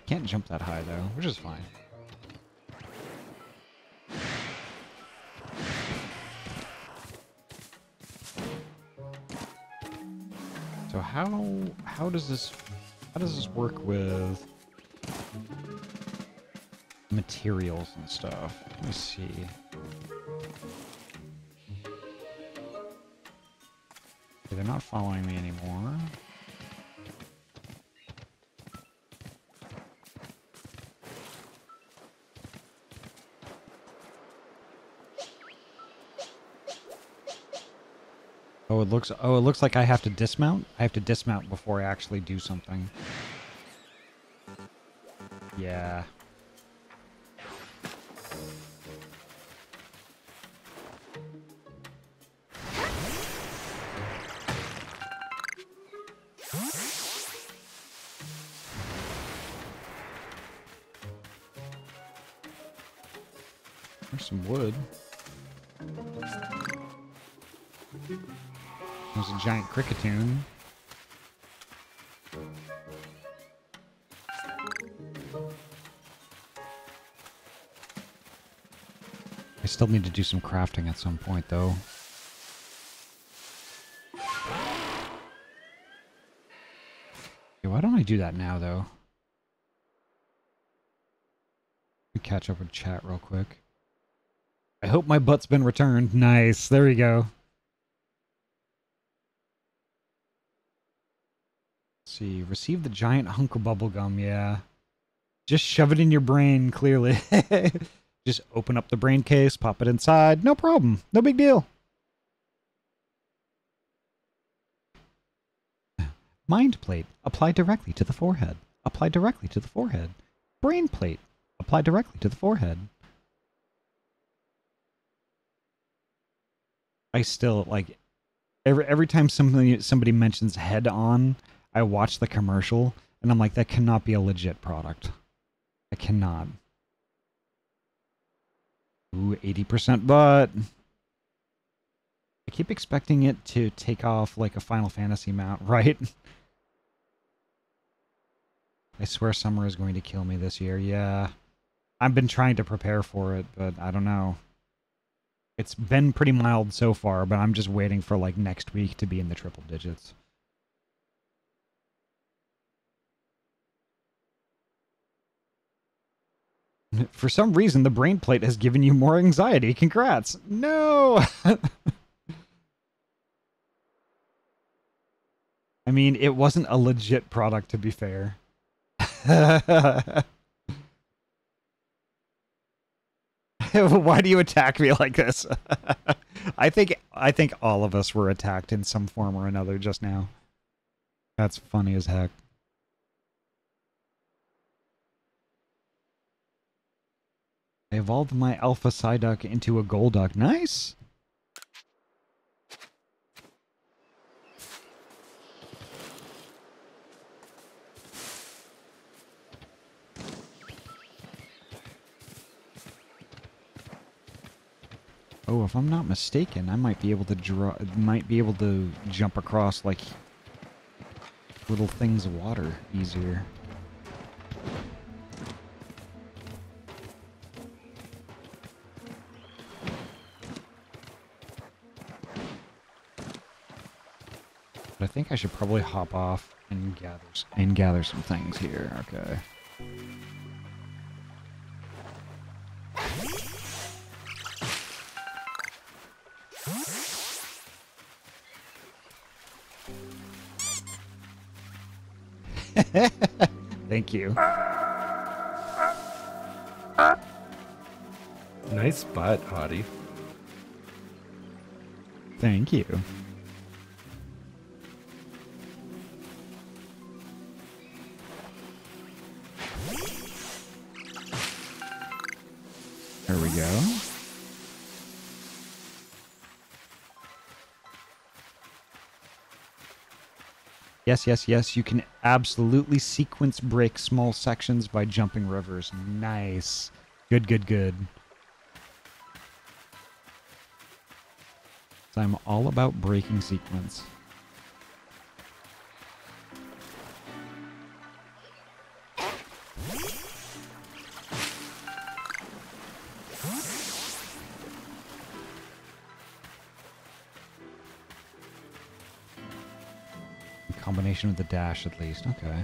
Can't jump that high though, which is fine. So how does this work with materials and stuff? Let me see. Okay, they're not following me anymore. Oh, it looks like I have to dismount. I have to dismount before I actually do something. Yeah. There's some wood. There's a giant cricketune. I still need to do some crafting at some point, though. Okay, why don't I do that now, though? Let me catch up with chat real quick. I hope my butt's been returned. Nice. There we go. See, receive the giant hunk of bubblegum, yeah. Just shove it in your brain, clearly. Just open up the brain case, pop it inside, no problem, no big deal. Mind plate, apply directly to the forehead. Apply directly to the forehead. Brain plate, apply directly to the forehead. I still like every time somebody mentions head on, I watch the commercial and I'm like, that cannot be a legit product. I cannot. Ooh, 80% butt. I keep expecting it to take off like a Final Fantasy mount, right? I swear summer is going to kill me this year. Yeah. I've been trying to prepare for it, but I don't know. It's been pretty mild so far, but I'm just waiting for like next week to be in the triple digits. For some reason, the brain plate has given you more anxiety. Congrats. No! I mean, it wasn't a legit product, to be fair. Why do you attack me like this? I think all of us were attacked in some form or another just now. That's funny as heck. I evolved my Alpha Psyduck into a Golduck. Nice! Oh, if I'm not mistaken, I might be able to jump across like little things of water easier. But I think I should probably hop off and gather some things here. Okay. Thank you. Nice spot, Ahty. Thank you. There we go. Yes, yes, yes. You can absolutely sequence break small sections by jumping rivers. Nice. Good, good, good. So I'm all about breaking sequence. Combination with the dash, at least. Okay.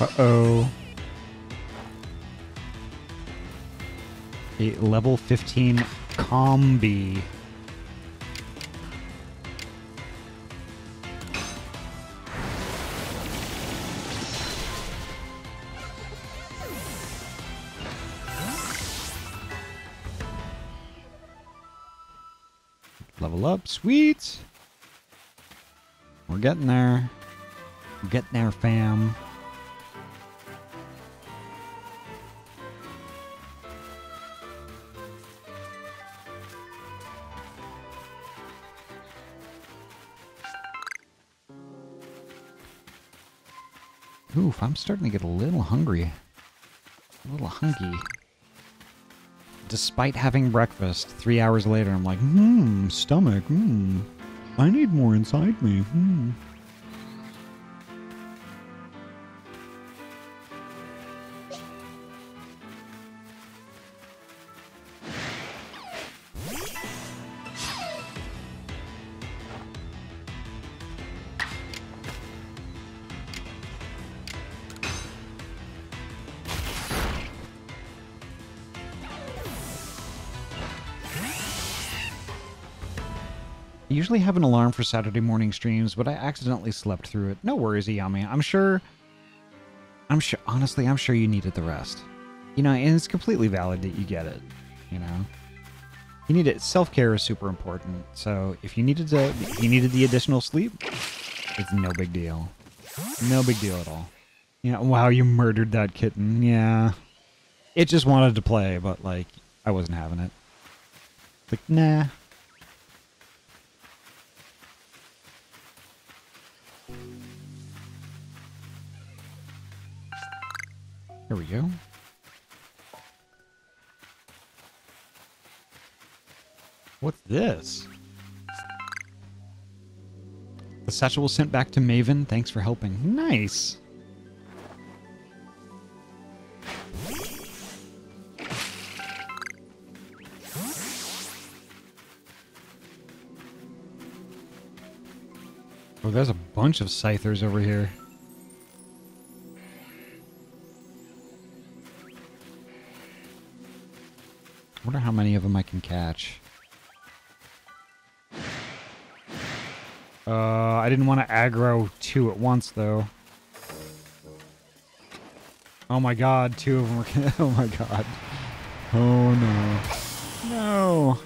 Uh-oh. A level 15 combi. Level up, sweet. We're getting there. We're getting there, fam. Oof, I'm starting to get a little hungry. A little hungry. Despite having breakfast, 3 hours later, I'm like, stomach, I need more inside me, I usually have an alarm for Saturday morning streams, but I accidentally slept through it. No worries, Iyami. Honestly, I'm sure you needed the rest. You know, and it's completely valid that you get it, you know? You need it. Self-care is super important. So if you needed the additional sleep, it's no big deal. No big deal at all. Yeah, wow, you murdered that kitten. Yeah. It just wanted to play, but, like, I wasn't having it. Like, nah. There we go. What's this? The satchel was sent back to Maven. Thanks for helping. Nice. Oh, there's a bunch of scythers over here. I wonder how many of them I can catch. I didn't want to aggro two at once, though. Oh my god, two of them were... Oh my god. Oh no. No!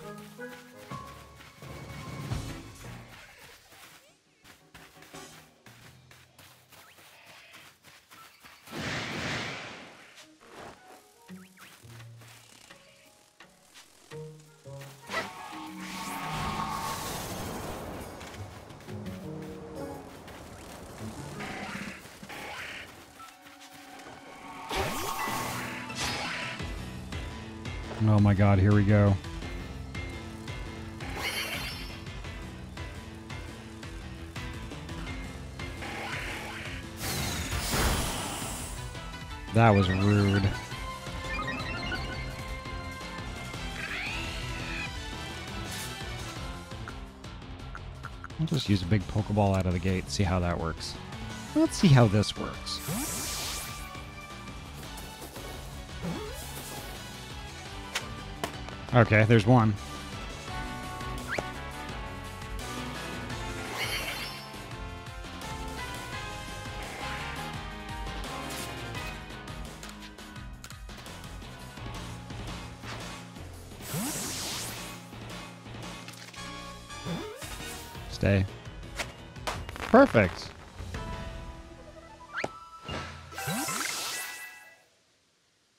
Oh my god, here we go. That was rude. I'll just use a big Pokeball out of the gate, see how that works. Let's see how this works. Okay, there's one. Stay. Perfect.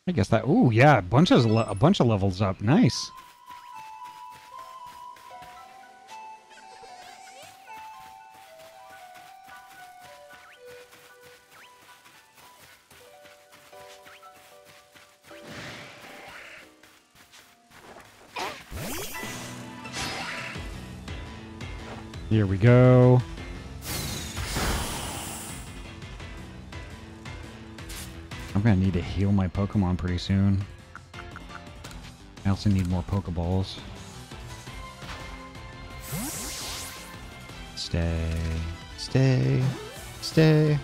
I guess that. Ooh, yeah, a bunch of levels up. Nice. Here we go. I'm gonna need to heal my Pokemon pretty soon. I also need more Pokeballs. Stay. Stay. Stay.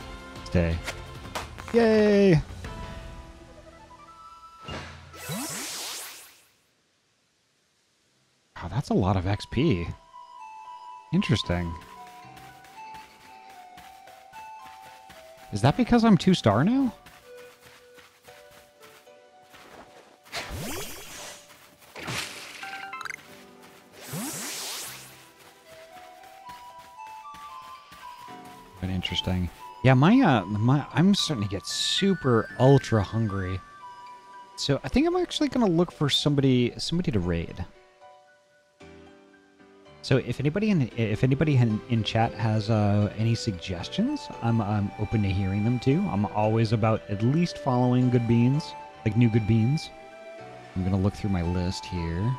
Stay. Yay! Wow, that's a lot of XP. Interesting. Is that because I'm 2-star now? But interesting. Yeah, I'm starting to get super ultra hungry. So I think I'm actually gonna look for somebody to raid. So if anybody in chat has any suggestions, I'm open to hearing them too. I'm always about at least following good beans, like new good beans. I'm gonna look through my list here.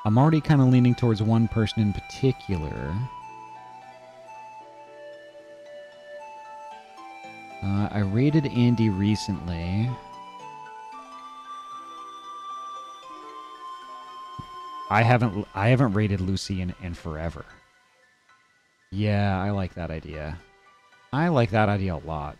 I'm already kind of leaning towards one person in particular. I raided Andy recently. I haven't raided Lucy in forever. Yeah, I like that idea. I like that idea a lot.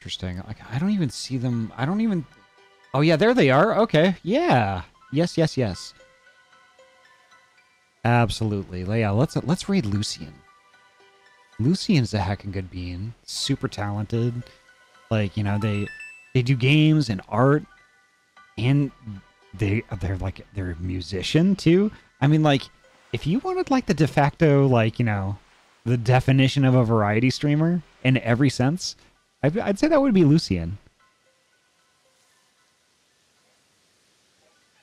Interesting. Like, I don't even see them. I don't even... Oh, yeah, there they are. Okay. Yeah. Yes, yes, yes. Absolutely. Yeah, let's raid Lucian. Lucian's a heckin' good bean. Super talented. Like, you know, they do games and art, and they're a musician too. I mean, like, if you wanted like the de facto, like, you know, the definition of a variety streamer in every sense, I'd say that would be Lucian.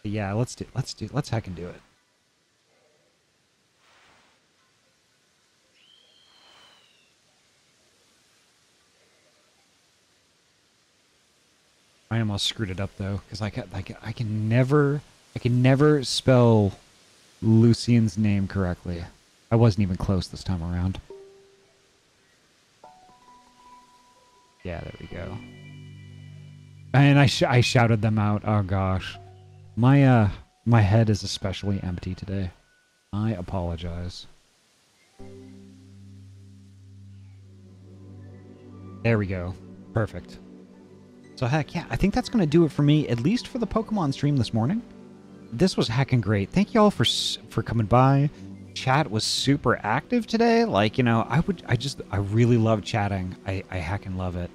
But yeah, let's heckin' do it. I almost screwed it up though, because I can never spell Lucian's name correctly. I wasn't even close this time around. Yeah, there we go. And I shouted them out. Oh gosh, my head is especially empty today. I apologize. There we go. Perfect. So heck yeah, I think that's going to do it for me, at least for the Pokemon stream this morning. This was heckin' great. Thank you all for coming by. Chat was super active today. Like, you know, I really love chatting. I heckin' love it.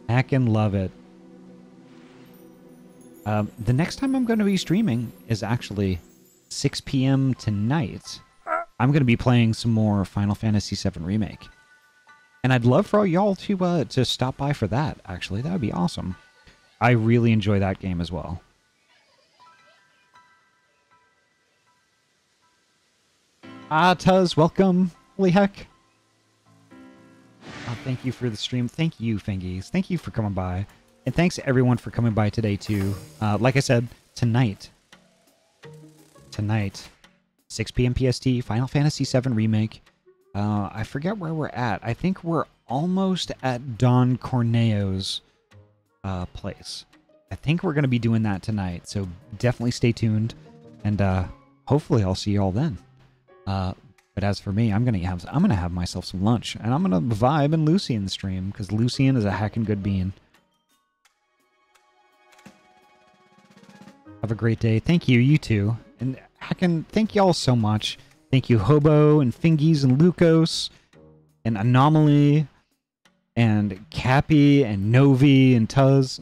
Heckin' love it. The next time I'm going to be streaming is actually 6 p.m. tonight. I'm going to be playing some more Final Fantasy VII Remake. And I'd love for all y'all to stop by for that, actually. That would be awesome. I really enjoy that game as well. Ah, Tuz, welcome. Holy heck. Oh, thank you for the stream. Thank you, Fingies. Thank you for coming by. And thanks everyone for coming by today, too. Like I said, tonight, 6 p.m. PST, Final Fantasy VII Remake. I forget where we're at. I think we're almost at Don Corneo's place. I think we're going to be doing that tonight, so definitely stay tuned, and hopefully I'll see you all then. But as for me, I'm gonna have myself some lunch, and I'm gonna vibe in Lucian's stream, because Lucian is a heckin' good bean. Have a great day. Thank you, you too. And heckin' thank y'all so much. Thank you, Hobo, and Fingies, and Lucos, and Anomaly, and Cappy, and Novi, and Tuz.